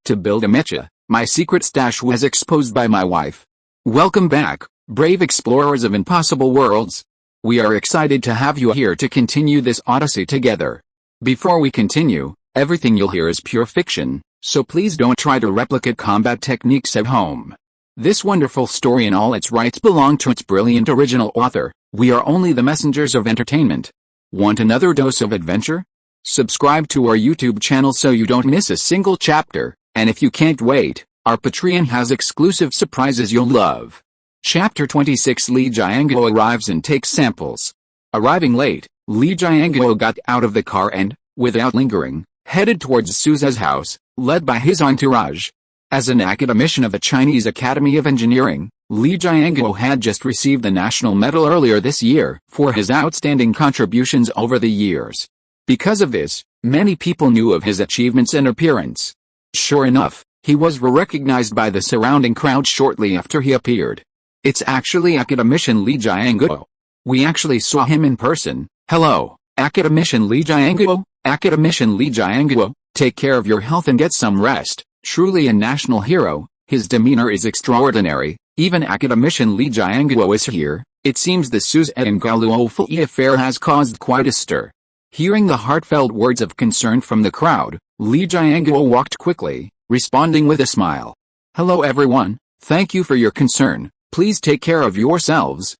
To build a mecha, my secret stash was exposed by my wife. Welcome back, brave explorers of impossible worlds. We are excited to have you here to continue this odyssey together. Before we continue, everything you'll hear is pure fiction, so please don't try to replicate combat techniques at home. This wonderful story and all its rights belong to its brilliant original author. We are only the messengers of entertainment. Want another dose of adventure? Subscribe to our YouTube channel so you don't miss a single chapter, and if you can't wait, our Patreon has exclusive surprises you'll love. Chapter 26 Li Jianguo arrives and takes samples. Arriving late, Li Jianguo got out of the car and, without lingering, headed towards Suze's house, led by his entourage. As an academician of the Chinese Academy of Engineering, Li Jianguo had just received the National Medal earlier this year for his outstanding contributions over the years. Because of this, many people knew of his achievements and appearance. Sure enough, he was recognized by the surrounding crowd shortly after he appeared. It's actually academician Li Jianguo. We actually saw him in person. Hello, academician Li Jianguo. Academician Li Jianguo, take care of your health and get some rest. Truly a national hero, his demeanor is extraordinary. Even academician Li Jianguo is here. It seems the Suze and Gao Luofei affair has caused quite a stir. Hearing the heartfelt words of concern from the crowd, Li Jianguo walked quickly, responding with a smile. Hello everyone, thank you for your concern, please take care of yourselves.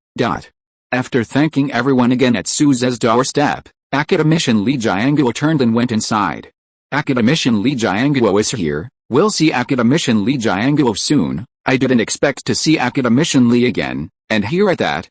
After thanking everyone again at Suze's doorstep, academician Li Jianguo turned and went inside. Academician Li Jianguo is here. We'll see academician Li Jianguo soon. I didn't expect to see academician Li again, and here at that.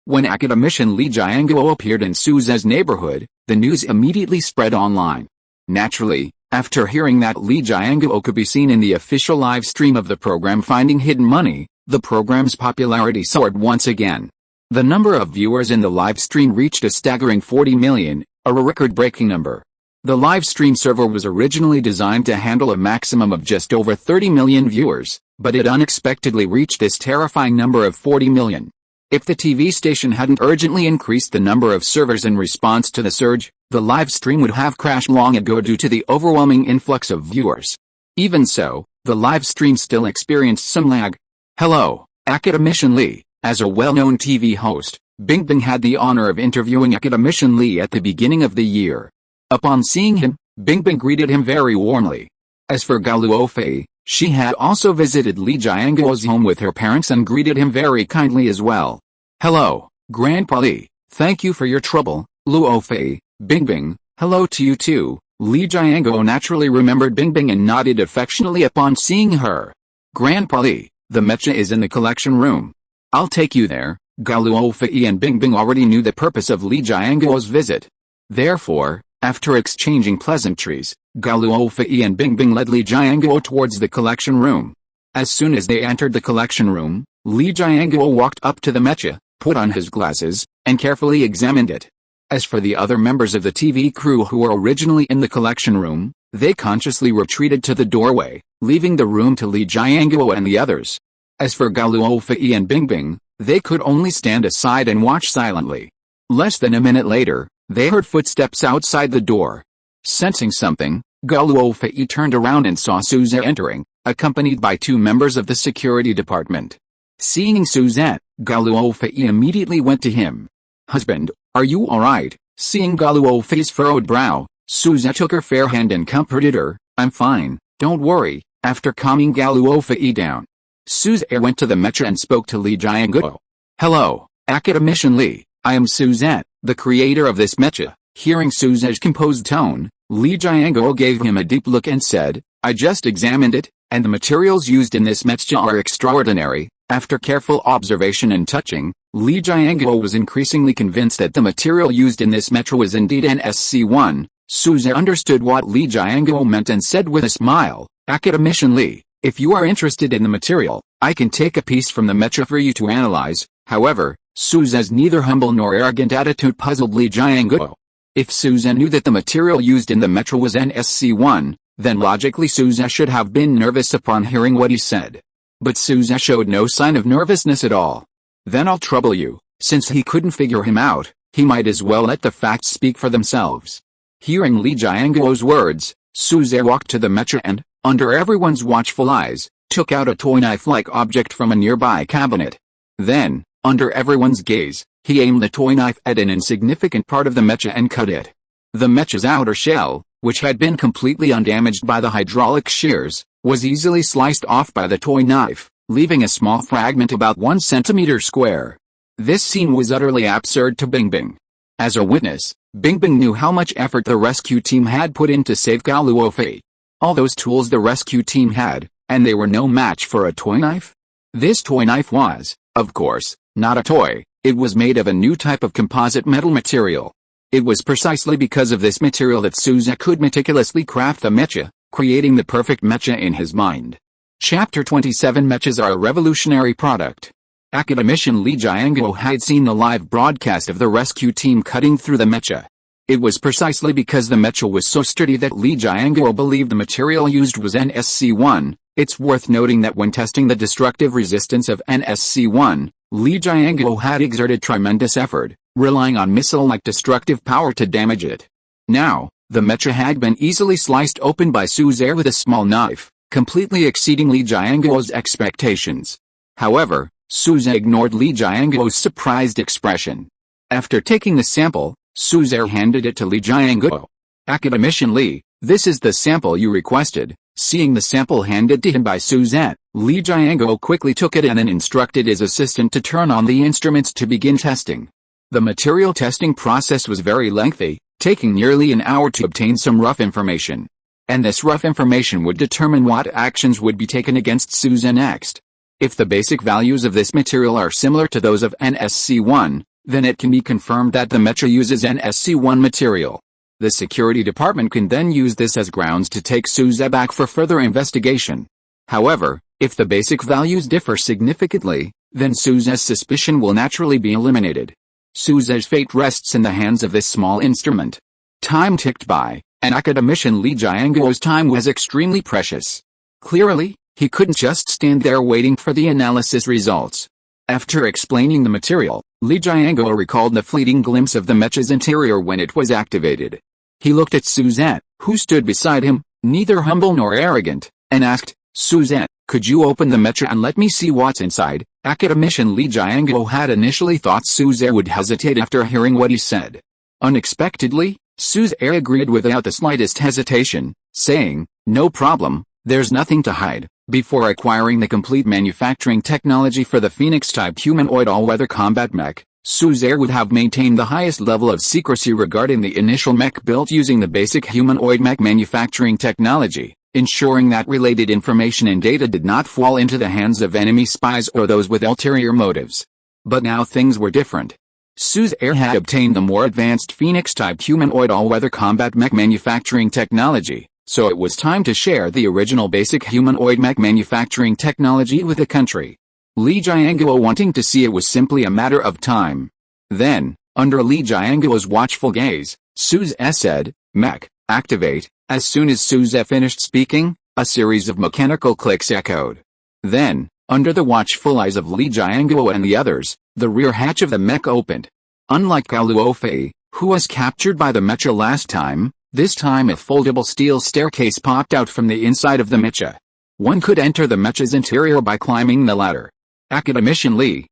When academician Li Jianguo appeared in Suze's neighborhood, the news immediately spread online. Naturally, after hearing that Li Jianguo could be seen in the official live stream of the program Finding Hidden Money, the program's popularity soared once again. The number of viewers in the live stream reached a staggering 40 million, a record-breaking number. The live stream server was originally designed to handle a maximum of just over 30 million viewers, but it unexpectedly reached this terrifying number of 40 million. If the TV station hadn't urgently increased the number of servers in response to the surge, the live stream would have crashed long ago due to the overwhelming influx of viewers. Even so, the live stream still experienced some lag. Hello, academician Li. As a well-known TV host, Bingbing had the honor of interviewing academician Li at the beginning of the year. Upon seeing him, Bingbing greeted him very warmly. As for Gao Luofei, she had also visited Li Jianguo's home with her parents and greeted him very kindly as well. Hello, Grandpa Li, thank you for your trouble, Luofei. Bingbing, hello to you too. Li Jianguo naturally remembered Bingbing and nodded affectionately upon seeing her. Grandpa Li, the mecha is in the collection room. I'll take you there. Gao Luofei and Bingbing already knew the purpose of Li Jianguo's visit. Therefore, after exchanging pleasantries, Gao Luofei and Bingbing led Li Jianguo towards the collection room. As soon as they entered the collection room, Li Jianguo walked up to the mecha, put on his glasses, and carefully examined it. As for the other members of the TV crew who were originally in the collection room, they consciously retreated to the doorway, leaving the room to Li Jianguo and the others. As for Gao Luofei and Bingbing, they could only stand aside and watch silently. Less than a minute later, they heard footsteps outside the door. Sensing something, Gao Luofei turned around and saw Suze entering, accompanied by two members of the security department. Seeing Suze, Gao Luofei immediately went to him. Husband, are you alright? Seeing Gao Luofei's furrowed brow, Suze took her fair hand and comforted her. I'm fine, don't worry. After calming Gao Luofei down, Suze went to the mecha and spoke to Li Jianguo. Hello, academician Li, I am Suze, the creator of this mecha. Hearing Suze's composed tone, Li Jianguo gave him a deep look and said, I just examined it, and the materials used in this mecha are extraordinary. After careful observation and touching, Li Jianguo was increasingly convinced that the material used in this mecha was indeed NSC1. Suze understood what Li Jianguo meant and said with a smile, academician Li, if you are interested in the material, I can take a piece from the mecha for you to analyze. However, Suze's neither humble nor arrogant attitude puzzled Li Jianguo. If Suze knew that the material used in the mecha was NSC1, then logically Suze should have been nervous upon hearing what he said. But Suze showed no sign of nervousness at all. Then I'll trouble you. Since he couldn't figure him out, he might as well let the facts speak for themselves. Hearing Li Jianguo's words, Suze walked to the mecha and, under everyone's watchful eyes, took out a toy knife-like object from a nearby cabinet. Then, under everyone's gaze, he aimed the toy knife at an insignificant part of the mecha and cut it. The mecha's outer shell, which had been completely undamaged by the hydraulic shears, was easily sliced off by the toy knife, leaving a small fragment about 1 centimeter square. This scene was utterly absurd to Bingbing. As a witness, Bingbing knew how much effort the rescue team had put in to save Gao Luofei. All those tools the rescue team had, and they were no match for a toy knife? This toy knife was, of course, not a toy. It was made of a new type of composite metal material. It was precisely because of this material that Souza could meticulously craft the mecha, creating the perfect mecha in his mind. Chapter 27. Mechas are a revolutionary product. Academician Li Jianguo had seen the live broadcast of the rescue team cutting through the mecha. It was precisely because the mecha was so sturdy that Li Jianguo believed the material used was NSC-1. It's worth noting that when testing the destructive resistance of NSC-1, Li Jianguo had exerted tremendous effort, relying on missile-like destructive power to damage it. Now, the mecha had been easily sliced open by Souza with a small knife, completely exceeding Li Jianguo's expectations. However, Souza ignored Li Jianguo's surprised expression. After taking the sample, Souza handed it to Li Jianguo. Academician Li, this is the sample you requested. Seeing the sample handed to him by Souza, Li Jianguo quickly took it and then instructed his assistant to turn on the instruments to begin testing. The material testing process was very lengthy, taking nearly an hour to obtain some rough information. And this rough information would determine what actions would be taken against Souza next. If the basic values of this material are similar to those of NSC-1, then it can be confirmed that the mecha uses NSC-1 material. The security department can then use this as grounds to take Souza back for further investigation. However, if the basic values differ significantly, then Souza's suspicion will naturally be eliminated. Souza's fate rests in the hands of this small instrument. Time ticked by, and academician Li Jianguo's time was extremely precious. Clearly, he couldn't just stand there waiting for the analysis results. After explaining the material, Li Jianguo recalled the fleeting glimpse of the mecha's interior when it was activated. He looked at Souza, who stood beside him, neither humble nor arrogant, and asked, "Souza, could you open the mecha and let me see what's inside?" Academician Li Jianguo had initially thought Souza would hesitate after hearing what he said. Unexpectedly, Souza agreed without the slightest hesitation, saying, "No problem, there's nothing to hide." Before acquiring the complete manufacturing technology for the Phoenix-type humanoid all-weather combat mech, Souza would have maintained the highest level of secrecy regarding the initial mech built using the basic humanoid mech manufacturing technology, ensuring that related information and data did not fall into the hands of enemy spies or those with ulterior motives. But now things were different. Souza had obtained the more advanced Phoenix-type humanoid all-weather combat mech manufacturing technology, so it was time to share the original basic humanoid mech manufacturing technology with the country. Li Jianguo wanting to see it was simply a matter of time. Then, under Li Jianguo's watchful gaze, Souza said, "Mech, activate." As soon as Souza finished speaking, a series of mechanical clicks echoed. Then, under the watchful eyes of Li Jianguo and the others, the rear hatch of the mech opened. Unlike Gao Luofei, who was captured by the mecha last time, this time a foldable steel staircase popped out from the inside of the mecha. One could enter the mecha's interior by climbing the ladder. Academician Li,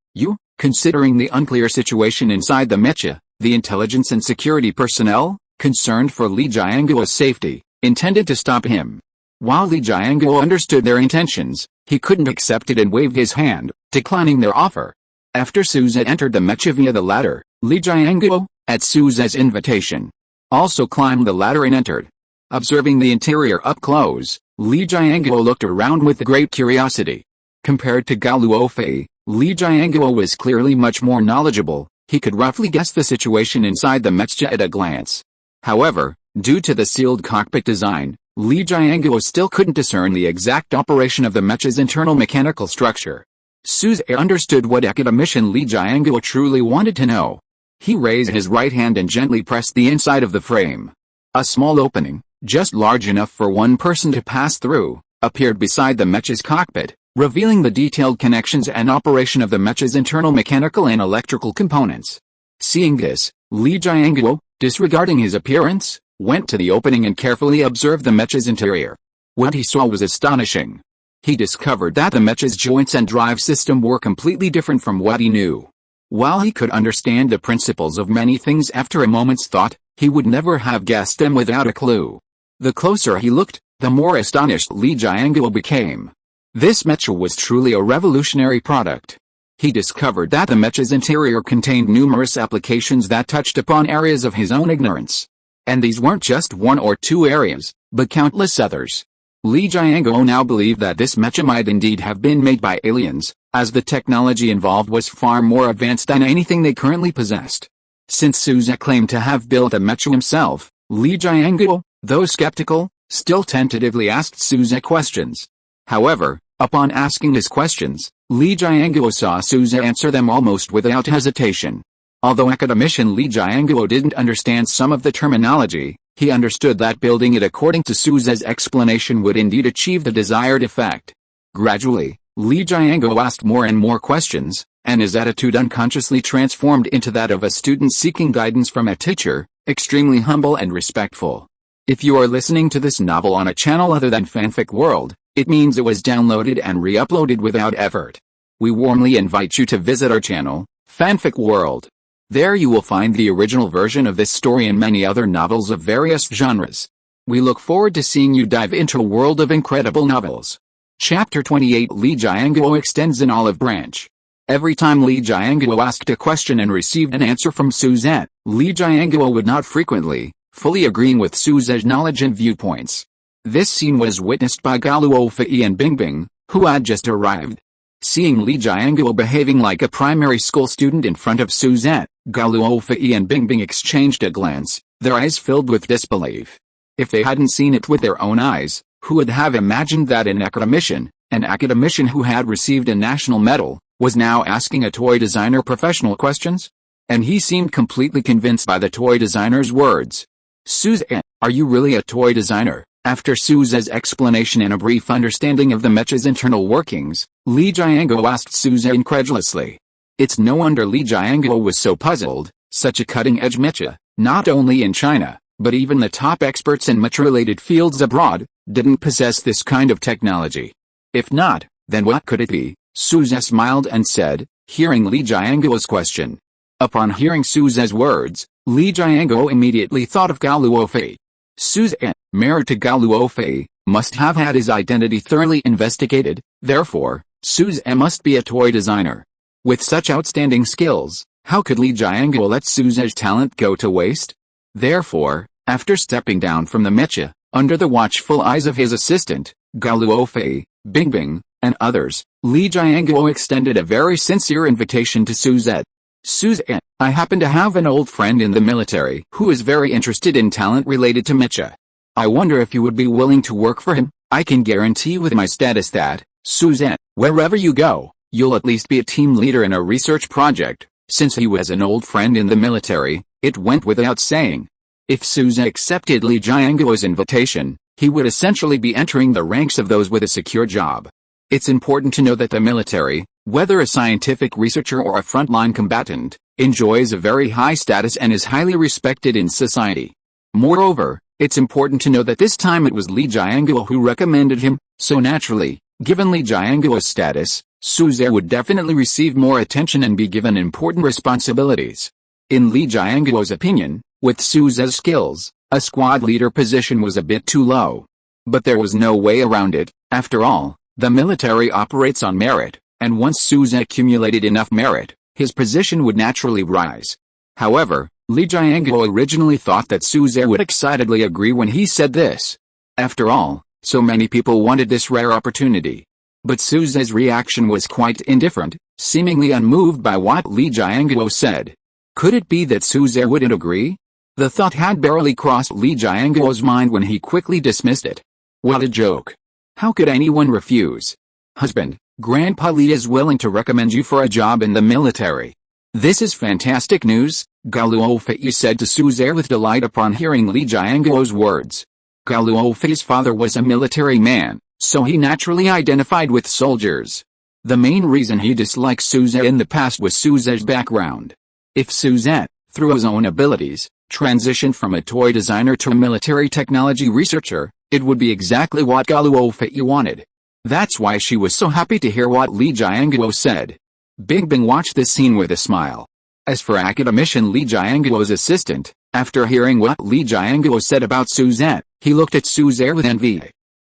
considering the unclear situation inside the mecha, the intelligence and security personnel, concerned for Li Jianguo's safety, intended to stop him. While Li Jianguo understood their intentions, he couldn't accept it and waved his hand, declining their offer. After Souza entered the mecha via the ladder, Li Jianguo, at Souza's invitation, also climbed the ladder and entered. Observing the interior up close, Li Jianguo looked around with great curiosity. Compared to Gao Luofei, Li Jianguo was clearly much more knowledgeable. He could roughly guess the situation inside the mecha at a glance. However, due to the sealed cockpit design, Li Jianguo still couldn't discern the exact operation of the mecha's internal mechanical structure. Souza understood what academician Li Jianguo truly wanted to know. He raised his right hand and gently pressed the inside of the frame. A small opening, just large enough for one person to pass through, appeared beside the mecha's cockpit, revealing the detailed connections and operation of the mecha's internal mechanical and electrical components. Seeing this, Li Jianguo, disregarding his appearance, went to the opening and carefully observed the mecha's interior. What he saw was astonishing. He discovered that the Mecha's joints and drive system were completely different from what he knew. While he could understand the principles of many things after a moment's thought, he would never have guessed them without a clue. The closer he looked, the more astonished Li Jianguo became. This Mecha was truly a revolutionary product. He discovered that the Mecha's interior contained numerous applications that touched upon areas of his own ignorance. And these weren't just one or two areas, but countless others. Li Jianguo now believed that this Mecha might indeed have been made by aliens, as the technology involved was far more advanced than anything they currently possessed. Since Suze claimed to have built a Mecha himself, Li Jianguo, though skeptical, still tentatively asked Suze questions. However, upon asking his questions, Li Jianguo saw Suze answer them almost without hesitation. Although academician Li Jianguo didn't understand some of the terminology, he understood that building it according to Suze's explanation would indeed achieve the desired effect. Gradually, Li Jianguo asked more and more questions, and his attitude unconsciously transformed into that of a student seeking guidance from a teacher, extremely humble and respectful. If you are listening to this novel on a channel other than Fanfic World, it means it was downloaded and re-uploaded without effort. We warmly invite you to visit our channel, Fanfic World. There you will find the original version of this story and many other novels of various genres. We look forward to seeing you dive into a world of incredible novels. Chapter 28 Li Jianguo extends an olive branch. Every time Li Jianguo asked a question and received an answer from Suzette, Li Jianguo would not frequently, fully agreeing with Suze's knowledge and viewpoints. This scene was witnessed by Gao Luofei and Bingbing, who had just arrived. Seeing Li Jianguo behaving like a primary school student in front of Suzette, Gao Luofei and Bingbing exchanged a glance, their eyes filled with disbelief. If they hadn't seen it with their own eyes, who would have imagined that an academician who had received a national medal, was now asking a toy designer professional questions? And he seemed completely convinced by the toy designer's words. Suzette, are you really a toy designer? After Suze's explanation and a brief understanding of the Mecha's internal workings, Li Jianguo asked Suze incredulously. It's no wonder Li Jianguo was so puzzled. Such a cutting-edge Mecha, not only in China, but even the top experts in Mecha-related fields abroad, didn't possess this kind of technology. If not, then what could it be? Suze smiled and said, hearing Li Jianguo's question. Upon hearing Suze's words, Li Jianguo immediately thought of Gao Luofei. Suzette, married to Gao Luofei, must have had his identity thoroughly investigated, therefore, Suzette must be a toy designer. With such outstanding skills, how could Li Jianguo let Suze's talent go to waste? Therefore, after stepping down from the Mecha, under the watchful eyes of his assistant, Gao Luofei, Bingbing, and others, Li Jianguo extended a very sincere invitation to Suzette. Suzette, I happen to have an old friend in the military who is very interested in talent related to Mecha. I wonder if you would be willing to work for him. I can guarantee with my status that, Suzette, wherever you go, you'll at least be a team leader in a research project. Since he was an old friend in the military, it went without saying. If Suze accepted Li Jianguo's invitation, he would essentially be entering the ranks of those with a secure job. It's important to know that the military, whether a scientific researcher or a frontline combatant, enjoys a very high status and is highly respected in society. Moreover, it's important to know that this time it was Li Jianguo who recommended him, so naturally, given Li Jianguo's status, Suze would definitely receive more attention and be given important responsibilities. In Li Jianguo's opinion, with Suze's skills, a squad leader position was a bit too low. But there was no way around it. After all, the military operates on merit, and once Suze accumulated enough merit, his position would naturally rise. However, Li Jianguo originally thought that Suze would excitedly agree when he said this. After all, so many people wanted this rare opportunity. But Suze's reaction was quite indifferent, seemingly unmoved by what Li Jianguo said. Could it be that Suze wouldn't agree? The thought had barely crossed Li Jianguo's mind when he quickly dismissed it. What a joke. How could anyone refuse? Husband, Grandpa Li is willing to recommend you for a job in the military. This is fantastic news, Gao Luofei said to Suze with delight upon hearing Li Jianguo's words. Gao Luofei's father was a military man, so he naturally identified with soldiers. The main reason he disliked Suze in the past was Suze's background. If Suze, through his own abilities, transitioned from a toy designer to a military technology researcher, It would be exactly what Gao Luofei wanted. That's why she was so happy to hear what Li Jianguo said. Bingbing watched this scene with a smile. As for academician Li Jianguo's assistant, after hearing what Li Jianguo said about Suzette, he looked at Suzette with envy.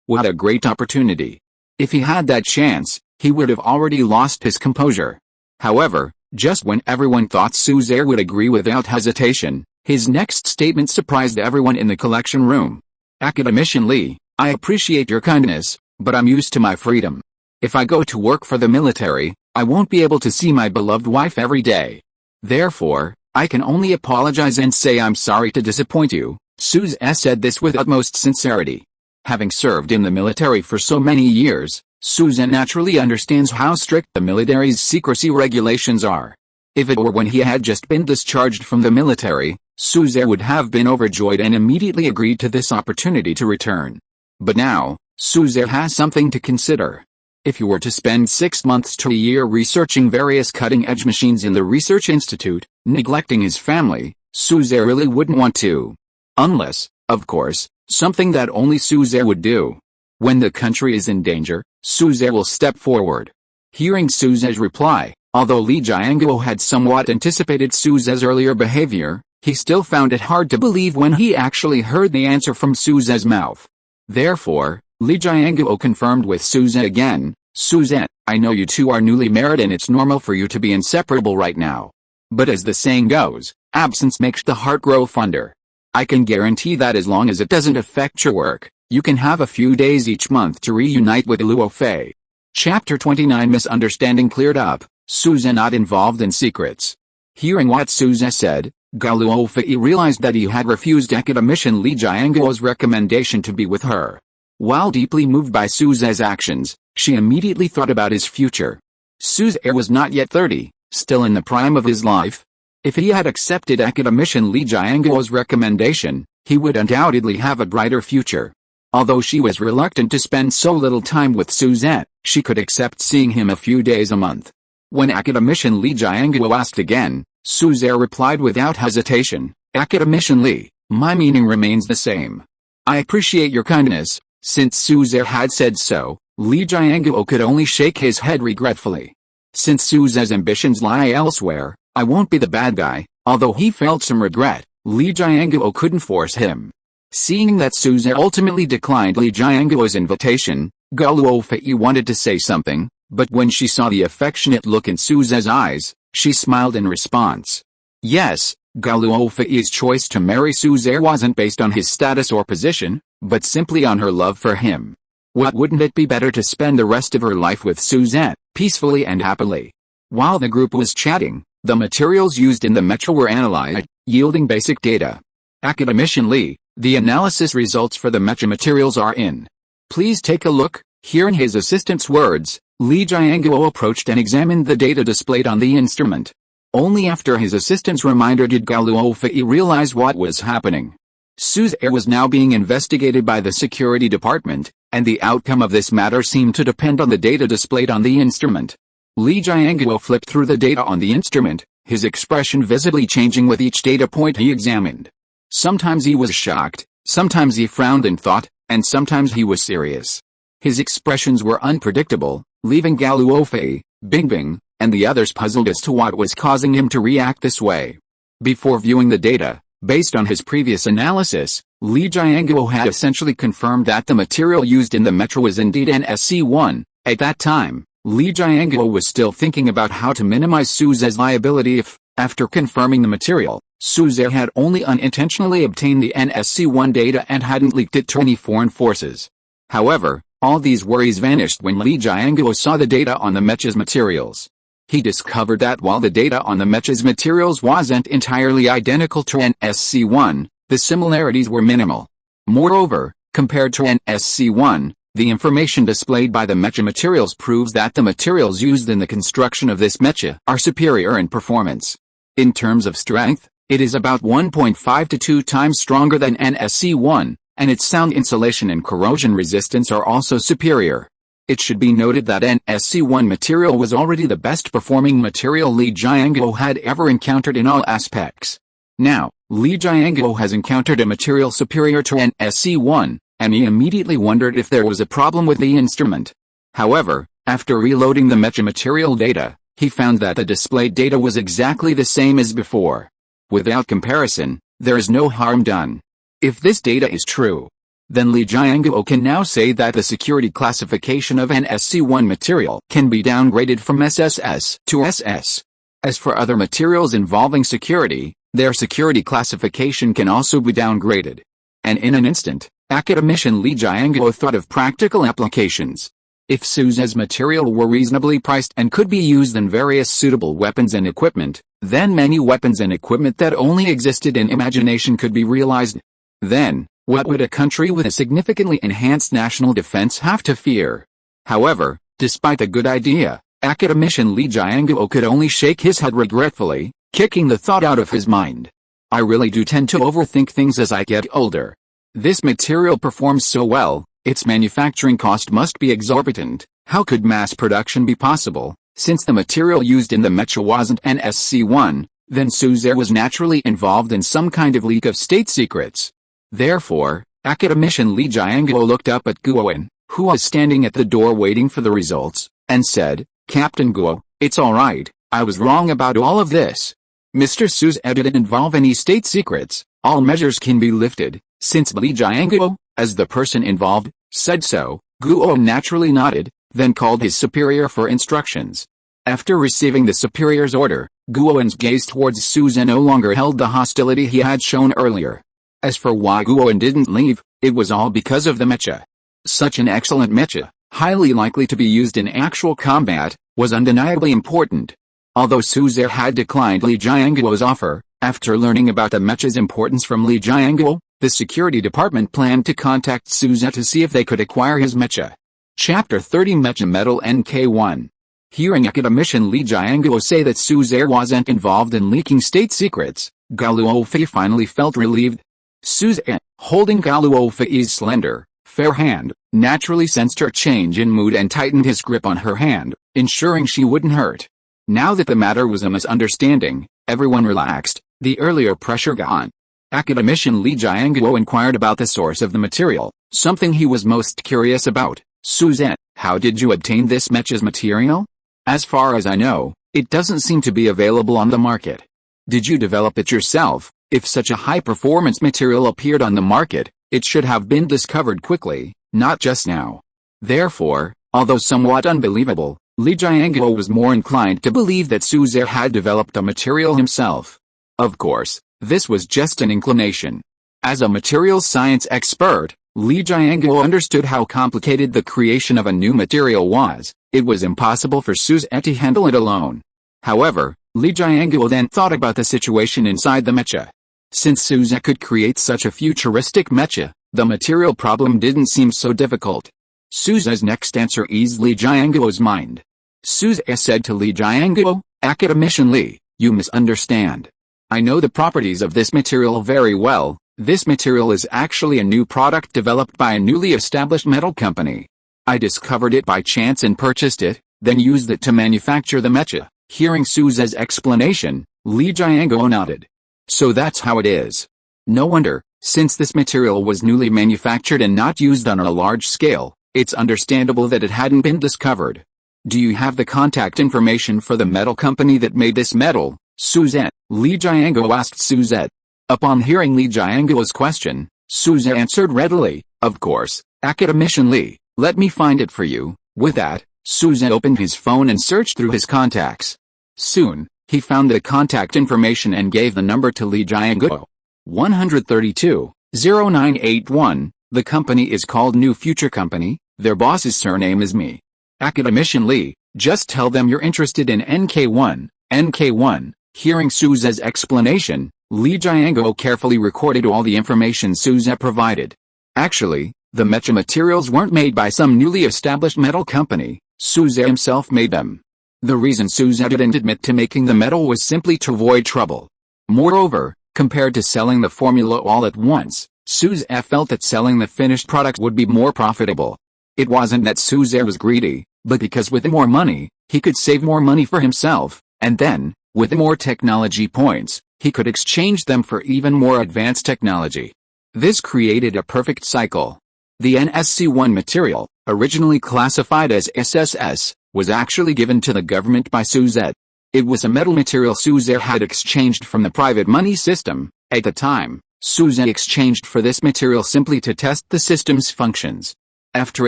What a great opportunity. If he had that chance, he would have already lost his composure. However, just when everyone thought Suzette would agree without hesitation, his next statement surprised everyone in the collection room. Academician Li, I appreciate your kindness, but I'm used to my freedom. If I go to work for the military, I won't be able to see my beloved wife every day. Therefore, I can only apologize and say I'm sorry to disappoint you. Suzette said this with utmost sincerity. Having served in the military for so many years, Suzette naturally understands how strict the military's secrecy regulations are. If it were when he had just been discharged from the military, Suzette would have been overjoyed and immediately agreed to this opportunity to return. But now, Suzette has something to consider. If he were to spend 6 months to a year researching various cutting-edge machines in the research institute, neglecting his family, Suzette really wouldn't want to. Unless, of course, something that only Suzette would do. When the country is in danger, Suzette will step forward. Hearing Suzette's reply, although Li Jianguo had somewhat anticipated Suzette's earlier behavior, he still found it hard to believe when he actually heard the answer from Suzette's mouth. Therefore, Li Jianguo confirmed with Suzette again, Suzette, I know you two are newly married and it's normal for you to be inseparable right now. But as the saying goes, absence makes the heart grow fonder. I can guarantee that as long as it doesn't affect your work, you can have a few days each month to reunite with Luofei. Chapter 29 Misunderstanding cleared up, Suzette not involved in secrets. Hearing what Suzette said, Gao Luofei realized that he had refused academician Li Jianguo's recommendation to be with her. While deeply moved by Suzette's actions, she immediately thought about his future. Suzette was not yet 30, still in the prime of his life. If he had accepted academician Li Jianguo's recommendation, he would undoubtedly have a brighter future. Although she was reluctant to spend so little time with Suzette, she could accept seeing him a few days a month. When academician Li Jianguo asked again, Suzette replied without hesitation, Academician Li, my meaning remains the same. I appreciate your kindness. Since Suzette had said so, Li Jianguo could only shake his head regretfully. Since Suzette's ambitions lie elsewhere, I won't be the bad guy. Although he felt some regret, Li Jianguo couldn't force him. Seeing that Suzette ultimately declined Li Jianguo's invitation, Gao Luofei wanted to say something, but when she saw the affectionate look in Suzette's eyes, she smiled in response. Yes, Gao Luofei's choice to marry Suzette wasn't based on his status or position, but simply on her love for him. What wouldn't it be better to spend the rest of her life with Suzette, peacefully and happily? While the group was chatting, the materials used in the Mecha were analyzed, yielding basic data. Academician Li, the analysis results for the Mecha materials are in. Please take a look. Hearing his assistant's words, Li Jianguo approached and examined the data displayed on the instrument. Only after his assistant's reminder did Gao Luofei realize what was happening. Suzette was now being investigated by the security department, and the outcome of this matter seemed to depend on the data displayed on the instrument. Li Jianguo flipped through the data on the instrument, his expression visibly changing with each data point he examined. Sometimes he was shocked, sometimes he frowned in thought, and sometimes he was serious. His expressions were unpredictable, leaving Gao Luofei, Bingbing, and the others puzzled as to what was causing him to react this way. Before viewing the data, based on his previous analysis, Li Jianguo had essentially confirmed that the material used in the Mecha was indeed NSC-1. At that time, Li Jianguo was still thinking about how to minimize Suzette's liability if, after confirming the material, Suzette had only unintentionally obtained the NSC-1 data and hadn't leaked it to any foreign forces. However, all these worries vanished when Li Jianguo saw the data on the Mecha's materials. He discovered that while the data on the Mecha's materials wasn't entirely identical to NSC-1, the similarities were minimal. Moreover, compared to NSC-1, the information displayed by the Mecha materials proves that the materials used in the construction of this Mecha are superior in performance. In terms of strength, it is about 1.5 to 2 times stronger than NSC-1, and its sound insulation and corrosion resistance are also superior. It should be noted that NSC-1 material was already the best performing material Li Jianguo had ever encountered in all aspects. Now, Li Jianguo has encountered a material superior to NSC-1, and he immediately wondered if there was a problem with the instrument. However, after reloading the Mecha material data, he found that the displayed data was exactly the same as before. Without comparison, there is no harm done. If this data is true, then Li Jianguo can now say that the security classification of an SC1 material can be downgraded from SSS to SS. As for other materials involving security, their security classification can also be downgraded. And in an instant, academician Li Jianguo thought of practical applications. If SUSE's material were reasonably priced and could be used in various suitable weapons and equipment, then many weapons and equipment that only existed in imagination could be realized. Then, what would a country with a significantly enhanced national defense have to fear? However, despite the good idea, academician Li Jianguo could only shake his head regretfully, kicking the thought out of his mind. I really do tend to overthink things as I get older. This material performs so well, its manufacturing cost must be exorbitant. How could mass production be possible? Since the material used in the Mecha wasn't an SC1, then SUSE was naturally involved in some kind of leak of state secrets. Therefore, academician Li Jianguo looked up at Guowen, who was standing at the door waiting for the results, and said, "Captain Guo, it's alright, I was wrong about all of this. Mr. SUSE didn't involve any state secrets, all measures can be lifted." Since Li Jianguo, as the person involved, said so, Guo naturally nodded, then called his superior for instructions. After receiving the superior's order, Guowen's gaze towards SUSE no longer held the hostility he had shown earlier. As for why Guowen didn't leave, it was all because of the Mecha. Such an excellent Mecha, highly likely to be used in actual combat, was undeniably important. Although SUSE had declined Li Jianguo's offer, after learning about the Mecha's importance from Li Jianguo, the security department planned to contact SUSE to see if they could acquire his Mecha. Chapter 30 Mecha Metal NK1. Hearing academician Li Jianguo say that SUSE wasn't involved in leaking state secrets, Gao Luofei finally felt relieved. SUSE, holding Gao Luofei's slender, fair hand, naturally sensed her change in mood and tightened his grip on her hand, ensuring she wouldn't hurt. Now that the matter was a misunderstanding, everyone relaxed, the earlier pressure gone. Academician Li Jianguo inquired about the source of the material, something he was most curious about. "SUSE, how did you obtain this Mecha's material? As far as I know, it doesn't seem to be available on the market. Did you develop it yourself? If such a high-performance material appeared on the market, it should have been discovered quickly, not just now." Therefore, although somewhat unbelievable, Li Jianguo was more inclined to believe that SUSE had developed the material himself. Of course, this was just an inclination. As a materials science expert, Li Jianguo understood how complicated the creation of a new material was. It was impossible for SUSE to handle it alone. However, Li Jianguo then thought about the situation inside the Mecha. Since SUSE could create such a futuristic Mecha, the material problem didn't seem so difficult. SUSE's next answer eased Li Jianguo's mind. SUSE said to Li Jianguo, "Academician Li, you misunderstand. I know the properties of this material very well. This material is actually a new product developed by a newly established metal company. I discovered it by chance and purchased it, then used it to manufacture the Mecha." Hearing SUSE's explanation, Li Jianguo nodded. "So that's how it is. No wonder, since this material was newly manufactured and not used on a large scale, it's understandable that it hadn't been discovered. Do you have the contact information for the metal company that made this metal, SUSE?" Li Jianguo asked SUSE. Upon hearing Li Jianguo's question, SUSE answered readily, "Of course, Academician Li, let me find it for you." With that, SUSE opened his phone and searched through his contacts. Soon, he found the contact information and gave the number to Li Jianguo. 132-0981, the company is called New Future Company, their boss's surname is me. Academician Li, just tell them you're interested in NK1, NK1. Hearing SUSE's explanation, Li Jianguo carefully recorded all the information SUSE provided. Actually, the Mecha materials weren't made by some newly established metal company, SUSE himself made them. The reason SUSE didn't admit to making the metal was simply to avoid trouble. Moreover, compared to selling the formula all at once, SUSE felt that selling the finished product would be more profitable. It wasn't that SUSE was greedy, but because with more money, he could save more money for himself, and then, with more technology points, he could exchange them for even more advanced technology. This created a perfect cycle. The NSC-1 material, originally classified as SSS, was actually given to the government by SUZ. It was a metal material SUZ had exchanged from the private money system. At the time, SUZ exchanged for this material simply to test the system's functions. After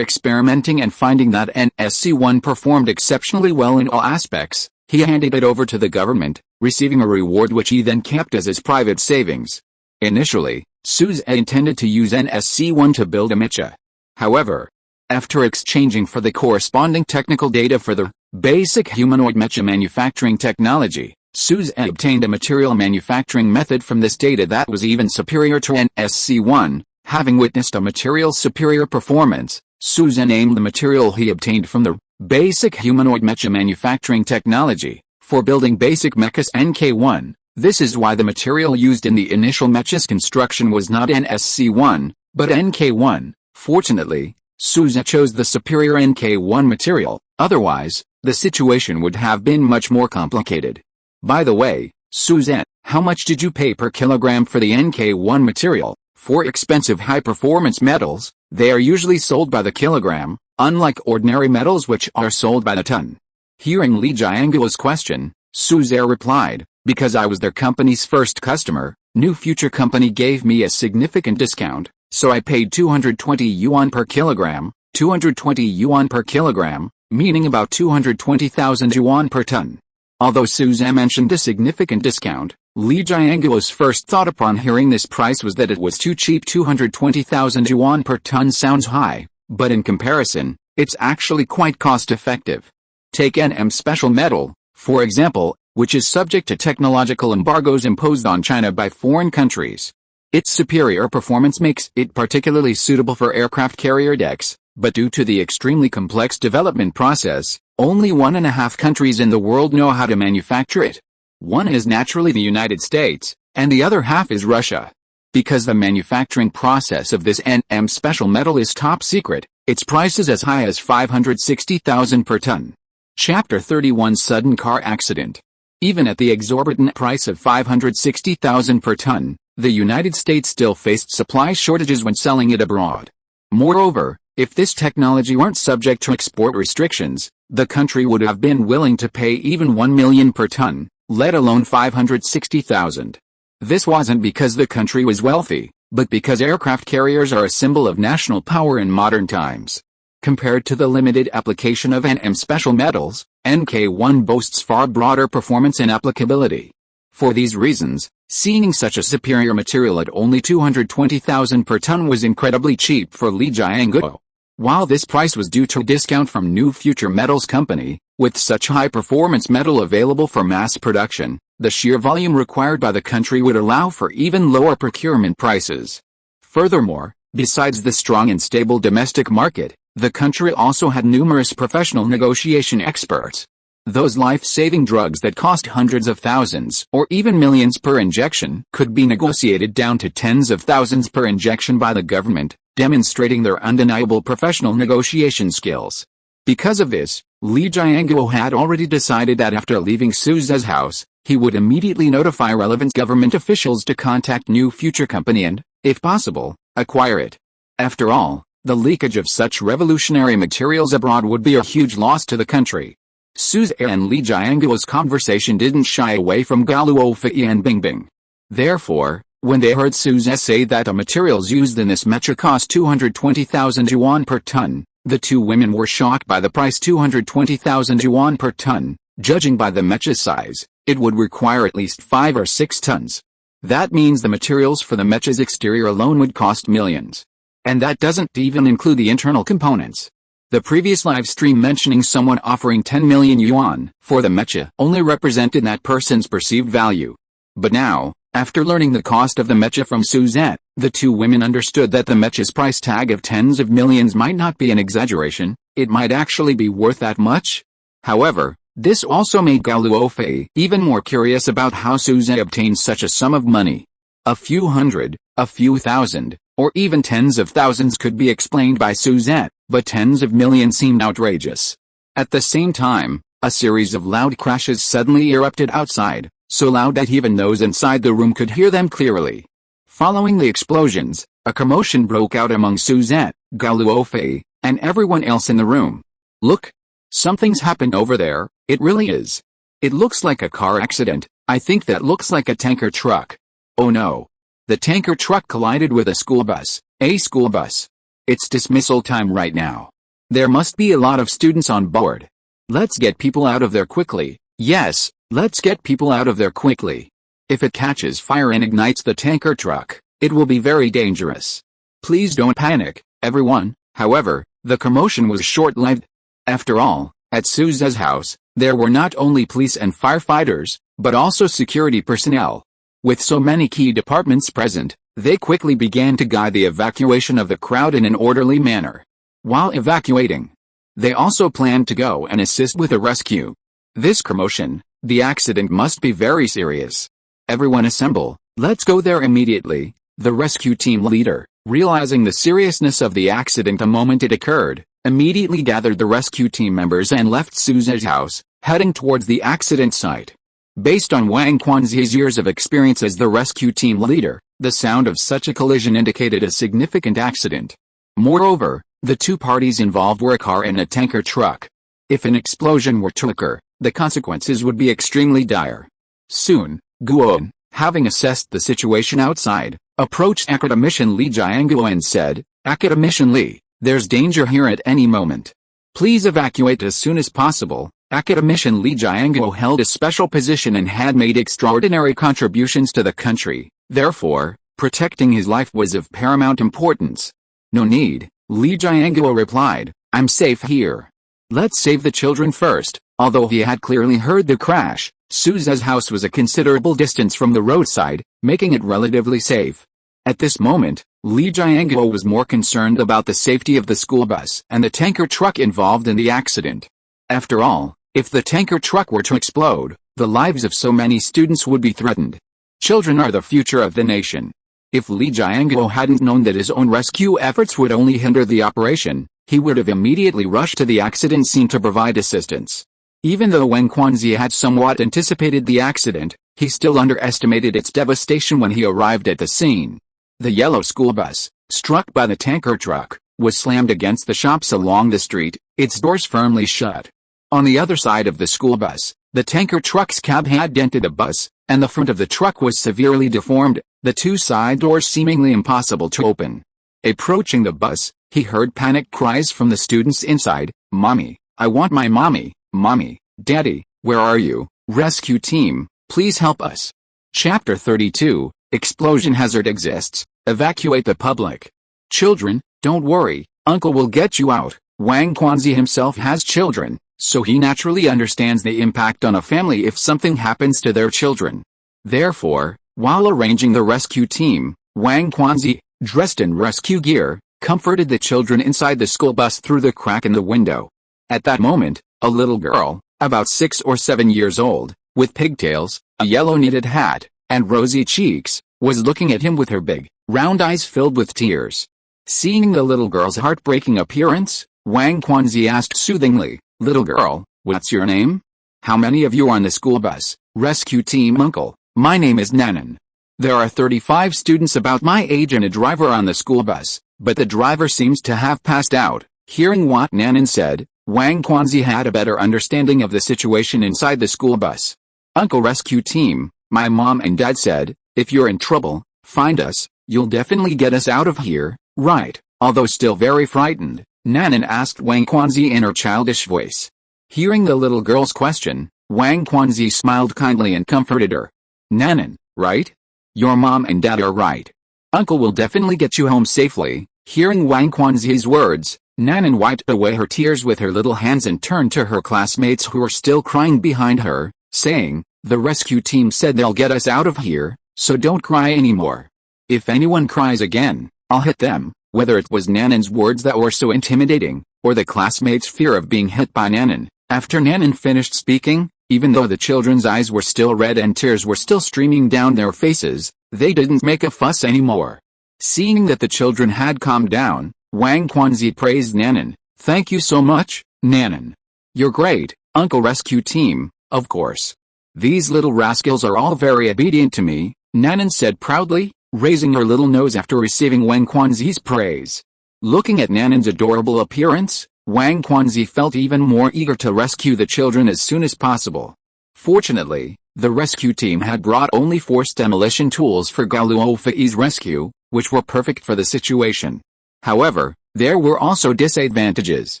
experimenting and finding that NSC-1 performed exceptionally well in all aspects, he handed it over to the government, receiving a reward which he then kept as his private savings. Initially, SUZ intended to use NSC-1 to build a Mecha. However, after exchanging for the corresponding technical data for the basic humanoid Mecha manufacturing technology, SUZ obtained a material manufacturing method from this data that was even superior to NSC-1. Having witnessed a material's superior performance, SUZ named the material he obtained from the basic humanoid Mecha manufacturing technology for building basic mechas NK-1. This is why the material used in the initial Mecha's construction was not NSC-1, but NK-1. Fortunately, SUZ chose the superior NK-1 material, otherwise, the situation would have been much more complicated. By the way, SUZ, how much did you pay per kilogram for the NK-1 material? For expensive high-performance metals, they are usually sold by the kilogram, unlike ordinary metals which are sold by the ton. Hearing Li Jianguo's question, SUZ replied, because I was their company's first customer, New Future Company gave me a significant discount, so I paid 220 yuan per kilogram, 220 yuan per kilogram, meaning about 220,000 yuan per ton. Although SUZ mentioned a significant discount, Li Jianguo's first thought upon hearing this price was that it was too cheap. 220,000 yuan per ton sounds high, but in comparison, it's actually quite cost-effective. Take NM special metal, for example, which is subject to technological embargoes imposed on China by foreign countries. Its superior performance makes it particularly suitable for aircraft carrier decks, but due to the extremely complex development process, only 1.5 countries in the world know how to manufacture it. One is naturally the United States, and the other half is Russia. Because the manufacturing process of this NM special metal is top secret, its price is as high as 560,000 per ton. Chapter 31 Sudden Car Accident. Even at the exorbitant price of 560,000 per ton, the United States still faced supply shortages when selling it abroad. Moreover, if this technology weren't subject to export restrictions, the country would have been willing to pay even 1 million per ton, let alone 560,000. This wasn't because the country was wealthy, but because aircraft carriers are a symbol of national power in modern times. Compared to the limited application of NM special metals, NK-1 boasts far broader performance and applicability. For these reasons, seeing such a superior material at only 220,000 per ton was incredibly cheap for Li Jianguo. While this price was due to a discount from New Future Metals Company, with such high-performance metal available for mass production, the sheer volume required by the country would allow for even lower procurement prices. Furthermore, besides the strong and stable domestic market, the country also had numerous professional negotiation experts. Those life-saving drugs that cost hundreds of thousands or even millions per injection could be negotiated down to tens of thousands per injection by the government, demonstrating their undeniable professional negotiation skills. Because of this, Li Jianguo had already decided that after leaving SUZ's house, he would immediately notify relevant government officials to contact New Future Company and, if possible, acquire it. After all, the leakage of such revolutionary materials abroad would be a huge loss to the country. SUZ and Li Jianguo's conversation didn't shy away from Gao Luofei and Bingbing. Therefore, when they heard SUZ say that the materials used in this mecha cost 220,000 yuan per ton, the two women were shocked by the price. 220,000 yuan per ton. Judging by the mecha's size, it would require at least 5 or 6 tons. That means the materials for the mecha's exterior alone would cost millions. And that doesn't even include the internal components. The previous live stream mentioning someone offering 10 million yuan for the mecha only represented that person's perceived value. But now, after learning the cost of the mecha from Suzette, the two women understood that the mecha's price tag of tens of millions might not be an exaggeration, it might actually be worth that much. However, this also made Gao Luofei even more curious about how Suzette obtained such a sum of money. A few hundred, a few thousand, or even tens of thousands could be explained by Suzette, but tens of millions seemed outrageous. At the same time, a series of loud crashes suddenly erupted outside, so loud that even those inside the room could hear them clearly. Following the explosions, A commotion broke out among Suzette, Gao Luofei, and everyone else in the room. Look! Something's happened over there, it really is. It looks like a car accident. I think that looks like a tanker truck. Oh no! The tanker truck collided with a school bus. A school bus. It's dismissal time right now. There must be a lot of students on board. Let's get people out of there quickly. Yes, let's get people out of there quickly. If it catches fire and ignites the tanker truck, it will be very dangerous. Please don't panic, everyone. However, the commotion was short-lived. After all, at Suze's house, there were not only police and firefighters, but also security personnel. With so many key departments present, they quickly began to guide the evacuation of the crowd in an orderly manner. While evacuating, they also planned to go and assist with a rescue. This commotion, the accident must be very serious. Everyone assemble, let's go there immediately. The rescue team leader, realizing the seriousness of the accident the moment it occurred, immediately gathered the rescue team members and left Suze's house, heading towards the accident site. Based on Wang Quanzi's years of experience as the rescue team leader, the sound of such a collision indicated a significant accident. Moreover, the two parties involved were a car and a tanker truck. If an explosion were to occur, the consequences would be extremely dire. Soon, Guo, having assessed the situation outside, approached Academician Li Jianguo and said, "Academician Li, there's danger here at any moment. Please evacuate as soon as possible." Academician Li Jianguo held a special position and had made extraordinary contributions to the country. Therefore, protecting his life was of paramount importance. "No need," Li Jianguo replied, "I'm safe here. Let's save the children first." Although he had clearly heard the crash, Suze's house was a considerable distance from the roadside, making it relatively safe. At this moment, Li Jianguo was more concerned about the safety of the school bus and the tanker truck involved in the accident. After all, if the tanker truck were to explode, the lives of so many students would be threatened. Children are the future of the nation. If Li Jianguo hadn't known that his own rescue efforts would only hinder the operation, he would have immediately rushed to the accident scene to provide assistance. Even though Wang Quanzi had somewhat anticipated the accident, he still underestimated its devastation when he arrived at the scene. The yellow school bus, struck by the tanker truck, was slammed against the shops along the street, its doors firmly shut. On the other side of the school bus, the tanker truck's cab had dented a bus, and the front of the truck was severely deformed, the two side doors seemingly impossible to open. Approaching the bus, he heard panic cries from the students inside. "Mommy, I want my mommy. Mommy, Daddy, where are you? Rescue team, please help us." Chapter 32, Explosion Hazard Exists, Evacuate the Public. "Children, don't worry, Uncle will get you out." Wang Quanzi himself has children, so he naturally understands the impact on a family if something happens to their children. Therefore, while arranging the rescue team, Wang Quanzi, dressed in rescue gear, comforted the children inside the school bus through the crack in the window. At that moment, a little girl, about 6 or 7 years old, with pigtails, a yellow knitted hat, and rosy cheeks, was looking at him with her big, round eyes filled with tears. Seeing the little girl's heartbreaking appearance, Wang Quanzi asked soothingly, "Little girl, what's your name? How many of you are on the school bus?" "Rescue team uncle, my name is Nanan. There are 35 students about my age and a driver on the school bus, but the driver seems to have passed out." Hearing what Nanan said, Wang Quanzi had a better understanding of the situation inside the school bus. "Uncle rescue team, my mom and dad said, if you're in trouble, find us, you'll definitely get us out of here, right?" Although still very frightened, Nanan asked Wang Quanzi in her childish voice. Hearing the little girl's question, Wang Quanzi smiled kindly and comforted her. "Nanan, right? Your mom and dad are right. Uncle will definitely get you home safely." Hearing Wang Quanzi's words, Nanan wiped away her tears with her little hands and turned to her classmates who were still crying behind her, saying, "The rescue team said they'll get us out of here, so don't cry anymore. If anyone cries again, I'll hit them." Whether it was Nanan's words that were so intimidating, or the classmates' fear of being hit by Nanan, after Nanan finished speaking, even though the children's eyes were still red and tears were still streaming down their faces, they didn't make a fuss anymore. Seeing that the children had calmed down, Wang Quanzi praised Nanan. "Thank you so much, Nanan. You're great, Uncle rescue team, of course. These little rascals are all very obedient to me," Nanan said proudly. raising her little nose after receiving Wang Quanzi's praise. Looking at Nanan's adorable appearance, Wang Quanzi felt even more eager to rescue the children as soon as possible. Fortunately, the rescue team had brought only forced demolition tools for Gao Luofei's rescue, which were perfect for the situation. However, there were also disadvantages.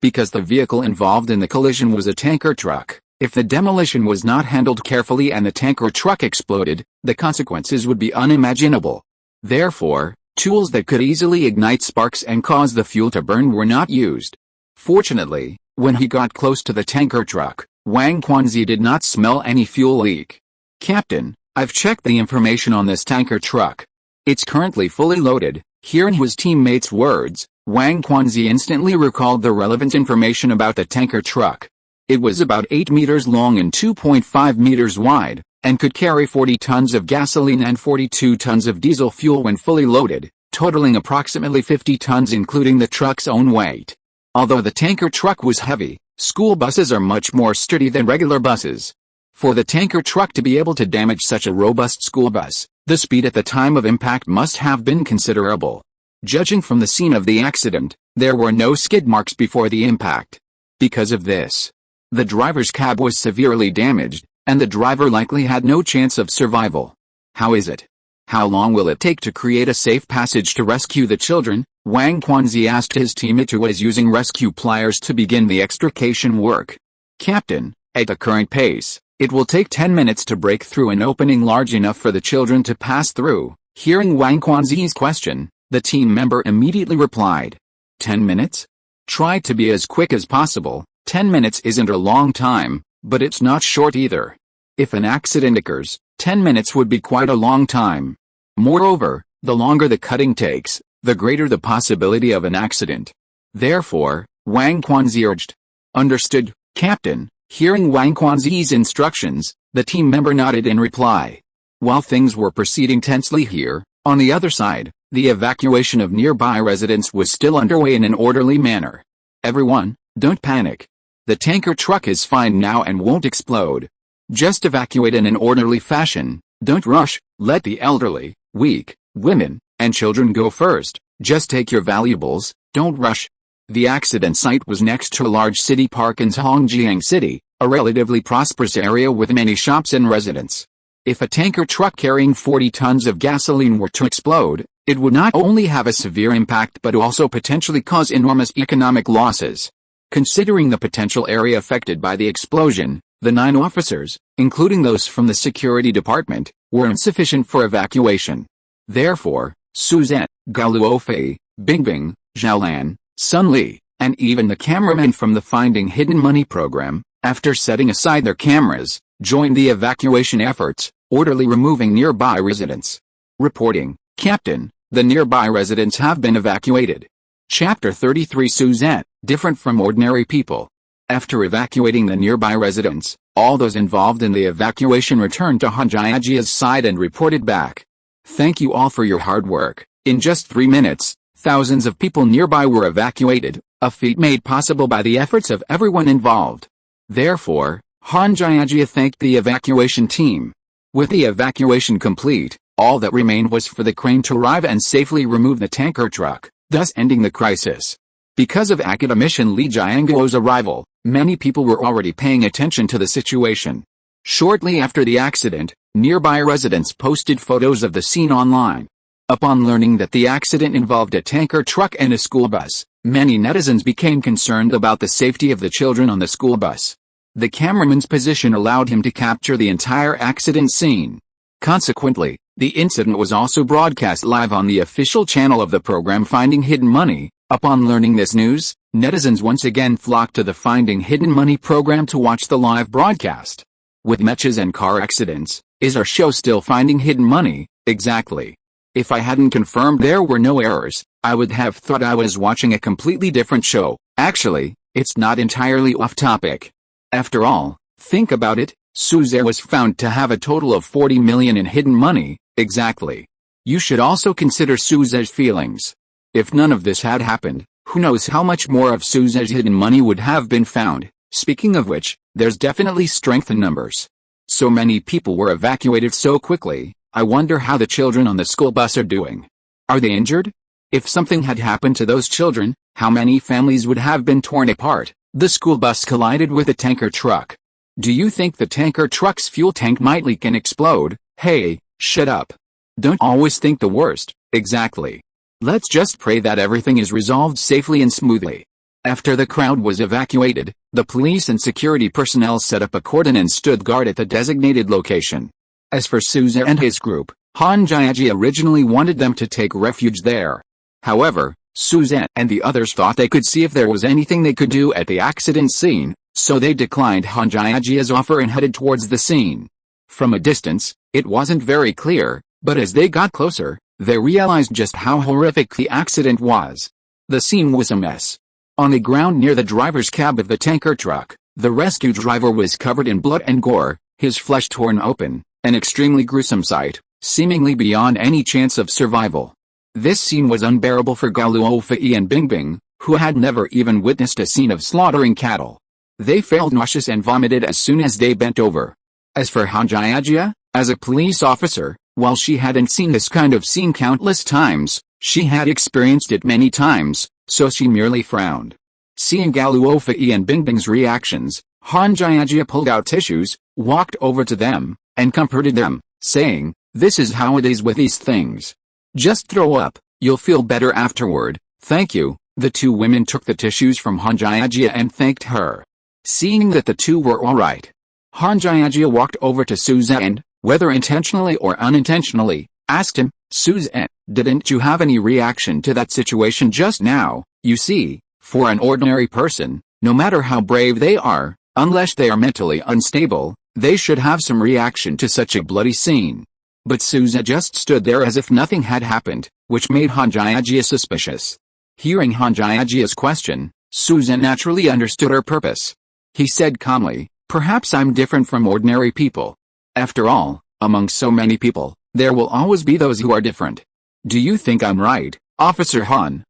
Because the vehicle involved in the collision was a tanker truck, if the demolition was not handled carefully and the tanker truck exploded, the consequences would be unimaginable. Therefore, tools that could easily ignite sparks and cause the fuel to burn were not used. Fortunately, when he got close to the tanker truck, Wang Quanzi did not smell any fuel leak. "Captain, I've checked the information on this tanker truck. It's currently fully loaded." Hearing his teammates' words, Wang Quanzi instantly recalled the relevant information about the tanker truck. It was about 8 meters long and 2.5 meters wide, and could carry 40 tons of gasoline and 42 tons of diesel fuel when fully loaded, totaling approximately 50 tons including the truck's own weight. Although the tanker truck was heavy, school buses are much more sturdy than regular buses. For the tanker truck to be able to damage such a robust school bus, the speed at the time of impact must have been considerable. Judging from the scene of the accident, there were no skid marks before the impact. Because of this, the driver's cab was severely damaged, and the driver likely had no chance of survival. How is it? How long will it take to create a safe passage to rescue the children? Wang Quanzi asked his teammate who was using rescue pliers to begin the extrication work. "Captain, at the current pace, it will take 10 minutes to break through an opening large enough for the children to pass through." Hearing Wang Quanzi's question, the team member immediately replied, "10 minutes? Try to be as quick as possible. 10 minutes isn't a long time, but it's not short either. If an accident occurs, 10 minutes would be quite a long time. Moreover, the longer the cutting takes, the greater the possibility of an accident." Therefore, Wang Quanzi urged. "Understood, Captain." Hearing Wang Quanzi's instructions, the team member nodded in reply. While things were proceeding tensely here, on the other side, the evacuation of nearby residents was still underway in an orderly manner. "Everyone, don't panic. The tanker truck is fine now and won't explode. Just evacuate in an orderly fashion. Don't rush. Let the elderly, weak, women, and children go first. Just take your valuables, don't rush." The accident site was next to a large city park in Zhongjiang City, a relatively prosperous area with many shops and residents. If a tanker truck carrying 40 tons of gasoline were to explode, it would not only have a severe impact but also potentially cause enormous economic losses. Considering the potential area affected by the explosion, the 9 officers, including those from the security department, were insufficient for evacuation. Therefore, Suzette, Gao Luofei, Bingbing, Zhaolan, Sun Li, and even the cameramen from the Finding Hidden Money program, after setting aside their cameras, joined the evacuation efforts, orderly removing nearby residents. Reporting, "Captain, the nearby residents have been evacuated." Chapter 33 Suzette, different from ordinary people. After evacuating the nearby residents, all those involved in the evacuation returned to Han Jiajia's side and reported back. "Thank you all for your hard work. In just 3 minutes, thousands of people nearby were evacuated, a feat made possible by the efforts of everyone involved." Therefore, Han Jiajia thanked the evacuation team. With the evacuation complete, all that remained was for the crane to arrive and safely remove the tanker truck, thus ending the crisis. Because of academician Li Jianguo's arrival, many people were already paying attention to the situation. Shortly after the accident, nearby residents posted photos of the scene online. Upon learning that the accident involved a tanker truck and a school bus, many netizens became concerned about the safety of the children on the school bus. The cameraman's position allowed him to capture the entire accident scene. Consequently, the incident was also broadcast live on the official channel of the program Finding Hidden Money. Upon learning this news, netizens once again flocked to the Finding Hidden Money program to watch the live broadcast. With mechas and car accidents, is our show still Finding Hidden Money? Exactly. If I hadn't confirmed there were no errors, I would have thought I was watching a completely different show. Actually, it's not entirely off topic. After all, think about it, Suzette was found to have a total of 40 million in hidden money. Exactly. You should also consider Suzette's feelings. If none of this had happened, who knows how much more of Suzette's hidden money would have been found. Speaking of which, there's definitely strength in numbers. So many people were evacuated so quickly. I wonder how the children on the school bus are doing. Are they injured? If something had happened to those children, how many families would have been torn apart? The school bus collided with a tanker truck. Do you think the tanker truck's fuel tank might leak and explode? Hey, shut up. Don't always think the worst. Exactly. Let's just pray that everything is resolved safely and smoothly. After the crowd was evacuated, the police and security personnel set up a cordon and stood guard at the designated location. As for Souza and his group, Han Jiaji originally wanted them to take refuge there. However, Souza and the others thought they could see if there was anything they could do at the accident scene, so they declined Han Jiaji's offer and headed towards the scene. From a distance, it wasn't very clear, but as they got closer, they realized just how horrific the accident was. The scene was a mess. On the ground near the driver's cab of the tanker truck, the rescue driver was covered in blood and gore, his flesh torn open, an extremely gruesome sight, seemingly beyond any chance of survival. This scene was unbearable for Gao Luofei and Bingbing, who had never even witnessed a scene of slaughtering cattle. They felt nauseous and vomited as soon as they bent over. As for Han Jiajia, as a police officer, while she hadn't seen this kind of scene countless times, she had experienced it many times, so she merely frowned. Seeing Gao Luofei and Bingbing's reactions, Han Jiajia pulled out tissues, walked over to them, and comforted them, saying, "This is how it is with these things. Just throw up, you'll feel better afterward, thank you." The two women took the tissues from Han Jiajia and thanked her. Seeing that the two were alright, Han Jiajia walked over to Souza and, whether intentionally or unintentionally, asked him, "Souza, didn't you have any reaction to that situation just now?" You see, for an ordinary person, no matter how brave they are, unless they are mentally unstable, they should have some reaction to such a bloody scene. But Souza just stood there as if nothing had happened, which made Han Jiajia suspicious. Hearing Han Jiajia's question, Souza naturally understood her purpose. He said calmly, "Perhaps I'm different from ordinary people. After all, among so many people, there will always be those who are different. Do you think I'm right, Officer Han?"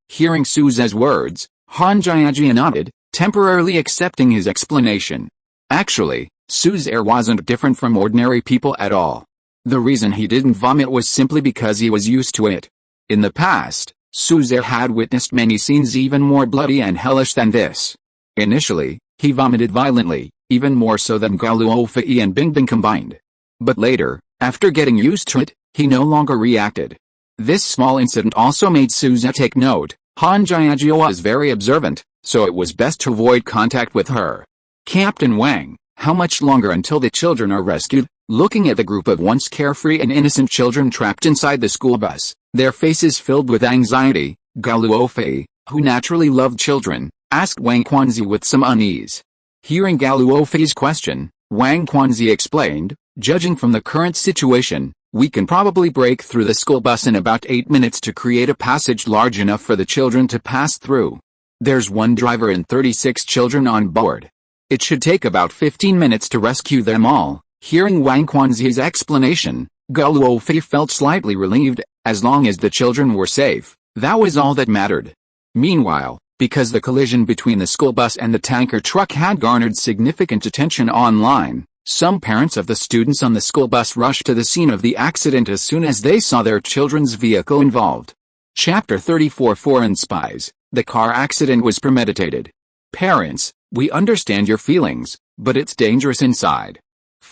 Hearing Souza's words, Han Jiajia nodded, temporarily accepting his explanation. Actually, Souza wasn't different from ordinary people at all. The reason he didn't vomit was simply because he was used to it. In the past, Souza had witnessed many scenes even more bloody and hellish than this. Initially, he vomited violently, even more so than Gao Luofei and Bingbing combined. But later, after getting used to it, he no longer reacted. This small incident also made Souza take note. Han Jiajia was very observant, so it was best to avoid contact with her. "Captain Wang, how much longer until the children are rescued?" Looking at the group of once carefree and innocent children trapped inside the school bus, their faces filled with anxiety, Gao Luofei, who naturally loved children, asked Wang Quanzi with some unease. Hearing Gao Luofei's question, Wang Quanzi explained, "Judging from the current situation, we can probably break through the school bus in about 8 minutes to create a passage large enough for the children to pass through. There's one driver and 36 children on board. It should take about 15 minutes to rescue them all." Hearing Wang Quanzi's explanation, Gao Luofei felt slightly relieved. As long as the children were safe, that was all that mattered. Meanwhile, because the collision between the school bus and the tanker truck had garnered significant attention online, some parents of the students on the school bus rushed to the scene of the accident as soon as they saw their children's vehicle involved. Chapter 34 Foreign Spies. The car accident was premeditated. Parents, we understand your feelings, but it's dangerous inside.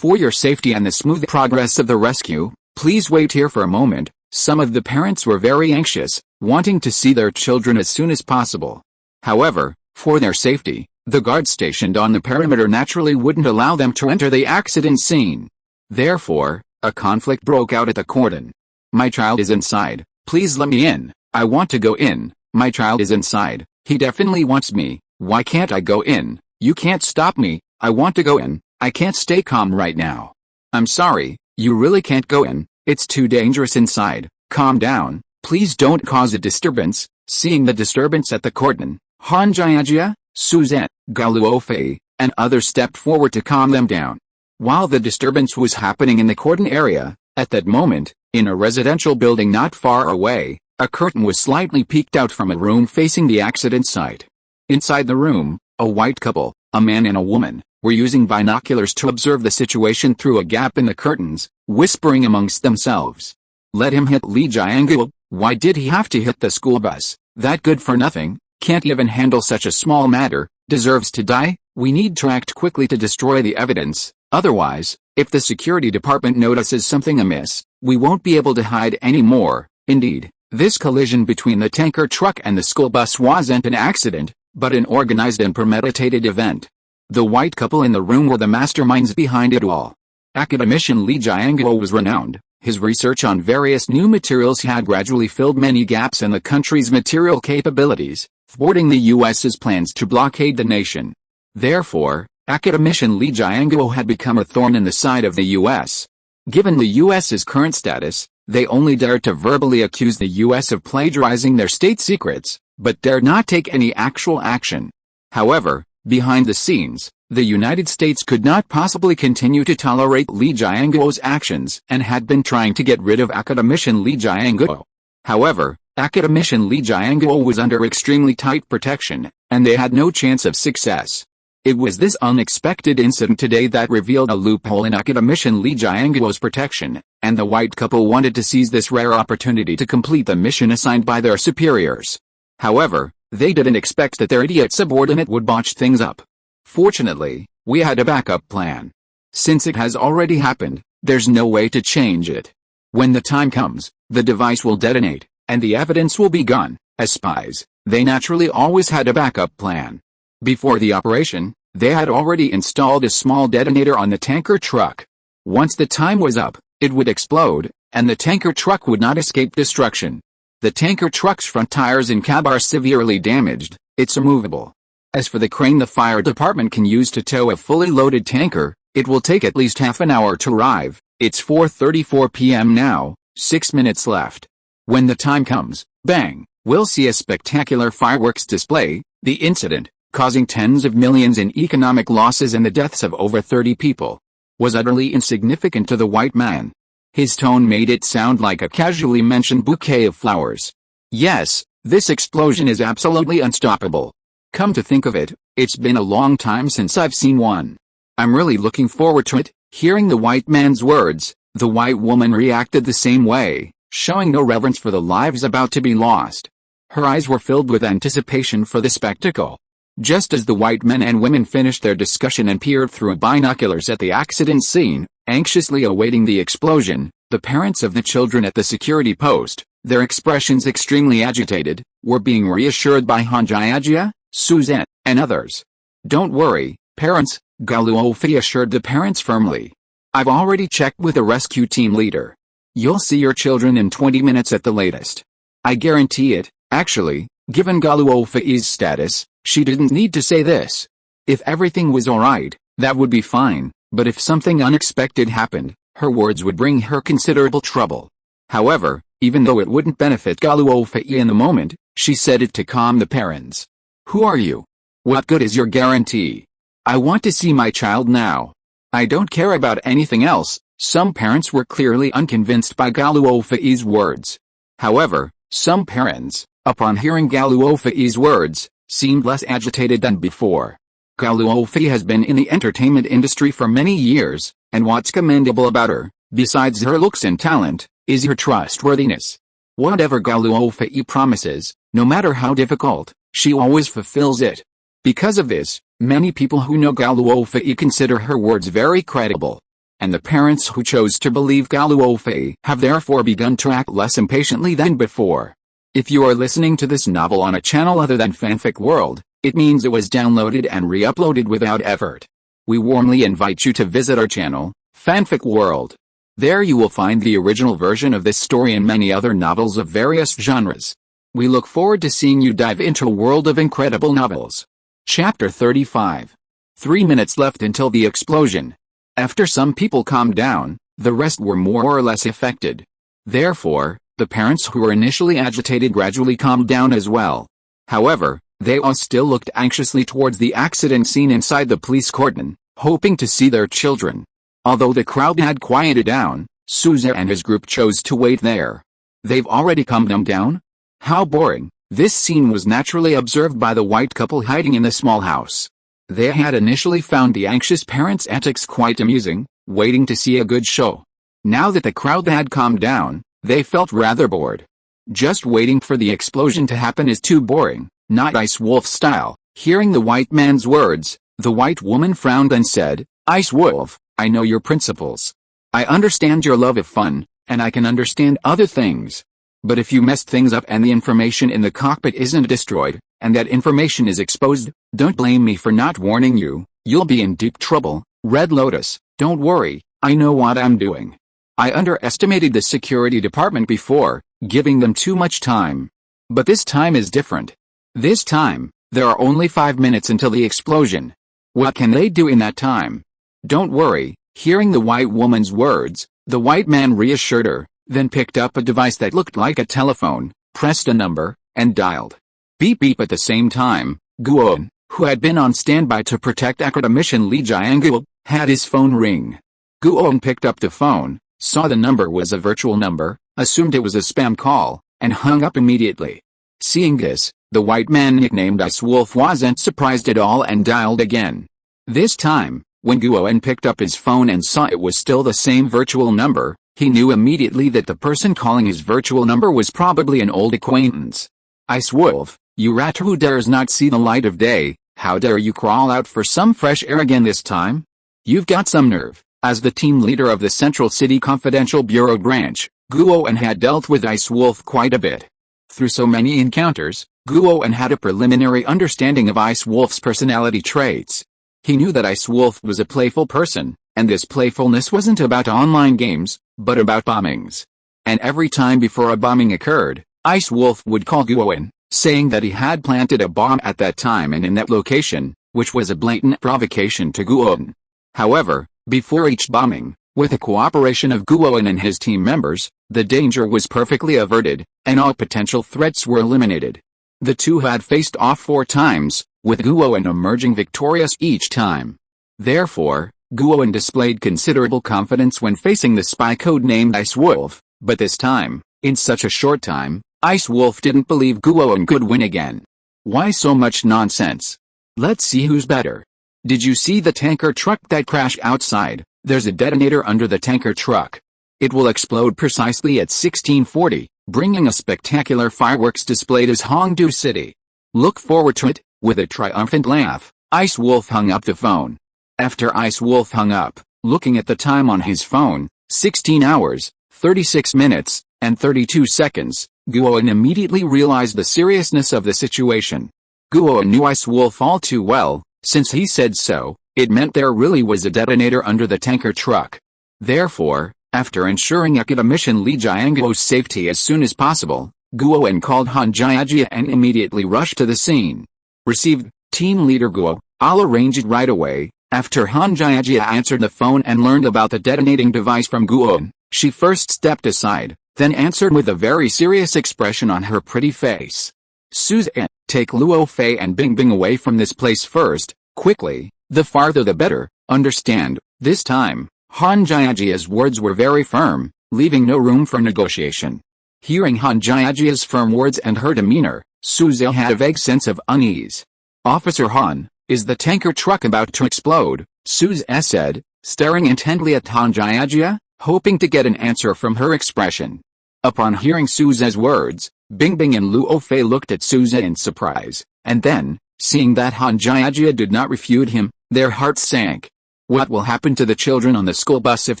For your safety and the smooth progress of the rescue, please wait here for a moment. Some of the parents were very anxious, wanting to see their children as soon as possible. However, for their safety, the guards stationed on the perimeter naturally wouldn't allow them to enter the accident scene. Therefore, a conflict broke out at the cordon. "My child is inside, please let me in. I want to go in. My child is inside, he definitely wants me. Why can't I go in? You can't stop me. I want to go in. I can't stay calm right now. I'm sorry, you really can't go in. It's too dangerous inside. Calm down, please don't cause a disturbance." Seeing the disturbance at the cordon, Han Jiajia, Suzette, Gao Luofei, and others stepped forward to calm them down. While the disturbance was happening in the cordon area, at that moment, in a residential building not far away, a curtain was slightly peeked out from a room facing the accident site. Inside the room, a white couple, a man and a woman, were using binoculars to observe the situation through a gap in the curtains, whispering amongst themselves. Let him hit Li Jianguo. Why did he have to hit the school bus? That good for nothing, can't even handle such a small matter, deserves to die. We need to act quickly to destroy the evidence, otherwise, if the security department notices something amiss, we won't be able to hide anymore. Indeed, this collision between the tanker truck and the school bus wasn't an accident, but an organized and premeditated event. The white couple in the room were the masterminds behind it all. Academician Li Jianguo was renowned. His research on various new materials had gradually filled many gaps in the country's material capabilities, thwarting the U.S.'s plans to blockade the nation. Therefore, academician Li Jianguo had become a thorn in the side of the U.S. Given the U.S.'s current status, they only dared to verbally accuse the U.S. of plagiarizing their state secrets, but dared not take any actual action. However, behind the scenes, the United States could not possibly continue to tolerate Li Jianguo's actions and had been trying to get rid of academician Li Jianguo. However, academician Li Jianguo was under extremely tight protection, and they had no chance of success. It was this unexpected incident today that revealed a loophole in academician Li Jianguo's protection, and the white couple wanted to seize this rare opportunity to complete the mission assigned by their superiors. However, they didn't expect that their idiot subordinate would botch things up. Fortunately, we had a backup plan. Since it has already happened, there's no way to change it. When the time comes, the device will detonate, and the evidence will be gone. As spies, they naturally always had a backup plan. Before the operation, they had already installed a small detonator on the tanker truck. Once the time was up, it would explode, and the tanker truck would not escape destruction. The tanker truck's front tires and cab are severely damaged. It's immovable. As for the crane the fire department can use to tow a fully loaded tanker, it will take at least half an hour to arrive. It's 4:34 p.m. now, 6 minutes left. When the time comes, bang, we'll see a spectacular fireworks display. The incident, causing tens of millions in economic losses and the deaths of over 30 people, was utterly insignificant to the white man. His tone made it sound like a casually mentioned bouquet of flowers. Yes, this explosion is absolutely unstoppable. Come to think of it, it's been a long time since I've seen one. I'm really looking forward to it. Hearing the white man's words, the white woman reacted the same way, showing no reverence for the lives about to be lost. Her eyes were filled with anticipation for the spectacle. Just as the white men and women finished their discussion and peered through binoculars at the accident scene, anxiously awaiting the explosion, the parents of the children at the security post, their expressions extremely agitated, were being reassured by Han Jiajia, Suzanne, and others. Don't worry, parents, Gao Luofei assured the parents firmly. I've already checked with the rescue team leader. You'll see your children in 20 minutes at the latest. I guarantee it. Actually, given Gao Luofei's status, she didn't need to say this. If everything was alright, that would be fine, but if something unexpected happened, her words would bring her considerable trouble. However, even though it wouldn't benefit Gao Luofei in the moment, she said it to calm the parents. Who are you? What good is your guarantee? I want to see my child now. I don't care about anything else. Some parents were clearly unconvinced by Gao Luofei's words. However, some parents, upon hearing Gao Luofei's words, seemed less agitated than before. Gao Luofei has been in the entertainment industry for many years, and what's commendable about her, besides her looks and talent, is her trustworthiness. Whatever Gao Luofei promises, no matter how difficult, she always fulfills it. Because of this, many people who know Gao Luofei consider her words very credible. And the parents who chose to believe Gao Luofei have therefore begun to act less impatiently than before. If you are listening to this novel on a channel other than Fanfic World, it means it was downloaded and re-uploaded without effort. We warmly invite you to visit our channel, Fanfic World. There you will find the original version of this story and many other novels of various genres. We look forward to seeing you dive into a world of incredible novels. Chapter 35. 3 minutes left until the explosion. After some people calmed down, the rest were more or less affected. Therefore, the parents who were initially agitated gradually calmed down as well. However, they all still looked anxiously towards the accident scene inside the police cordon, hoping to see their children. Although the crowd had quieted down, Souza and his group chose to wait there. They've already calmed them down? How boring. This scene was naturally observed by the white couple hiding in the small house. They had initially found the anxious parents' antics quite amusing, waiting to see a good show. Now that the crowd had calmed down, they felt rather bored. Just waiting for the explosion to happen is too boring, not Ice Wolf style. Hearing the white man's words, the white woman frowned and said, "Ice Wolf, I know your principles. I understand your love of fun, and I can understand other things. But if you mess things up and the information in the cockpit isn't destroyed, and that information is exposed, don't blame me for not warning you. You'll be in deep trouble. Red Lotus, don't worry, I know what I'm doing. I underestimated the security department before, giving them too much time. But this time is different. This time, there are only 5 minutes until the explosion. What can they do in that time? Don't worry." Hearing the white woman's words, the white man reassured her, then picked up a device that looked like a telephone, pressed a number, and dialed. Beep beep. At the same time, Guo, who had been on standby to protect Academician Li Jiangul, had his phone ring. Guo picked up the phone, saw the number was a virtual number, assumed it was a spam call, and hung up immediately. Seeing this, the white man nicknamed Ice Wolf wasn't surprised at all and dialed again. This time, when Guo picked up his phone and saw it was still the same virtual number, he knew immediately that the person calling his virtual number was probably an old acquaintance. "Ice Wolf, you rat who dares not see the light of day, how dare you crawl out for some fresh air again this time? You've got some nerve." As the team leader of the Central City Confidential Bureau branch, Guo had dealt with Ice Wolf quite a bit. Through so many encounters, Guo had a preliminary understanding of Ice Wolf's personality traits. He knew that Ice Wolf was a playful person, and this playfulness wasn't about online games, but about bombings. And every time before a bombing occurred, Ice Wolf would call Guo, saying that he had planted a bomb at that time and in that location, which was a blatant provocation to Guo. However, before each bombing, with the cooperation of Guo and his team members, the danger was perfectly averted, and all potential threats were eliminated. The two had faced off 4 times, with Guo emerging victorious each time. Therefore, Guo displayed considerable confidence when facing the spy code-named Ice Wolf, but this time, in such a short time, Ice Wolf didn't believe Guo could win again. Why so much nonsense? Let's see who's better. Did you see the tanker truck that crashed outside? There's a detonator under the tanker truck. It will explode precisely at 1640, bringing a spectacular fireworks display to Hongdu City. Look forward to it. With a triumphant laugh, Ice Wolf hung up the phone. After Ice Wolf hung up, looking at the time on his phone, 16 hours, 36 minutes, and 32 seconds, Guo immediately realized the seriousness of the situation. Guo knew Ice Wolf all too well. Since he said so, it meant there really was a detonator under the tanker truck. Therefore, after ensuring Academician Li Jiangul's safety as soon as possible, Guo called Han Jiajia and immediately rushed to the scene. Received, Team Leader Guo, I'll arrange it right away. After Han Jiajia answered the phone and learned about the detonating device from Guo, she first stepped aside, then answered with a very serious expression on her pretty face. "Suzanne, take Luofei and Bingbing away from this place first, quickly, the farther the better, understand?" This time, Han Jiajia's words were very firm, leaving no room for negotiation. Hearing Han Jiajia's firm words and her demeanor, Suzanne had a vague sense of unease. "Officer Han, is the tanker truck about to explode?" Suzanne said, staring intently at Han Jiajia, hoping to get an answer from her expression. Upon hearing Suzanne's words, Bingbing and Luofei looked at Suzanne in surprise, and then, seeing that Han Jiajia did not refute him, their hearts sank. What will happen to the children on the school bus if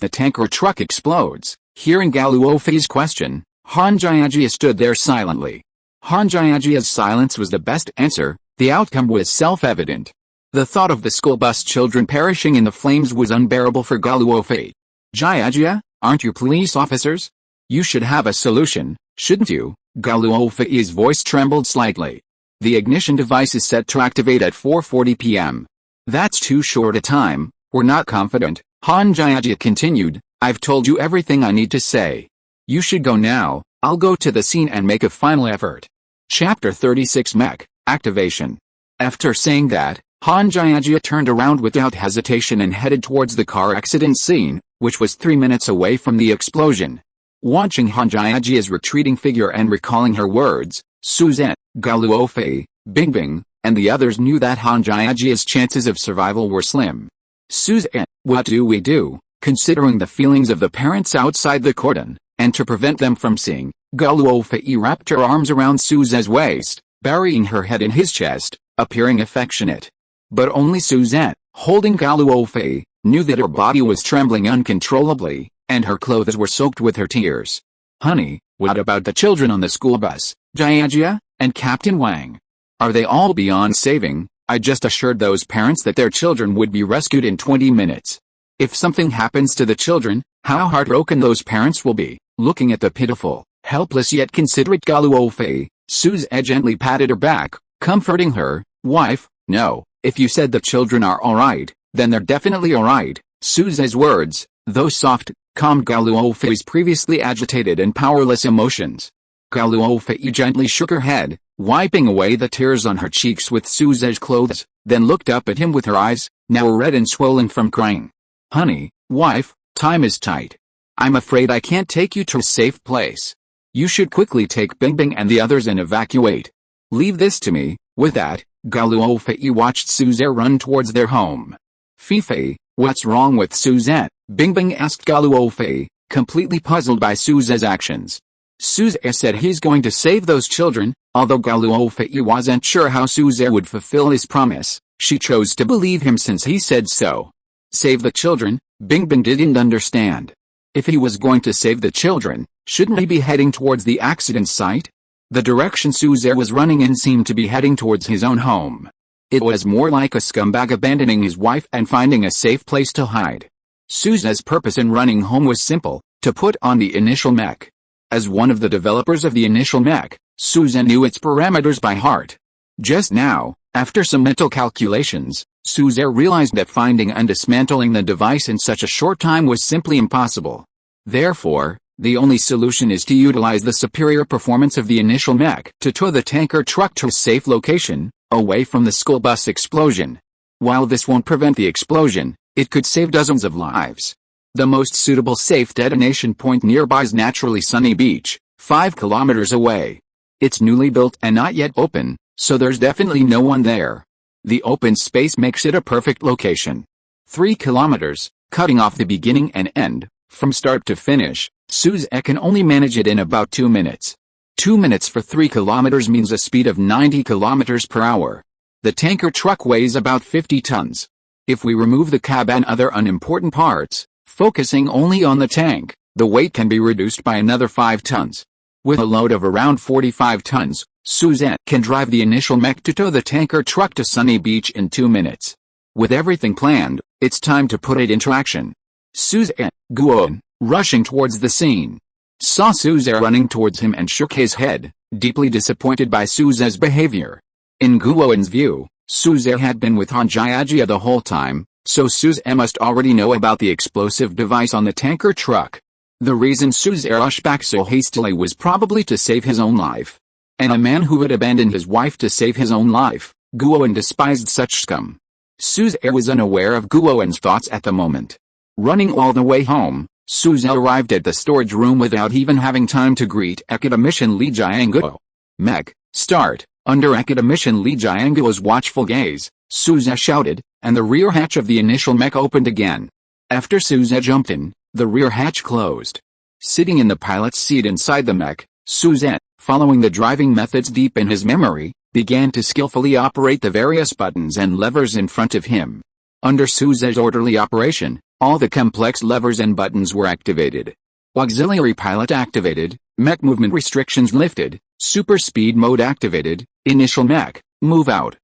the tanker truck explodes? Hearing Gao Luofei's question, Han Jiajia stood there silently. Han Jiajia's silence was the best answer. The outcome was self-evident. The thought of the school bus children perishing in the flames was unbearable for Gao Luofei. "Jiajia, aren't you police officers? You should have a solution, shouldn't you?" Gao Luofei's voice trembled slightly. "The ignition device is set to activate at 4:40 p.m. That's too short a time. We're not confident," Han Jiajia continued. "I've told you everything I need to say. You should go now. I'll go to the scene and make a final effort." Chapter 36 Mech Activation. After saying that, Han Jiajia turned around without hesitation and headed towards the car accident scene, which was 3 minutes away from the explosion. Watching Han Jiajia's retreating figure and recalling her words, Suzanne, Gao Luofei, Bingbing, and the others knew that Han Jiajia's chances of survival were slim. Suzanne, what do we do, considering the feelings of the parents outside the cordon, and to prevent them from seeing? Gao Luofei wrapped her arms around Suzanne's waist, burying her head in his chest, appearing affectionate. But only Suzanne, holding Gao Luofei, knew that her body was trembling uncontrollably, and her clothes were soaked with her tears. Honey, what about the children on the school bus, Jiajia, and Captain Wang? Are they all beyond saving? I just assured those parents that their children would be rescued in 20 minutes. If something happens to the children, how heartbroken those parents will be. Looking at the pitiful, helpless yet considerate Gao Luofei, Suzanne gently patted her back, comforting her. Wife, no, if you said the children are alright, then they're definitely alright. Suzanne's words, though soft, calmed Gao Luofei's previously agitated and powerless emotions. Gao Luofei gently shook her head, wiping away the tears on her cheeks with Suzanne's clothes, then looked up at him with her eyes, now red and swollen from crying. Honey, wife, time is tight. I'm afraid I can't take you to a safe place. You should quickly take Bingbing and the others and evacuate. Leave this to me. With that, Gao Luofei watched Suzanne run towards their home. Fifei, what's wrong with Suzanne? Bingbing asked Gao Luofei, completely puzzled by Suzanne's actions. Suzanne said he's going to save those children. Although Gao Luofei wasn't sure how Suzanne would fulfill his promise, she chose to believe him since he said so. Save the children? Bingbing didn't understand. If he was going to save the children, shouldn't he be heading towards the accident site? The direction Suzanne was running in seemed to be heading towards his own home. It was more like a scumbag abandoning his wife and finding a safe place to hide. Suzanne's purpose in running home was simple, to put on the initial mech. As one of the developers of the initial mech, Suzanne knew its parameters by heart. Just now, after some mental calculations, Suzanne realized that finding and dismantling the device in such a short time was simply impossible. Therefore, the only solution is to utilize the superior performance of the initial mech to tow the tanker truck to a safe location, away from the school bus explosion. While this won't prevent the explosion, it could save dozens of lives. The most suitable safe detonation point nearby is naturally Sunny Beach, 5 kilometers away. It's newly built and not yet open, so there's definitely no one there. The open space makes it a perfect location. 3 kilometers, cutting off the beginning and end, from start to finish. Suzanne can only manage it in about 2 minutes. 2 minutes for 3 kilometers means a speed of 90 kilometers per hour. The tanker truck weighs about 50 tons. If we remove the cab and other unimportant parts, focusing only on the tank, the weight can be reduced by another 5 tons. With a load of around 45 tons, Suzanne can drive the initial mech to tow the tanker truck to Sunny Beach in 2 minutes. With everything planned, it's time to put it into action. Suzanne, Guoan, rushing towards the scene, saw Suzanne running towards him and shook his head, deeply disappointed by Suzanne's behavior. In Guoan's view, Suzanne had been with Han Jiajia the whole time, so Suzanne must already know about the explosive device on the tanker truck. The reason Suzanne rushed back so hastily was probably to save his own life. And a man who would abandon his wife to save his own life, Guoan despised such scum. Suzanne was unaware of Guoan's thoughts at the moment. Running all the way home, Suzanne arrived at the storage room without even having time to greet Academician Li Jianguo. Mech, start. Under Academician Li Jianguo's watchful gaze, Suzanne shouted, and the rear hatch of the initial mech opened again. After Suzanne jumped in, the rear hatch closed. Sitting in the pilot's seat inside the mech, Suzanne, following the driving methods deep in his memory, began to skillfully operate the various buttons and levers in front of him. Under Suzanne's orderly operation, all the complex levers and buttons were activated. Auxiliary pilot activated, mech movement restrictions lifted, super speed mode activated, initial mech, move out.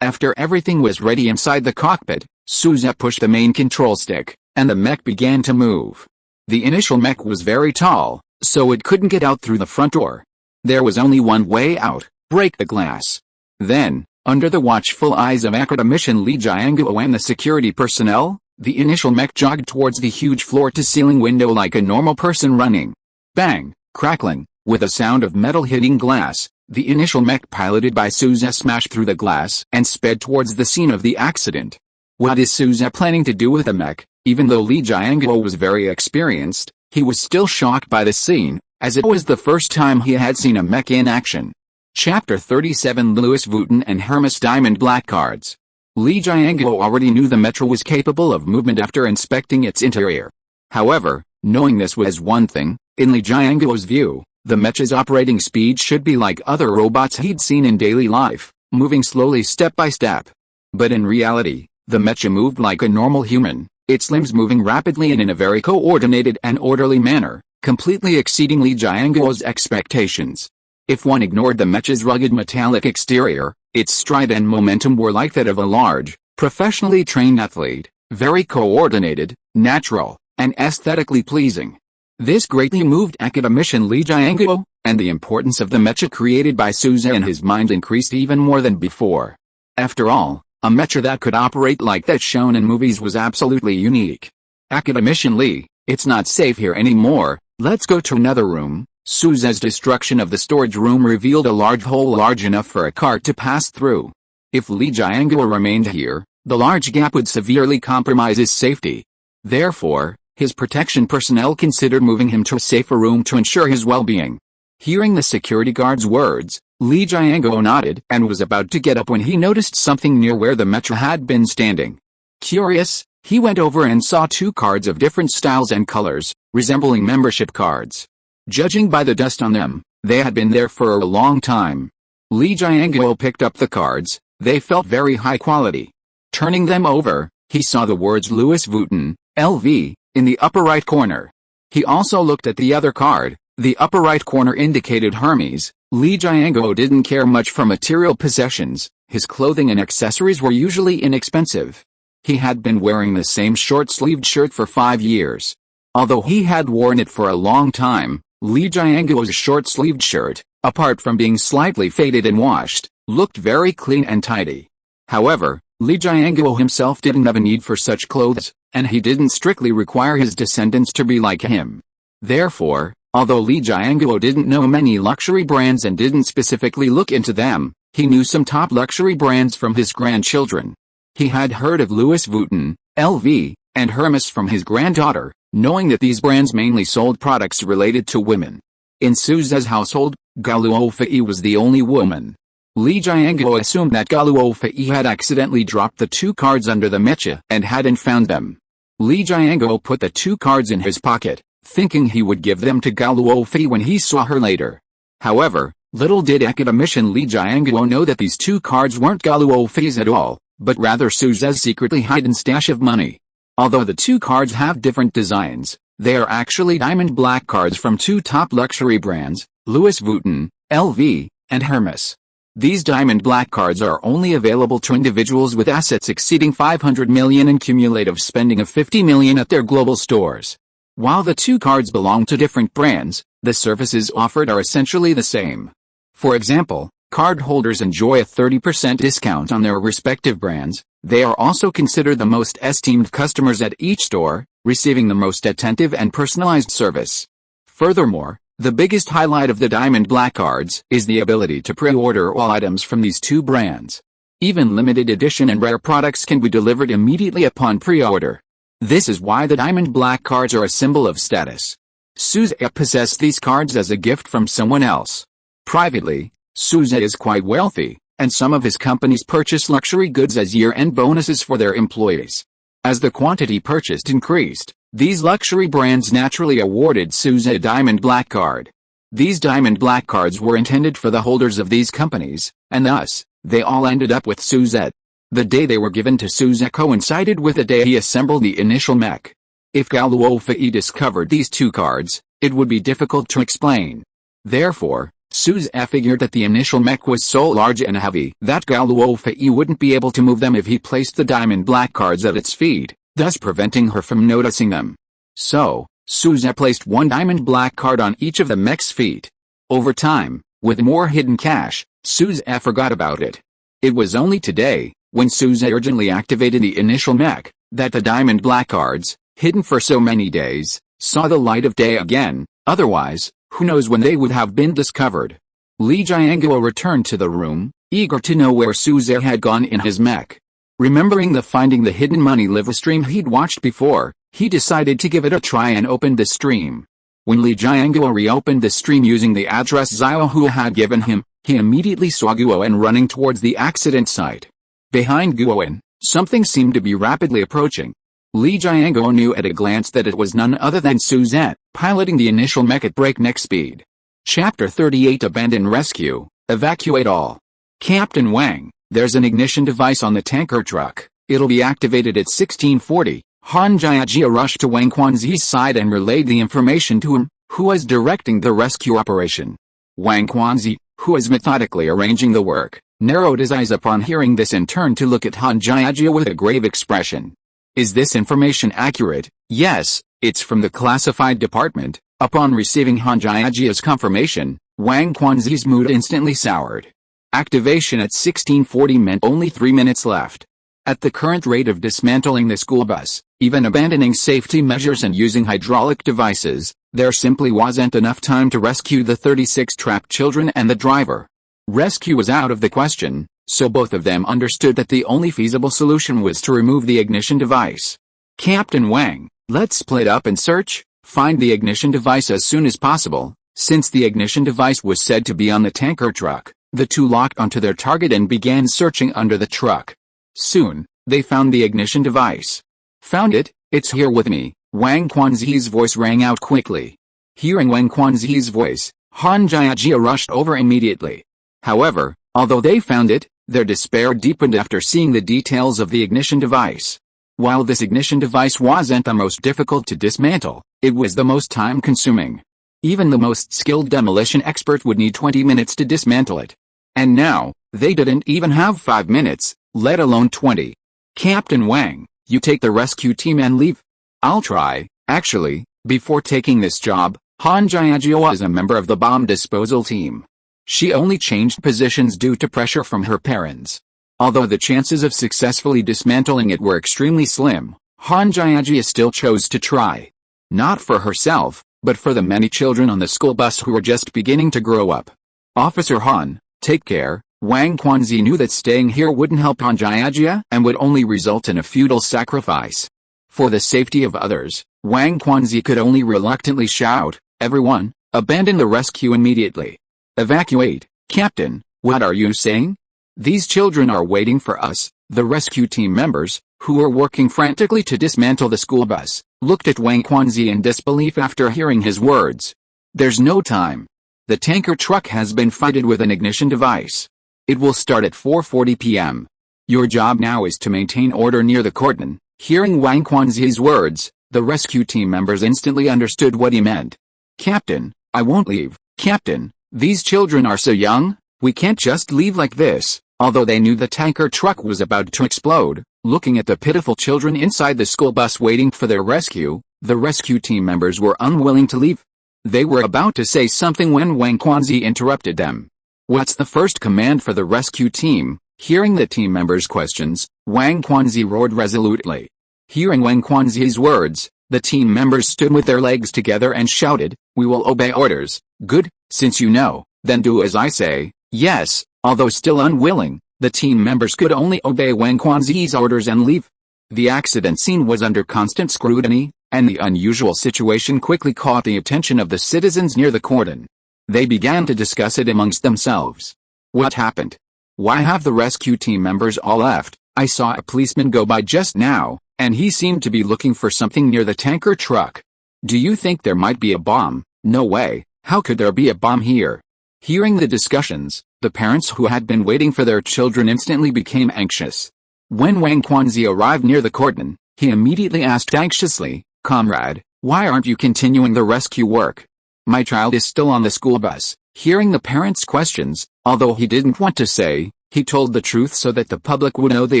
After everything was ready inside the cockpit, Suzanne pushed the main control stick, and the mech began to move. The initial mech was very tall, so it couldn't get out through the front door. There was only one way out, break the glass. Then, under the watchful eyes of Academician Li Jianguo and the security personnel, the initial mech jogged towards the huge floor-to-ceiling window like a normal person running. Bang, crackling, with a sound of metal hitting glass, the initial mech piloted by Suzanne smashed through the glass and sped towards the scene of the accident. What is Suzanne planning to do with the mech? Even though Li Jianguo was very experienced, he was still shocked by the scene, as it was the first time he had seen a mech in action. Chapter 37 Louis Vuitton and Hermes Diamond Black Cards. Li Jiangguo already knew the Mecha was capable of movement after inspecting its interior. However, knowing this was one thing, in Li Jiangguo's view, the Mecha's operating speed should be like other robots he'd seen in daily life, moving slowly step by step. But in reality, the Mecha moved like a normal human, its limbs moving rapidly and in a very coordinated and orderly manner, completely exceeding Li Jiangguo's expectations. If one ignored the Mecha's rugged metallic exterior, its stride and momentum were like that of a large, professionally trained athlete, very coordinated, natural, and aesthetically pleasing. This greatly moved academician Li Jiangguo, and the importance of the Mecha created by Suze in his mind increased even more than before. After all, a Mecha that could operate like that shown in movies was absolutely unique. Academician Li, it's not safe here anymore, let's go to another room. Suze's destruction of the storage room revealed a large hole large enough for a cart to pass through. If Li Jiangguo remained here, the large gap would severely compromise his safety. Therefore, his protection personnel considered moving him to a safer room to ensure his well-being. Hearing the security guard's words, Li Jiangguo nodded and was about to get up when he noticed something near where the Mecha had been standing. Curious, he went over and saw two cards of different styles and colors, resembling membership cards. Judging by the dust on them, they had been there for a long time. Li Jiangguo picked up the cards, they felt very high quality. Turning them over, he saw the words Louis Vuitton, LV, in the upper right corner. He also looked at the other card, the upper right corner indicated Hermes. Li Jiangguo didn't care much for material possessions, his clothing and accessories were usually inexpensive. He had been wearing the same short-sleeved shirt for 5 years. Although he had worn it for a long time, Li Jiangguo's short-sleeved shirt, apart from being slightly faded and washed, looked very clean and tidy. However, Li Jiangguo himself didn't have a need for such clothes, and he didn't strictly require his descendants to be like him. Therefore, although Li Jiangguo didn't know many luxury brands and didn't specifically look into them, he knew some top luxury brands from his grandchildren. He had heard of Louis Vuitton, LV, and Hermes from his granddaughter, knowing that these brands mainly sold products related to women. In Suze's household, Gao Luofei was the only woman. Li Jiangguo assumed that Gao Luofei had accidentally dropped the two cards under the Mecha and hadn't found them. Li Jiangguo put the two cards in his pocket, thinking he would give them to Gao Luofei when he saw her later. However, little did academician Li Jiangguo know that these two cards weren't Gao Luofei's at all, but rather Suze's secretly hidden stash of money. Although the two cards have different designs, they are actually diamond black cards from two top luxury brands, Louis Vuitton, LV, and Hermes. These diamond black cards are only available to individuals with assets exceeding 500 million and cumulative spending of 50 million at their global stores. While the two cards belong to different brands, the services offered are essentially the same. For example, card holders enjoy a 30% discount on their respective brands. They are also considered the most esteemed customers at each store, receiving the most attentive and personalized service. Furthermore, the biggest highlight of the Diamond Black cards is the ability to pre-order all items from these two brands. Even limited edition and rare products can be delivered immediately upon pre-order. This is why the Diamond Black cards are a symbol of status. Suze possessed these cards as a gift from someone else. Privately, Suze is quite wealthy, and some of his companies purchase luxury goods as year-end bonuses for their employees. As the quantity purchased increased, these luxury brands naturally awarded Suze a Diamond Black card. These Diamond Black cards were intended for the holders of these companies, and thus, they all ended up with Suze. The day they were given to Suze coincided with the day he assembled the initial mech. If Gao Luofei discovered these two cards, it would be difficult to explain. Therefore, Suze figured that the initial mech was so large and heavy that Gao Luofei wouldn't be able to move them if he placed the Diamond Black cards at its feet, thus preventing her from noticing them. So, Suze placed one Diamond Black card on each of the mech's feet. Over time, with more hidden cash, Suze forgot about it. It was only today, when Suze urgently activated the initial mech, that the Diamond Black cards, hidden for so many days, saw the light of day again. Otherwise, who knows when they would have been discovered. Li Jiangguo returned to the room, eager to know where Suze had gone in his mech. Remembering the Finding the Hidden Money live stream he'd watched before, he decided to give it a try and opened the stream. When Li Jiangguo reopened the stream using the address Xiaohu had given him, He immediately saw Guowen running towards the accident site. Behind Guowen, something seemed to be rapidly approaching. Li Jianguo knew at a glance that it was none other than Suzette, piloting the initial mech at breakneck speed. Chapter 38 Abandon Rescue, Evacuate All. Captain Wang, there's an ignition device on the tanker truck. It'll be activated at 1640. Han Jiajia rushed to Wang Quanzi's side and relayed the information to him, who was directing the rescue operation. Wang Quanzi, who was methodically arranging the work, narrowed his eyes upon hearing this and turned to look at Han Jiajia with a grave expression. Is this information accurate? Yes, it's from the classified department. Upon receiving Han Jiajia's confirmation, Wang Quanzi's mood instantly soured. Activation at 1640 meant only 3 minutes left. At the current rate of dismantling the school bus, even abandoning safety measures and using hydraulic devices, there simply wasn't enough time to rescue the 36 trapped children and the driver. Rescue was out of the question, so both of them understood that the only feasible solution was to remove the ignition device. Captain Wang, let's split up and search. Find the ignition device as soon as possible. Since the ignition device was said to be on the tanker truck, the two locked onto their target and began searching under the truck. Soon, they found the ignition device. Found it? It's here with me. Wang Quanzi's voice rang out quickly. Hearing Wang Quanzi's voice, Han Jiajia rushed over immediately. However, although they found it, their despair deepened after seeing the details of the ignition device. While this ignition device wasn't the most difficult to dismantle, it was the most time-consuming. Even the most skilled demolition expert would need 20 minutes to dismantle it. And now, they didn't even have 5 minutes, let alone 20. Captain Wang, you take the rescue team and leave. I'll try. Actually, before taking this job, Han Jiajia was a member of the bomb disposal team. She only changed positions due to pressure from her parents. Although the chances of successfully dismantling it were extremely slim, Han Jiajia still chose to try. Not for herself, but for the many children on the school bus who were just beginning to grow up. Officer Han, take care. Wang Quanzi knew that staying here wouldn't help Han Jiajia and would only result in a futile sacrifice. For the safety of others, Wang Quanzi could only reluctantly shout, "Everyone, abandon the rescue immediately." "Evacuate, Captain, what are you saying?" "These children are waiting for us." The rescue team members, who were working frantically to dismantle the school bus, looked at Wang Quanzi in disbelief after hearing his words. "There's no time. The tanker truck has been fitted with an ignition device. It will start at 4:40 p.m. Your job now is to maintain order near the cordon." Hearing Wang Quanzi's words, the rescue team members instantly understood what he meant. "Captain, I won't leave. Captain, these children are so young, we can't just leave like this." Although they knew the tanker truck was about to explode, looking at the pitiful children inside the school bus waiting for their rescue, the rescue team members were unwilling to leave. They were about to say something when Wang Quanzi interrupted them. "What's the first command for the rescue team?" Hearing the team members' questions, Wang Quanzi roared resolutely. Hearing Wang Quanzi's words, the team members stood with their legs together and shouted, "We will obey orders." "Good, since you know, then do as I say." Yes, although still unwilling, the team members could only obey Wang Quanzi's orders and leave. The accident scene was under constant scrutiny, and the unusual situation quickly caught the attention of the citizens near the cordon. They began to discuss it amongst themselves. "What happened? Why have the rescue team members all left? I saw a policeman go by just now, and he seemed to be looking for something near the tanker truck. Do you think there might be a bomb?" "No way, how could there be a bomb here?" Hearing the discussions, the parents who had been waiting for their children instantly became anxious. When Wang Quanzi arrived near the cordon, he immediately asked anxiously, "Comrade, why aren't you continuing the rescue work? My child is still on the school bus." Hearing the parents' questions, although he didn't want to say, he told the truth so that the public would know the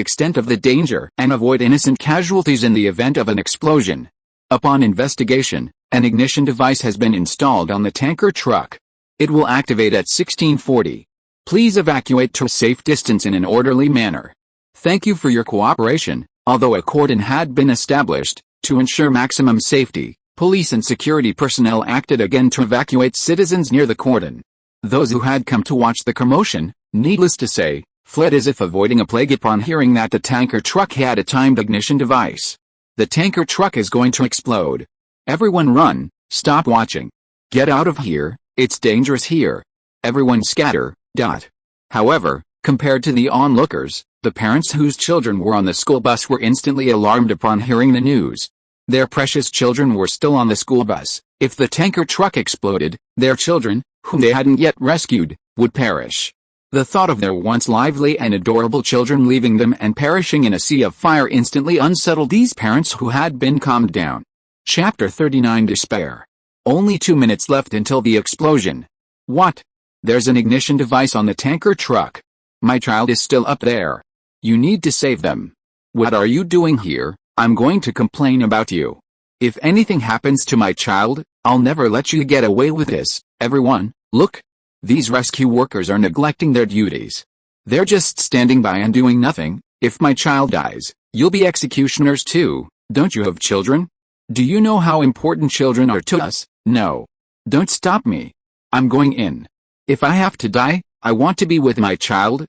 extent of the danger and avoid innocent casualties in the event of an explosion. Upon investigation, an ignition device has been installed on the tanker truck. It will activate at 1640. Please evacuate to a safe distance in an orderly manner. Thank you for your cooperation. Although a cordon had been established, to ensure maximum safety, police and security personnel acted again to evacuate citizens near the cordon. Those who had come to watch the commotion, needless to say, fled as if avoiding a plague upon hearing that the tanker truck had a timed ignition device. "The tanker truck is going to explode. Everyone run, stop watching. Get out of here, it's dangerous here. Everyone scatter." However, compared to the onlookers, the parents whose children were on the school bus were instantly alarmed upon hearing the news. Their precious children were still on the school bus. If the tanker truck exploded, their children, whom they hadn't yet rescued, would perish. The thought of their once lively and adorable children leaving them and perishing in a sea of fire instantly unsettled these parents who had been calmed down. Chapter 39 Despair. Only 2 minutes left until the explosion. What? There's an ignition device on the tanker truck. My child is still up there. You need to save them. What are you doing here? I'm going to complain about you. If anything happens to my child, I'll never let you get away with this. Everyone, look. These rescue workers are neglecting their duties. They're just standing by and doing nothing. If my child dies, you'll be executioners too. Don't you have children? Do you know how important children are to us? No. Don't stop me. I'm going in. If I have to die, I want to be with my child.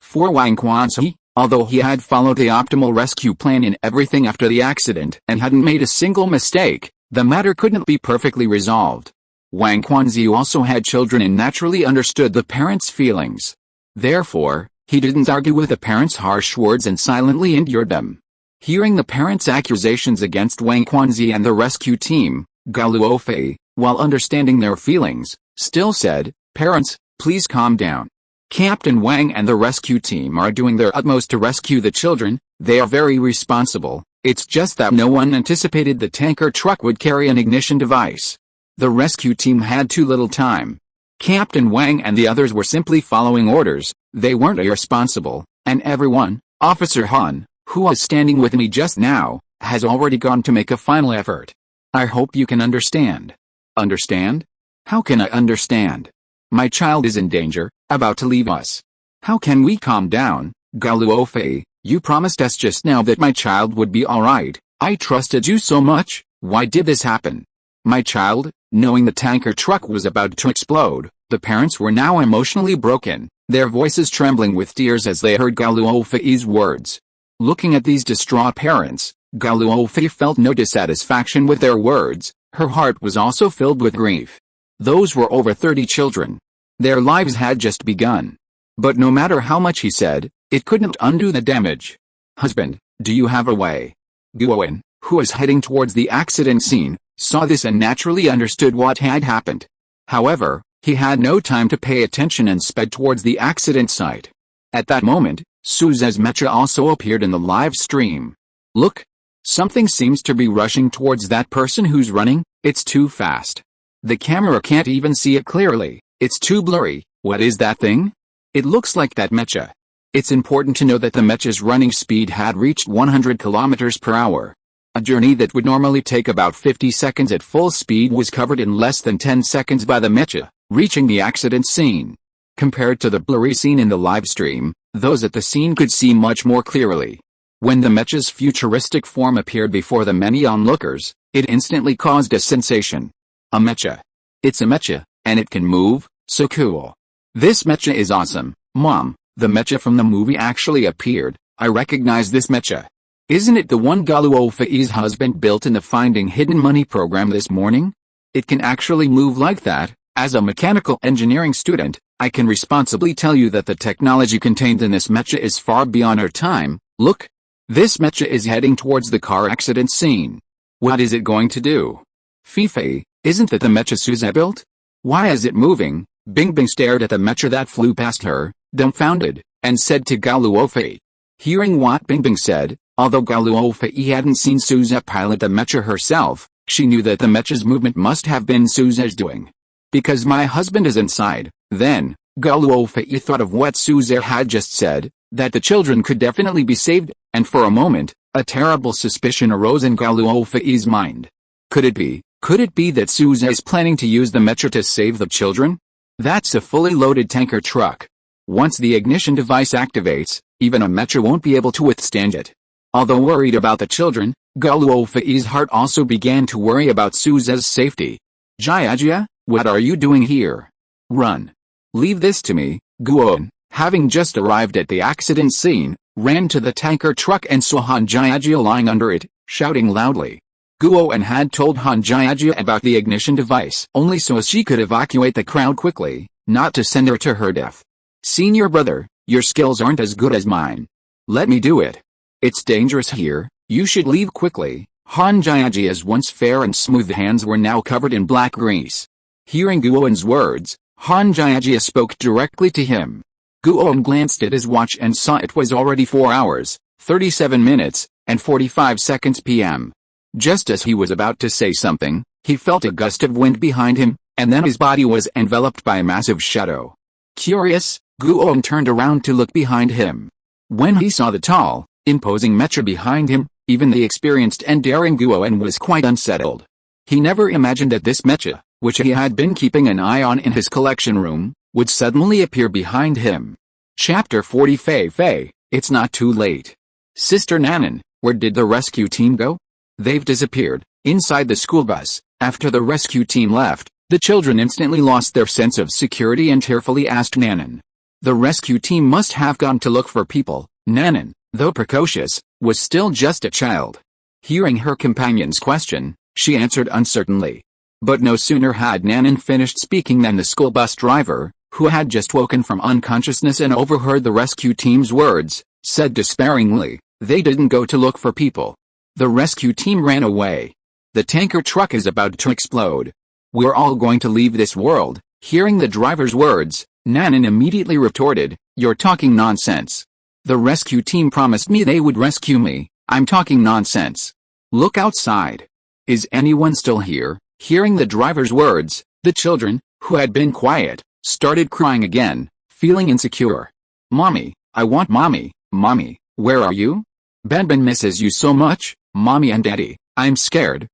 For Wang Quanzi, although he had followed the optimal rescue plan in everything after the accident and hadn't made a single mistake, the matter couldn't be perfectly resolved. Wang Quanzi also had children and naturally understood the parents' feelings. Therefore, he didn't argue with the parents' harsh words and silently endured them. Hearing the parents' accusations against Wang Quanzi and the rescue team, Gao Luofei, while understanding their feelings, still said, "Parents, please calm down. Captain Wang and the rescue team are doing their utmost to rescue the children. They are very responsible. It's just that no one anticipated the tanker truck would carry an ignition device. The rescue team had too little time. Captain Wang and the others were simply following orders. They weren't irresponsible, and everyone, Officer Han, who was standing with me just now, has already gone to make a final effort. I hope you can understand." Understand? How can I understand? My child is in danger, about to leave us. How can we calm down? Gao Luofei, you promised us just now that my child would be alright. I trusted you so much. Why did this happen? My child, knowing the tanker truck was about to explode, the parents were now emotionally broken, their voices trembling with tears as they heard Gao Luofei's words. Looking at these distraught parents, Gao Luofei felt no dissatisfaction with their words. Her heart was also filled with grief. Those were over 30 children. Their lives had just begun. But no matter how much he said, it couldn't undo the damage. "Husband, do you have a way?" Guowen, who was heading towards the accident scene, saw this and naturally understood what had happened. However, he had no time to pay attention and sped towards the accident site. At that moment, Suze's Mecha also appeared in the live stream. "Look! Something seems to be rushing towards that person who's running. It's too fast. The camera can't even see it clearly. It's too blurry. What is that thing? It looks like that Mecha." It's important to know that the Mecha's running speed had reached 100 kilometers per hour. A journey that would normally take about 50 seconds at full speed was covered in less than 10 seconds by the Mecha, reaching the accident scene. Compared to the blurry scene in the live stream, those at the scene could see much more clearly. When the Mecha's futuristic form appeared before the many onlookers, it instantly caused a sensation. A Mecha. It's a Mecha, and it can move, so cool. This Mecha is awesome, Mom. The Mecha from the movie actually appeared. I recognize this Mecha. Isn't it the one Gao Luofei's husband built in the Finding Hidden Money program this morning? It can actually move like that. As a mechanical engineering student, I can responsibly tell you that the technology contained in this Mecha is far beyond our time. Look. This Mecha is heading towards the car accident scene. What is it going to do? Fifei, isn't that the Mecha Suze built? Why is it moving? Bingbing stared at the Mecha that flew past her, dumbfounded, and said to Gao Luofei. Hearing what Bingbing said, although Gao Luofei hadn't seen Suze pilot the Mecha herself, she knew that the Mecha's movement must have been Suze's doing. Because my husband is inside, then, Gao Luofei thought of what Suze had just said, that the children could definitely be saved, and for a moment, a terrible suspicion arose in Gao Luofei's mind. Could it be that Suze is planning to use the Mecha to save the children? That's a fully loaded tanker truck. Once the ignition device activates, even a Mecha won't be able to withstand it. Although worried about the children, Gao Luofei's heart also began to worry about Suze's safety. "Jiajia, what are you doing here? Run. Leave this to me." Guowen, having just arrived at the accident scene, ran to the tanker truck and saw Han Jiajia lying under it, shouting loudly. Guowen had told Han Jiajia about the ignition device only so she could evacuate the crowd quickly, not to send her to her death. Senior brother, your skills aren't as good as mine. Let me do it. It's dangerous here, you should leave quickly. Han Jiajia's once fair and smooth hands were now covered in black grease. Hearing Guowen's words, Han Jiajia spoke directly to him. Guowen glanced at his watch and saw it was already 4 hours, 37 minutes, and 45 seconds p.m. Just as he was about to say something, he felt a gust of wind behind him, and then his body was enveloped by a massive shadow. Curious, Guowen turned around to look behind him. When he saw the tall, imposing Mecha behind him, even the experienced and daring Guowen was quite unsettled. He never imagined that this Mecha, which he had been keeping an eye on in his collection room, would suddenly appear behind him. Chapter 40 Fei Fei, it's not too late. Sister Nanan, where did the rescue team go? They've disappeared. Inside the school bus, after the rescue team left, the children instantly lost their sense of security and tearfully asked Nanan. The rescue team must have gone to look for people. Nanan, though precocious, was still just a child. Hearing her companion's question, she answered uncertainly. But no sooner had Nanan finished speaking than the school bus driver, who had just woken from unconsciousness and overheard the rescue team's words, said despairingly, they didn't go to look for people. The rescue team ran away. The tanker truck is about to explode. We're all going to leave this world. Hearing the driver's words, Nanan immediately retorted, you're talking nonsense. The rescue team promised me they would rescue me. I'm talking nonsense. Look outside. Is anyone still here? Hearing the driver's words, the children, who had been quiet, started crying again, feeling insecure. Mommy, I want mommy. Mommy, where are you? Benben misses you so much, mommy and daddy, I'm scared.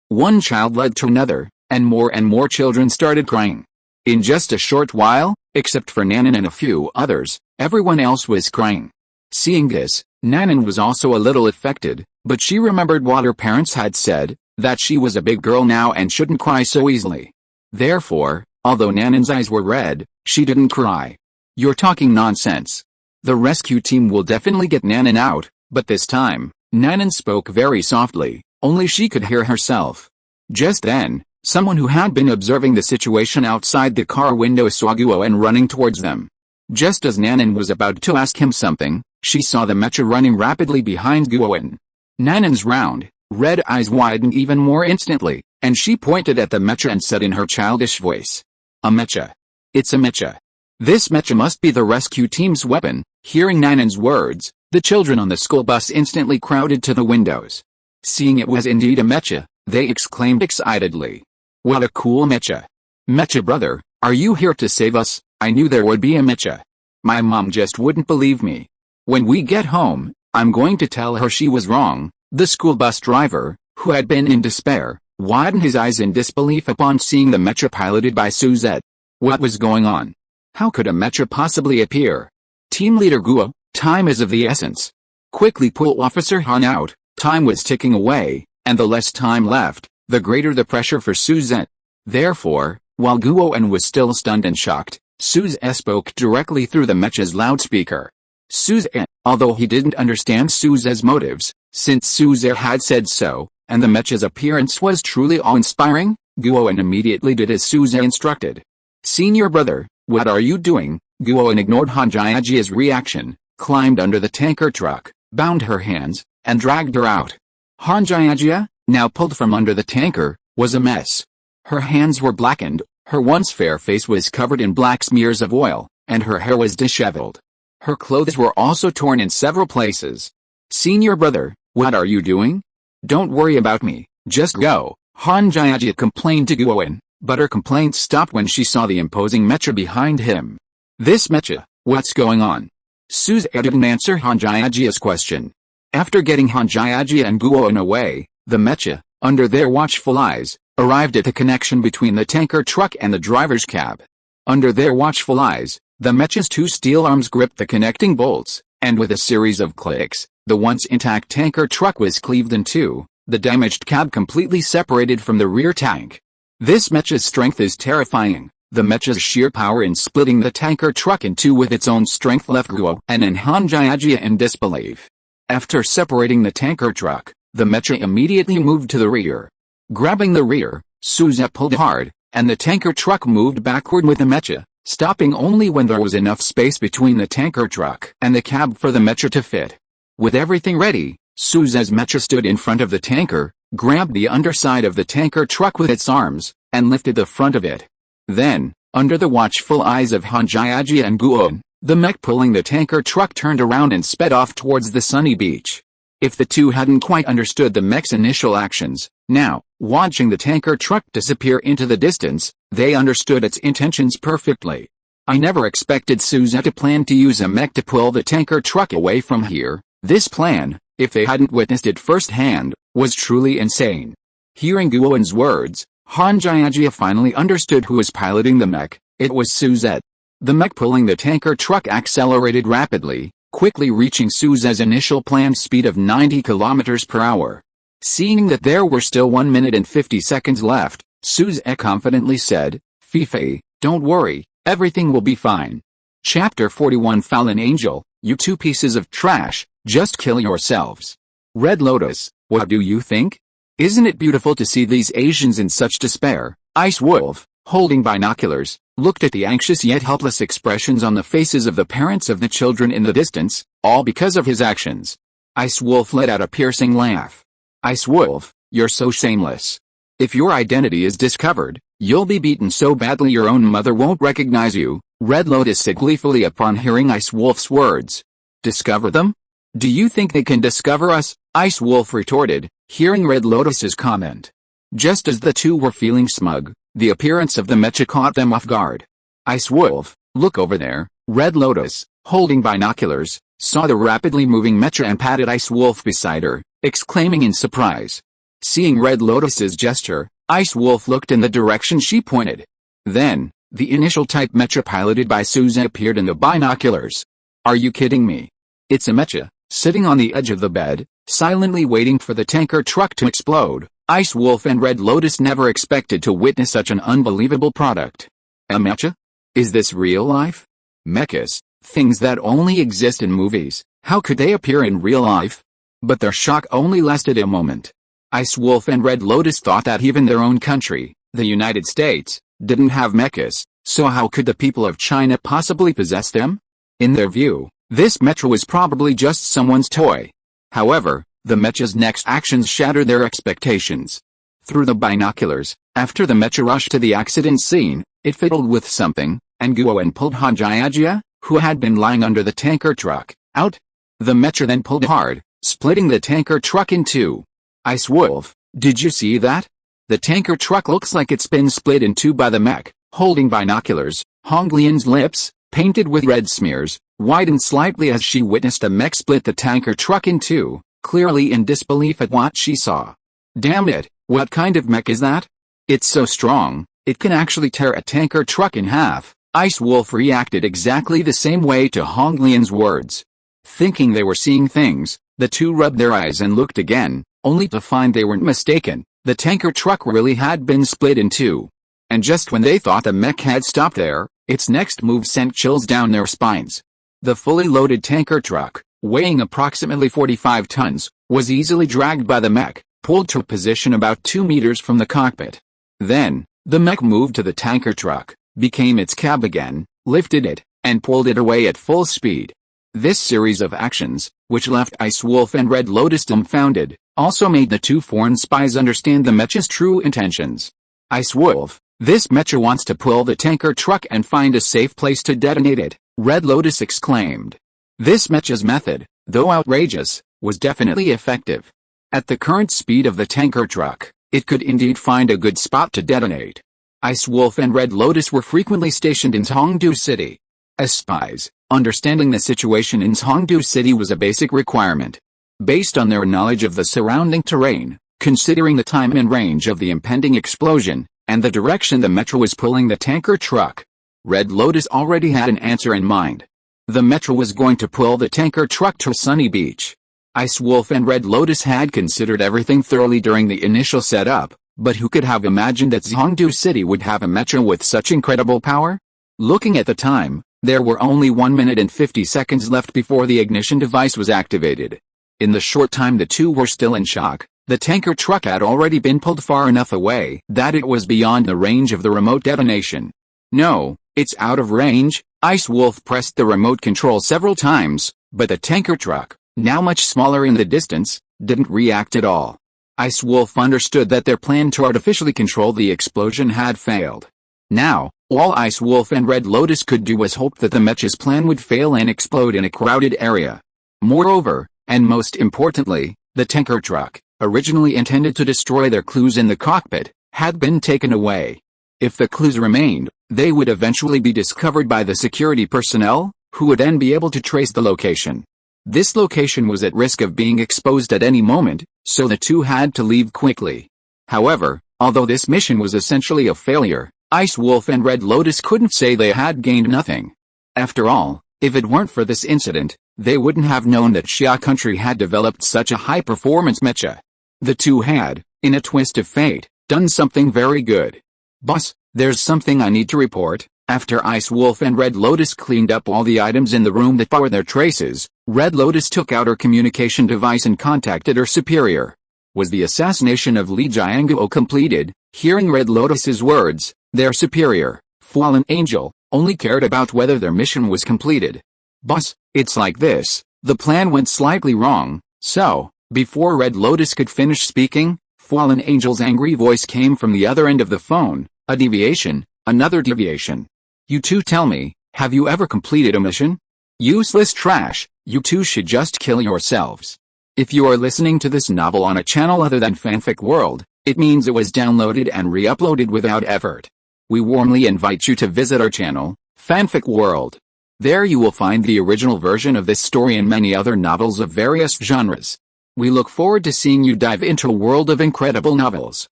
One child led to another, and more children started crying. In just a short while, except for Nanan and a few others, everyone else was crying. Seeing this, Nanan was also a little affected, but she remembered what her parents had said, that she was a big girl now and shouldn't cry so easily. Therefore, although Nanan's eyes were red, she didn't cry. You're talking nonsense. The rescue team will definitely get Nanan out, but this time, Nanan spoke very softly, only she could hear herself. Just then, someone who had been observing the situation outside the car window saw Guowen running towards them. Just as Nanan was about to ask him something, she saw the Mecha running rapidly behind Guowen. Nanan's round, red eyes widened even more instantly, and she pointed at the Mecha and said in her childish voice, a Mecha. It's a Mecha. This Mecha must be the rescue team's weapon. Hearing Nanan's words, the children on the school bus instantly crowded to the windows. Seeing it was indeed a Mecha, they exclaimed excitedly. What a cool Mecha. Mecha brother, are you here to save us? I knew there would be a Mecha. My mom just wouldn't believe me. When we get home, I'm going to tell her she was wrong. The school bus driver, who had been in despair, widened his eyes in disbelief upon seeing the Mecha piloted by Suzette. What was going on? How could a Mecha possibly appear? Team leader Guo, time is of the essence. Quickly pull Officer Han out. Time was ticking away, and the less time left, the greater the pressure for Suzette. Therefore, while Guowen was still stunned and shocked, Suzette spoke directly through the Mecha's loudspeaker. Suzette, although he didn't understand Suzette's motives, since Suzette had said so, and the Mecha's appearance was truly awe-inspiring, Guowen immediately did as Suzette instructed. Senior brother, what are you doing? Guowen ignored Han Jiajia's reaction, climbed under the tanker truck, bound her hands, and dragged her out. Han Jiajia, now pulled from under the tanker, was a mess. Her hands were blackened, her once fair face was covered in black smears of oil, and her hair was disheveled. Her clothes were also torn in several places. Senior brother, what are you doing? Don't worry about me, just go, Han Jiajia complained to Guowen, but her complaints stopped when she saw the imposing Mecha behind him. This Mecha, what's going on? Suzette didn't answer Han Jiajia's question. After getting Han Jiajia and Guowen away, the Mecha, under their watchful eyes, arrived at the connection between the tanker truck and the driver's cab. Under their watchful eyes, the Mecha's two steel arms gripped the connecting bolts, and with a series of clicks, the once intact tanker truck was cleaved in two, the damaged cab completely separated from the rear tank. This Mecha's strength is terrifying. The Mecha's sheer power in splitting the tanker truck in two with its own strength left Guowen and Han Jiajia in disbelief. After separating the tanker truck, the Mecha immediately moved to the rear. Grabbing the rear, Suzette pulled hard, and the tanker truck moved backward with the Mecha, stopping only when there was enough space between the tanker truck and the cab for the Mecha to fit. With everything ready, Souza's Mecha stood in front of the tanker, grabbed the underside of the tanker truck with its arms, and lifted the front of it. Then, under the watchful eyes of Han Jiajia and Guowen, the mech pulling the tanker truck turned around and sped off towards the sunny beach. If the two hadn't quite understood the mech's initial actions, now, watching the tanker truck disappear into the distance, they understood its intentions perfectly. I never expected Souza to plan to use a mech to pull the tanker truck away from here. This plan, if they hadn't witnessed it firsthand, was truly insane. Hearing Guowen's words, Han Jiajia finally understood who was piloting the mech. It was Souza. The mech pulling the tanker truck accelerated rapidly, quickly reaching Souza's initial planned speed of 90 km per hour. Seeing that there were still 1 minute and 50 seconds left, Souza confidently said, "Fifi, don't worry, everything will be fine." Chapter 41 Fallen Angel, you two pieces of trash, just kill yourselves. Red Lotus, what do you think? Isn't it beautiful to see these Asians in such despair? Ice Wolf, holding binoculars, looked at the anxious yet helpless expressions on the faces of the parents of the children in the distance, all because of his actions. Ice Wolf let out a piercing laugh. Ice Wolf, you're so shameless. If your identity is discovered, you'll be beaten so badly your own mother won't recognize you. Red Lotus said gleefully upon hearing Ice Wolf's words. Discover them? Do you think they can discover us? Ice Wolf retorted, hearing Red Lotus's comment. Just as the two were feeling smug, the appearance of the Mecha caught them off guard. Ice Wolf, look over there. Red Lotus, holding binoculars, saw the rapidly moving Mecha and patted Ice Wolf beside her, exclaiming in surprise. Seeing Red Lotus's gesture, Ice Wolf looked in the direction she pointed. Then, the initial type Mecha piloted by Souza appeared in the binoculars. Are you kidding me? It's a Mecha, sitting on the edge of the bed, silently waiting for the tanker truck to explode. Ice Wolf and Red Lotus never expected to witness such an unbelievable product. A Mecha? Is this real life? Mechas, things that only exist in movies, how could they appear in real life? But their shock only lasted a moment. Ice Wolf and Red Lotus thought that even their own country, the United States, didn't have mechas, so how could the people of China possibly possess them? In their view, this Mecha was probably just someone's toy. However, the Mecha's next actions shattered their expectations. Through the binoculars, after the Mecha rushed to the accident scene, it fiddled with something, and Guowen pulled Han Jiajia, who had been lying under the tanker truck, out. The Mecha then pulled hard, splitting the tanker truck in two. Ice Wolf, did you see that? The tanker truck looks like it's been split in two by the mech. Holding binoculars, Hong Lian's lips, painted with red smears, widened slightly as she witnessed a mech split the tanker truck in two, clearly in disbelief at what she saw. Damn it, what kind of mech is that? It's so strong, it can actually tear a tanker truck in half. Ice Wolf reacted exactly the same way to Hong Lian's words. Thinking they were seeing things, the two rubbed their eyes and looked again, only to find they weren't mistaken. The tanker truck really had been split in two. And just when they thought the mech had stopped there, its next move sent chills down their spines. The fully loaded tanker truck, weighing approximately 45 tons, was easily dragged by the mech, pulled to a position about 2 meters from the cockpit. Then, the mech moved to the tanker truck, became its cab again, lifted it, and pulled it away at full speed. This series of actions, which left Ice Wolf and Red Lotus dumbfounded, also made the two foreign spies understand the Mecha's true intentions. Ice Wolf, this Mecha wants to pull the tanker truck and find a safe place to detonate it, Red Lotus exclaimed. This Mecha's method, though outrageous, was definitely effective. At the current speed of the tanker truck, it could indeed find a good spot to detonate. Ice Wolf and Red Lotus were frequently stationed in Chengdu City. As spies, understanding the situation in Chengdu City was a basic requirement. Based on their knowledge of the surrounding terrain, considering the time and range of the impending explosion, and the direction the Mecha was pulling the tanker truck, Red Lotus already had an answer in mind. The Mecha was going to pull the tanker truck to Sunny Beach. Ice Wolf and Red Lotus had considered everything thoroughly during the initial setup, but who could have imagined that Chengdu City would have a Mecha with such incredible power? Looking at the time, there were only 1 minute and 50 seconds left before the ignition device was activated. In the short time the two were still in shock, The tanker truck had already been pulled far enough away that it was beyond the range of the remote detonation. No, it's out of range. Ice Wolf pressed the remote control several times, but the tanker truck, now much smaller in the distance, didn't react at all. Ice Wolf understood that their plan to artificially control the explosion had failed. Now, all Ice Wolf and Red Lotus could do was hope that the Mecha's plan would fail and explode in a crowded area. Moreover, and most importantly, the tanker truck, originally intended to destroy their clues in the cockpit, had been taken away. If the clues remained, they would eventually be discovered by the security personnel, who would then be able to trace the location. This location was at risk of being exposed at any moment, so the two had to leave quickly. However, although this mission was essentially a failure, Ice Wolf and Red Lotus couldn't say they had gained nothing. After all, if it weren't for this incident, they wouldn't have known that Xia country had developed such a high-performance mecha. The two had, in a twist of fate, done something very good. Boss, there's something I need to report. After Ice Wolf and Red Lotus cleaned up all the items in the room that bore their traces, Red Lotus took out her communication device and contacted her superior. Was the assassination of Li Jianguo completed? Hearing Red Lotus's words, their superior, Fallen Angel, only cared about whether their mission was completed. Boss, it's like this. The plan went slightly wrong, so, before Red Lotus could finish speaking, Fallen Angel's angry voice came from the other end of the phone. A deviation, another deviation. You two tell me, have you ever completed a mission? Useless trash, you two should just kill yourselves. If you are listening to this novel on a channel other than Fanfic World, it means it was downloaded and re-uploaded without effort. We warmly invite you to visit our channel, Fanfic World. There you will find the original version of this story and many other novels of various genres. We look forward to seeing you dive into a world of incredible novels.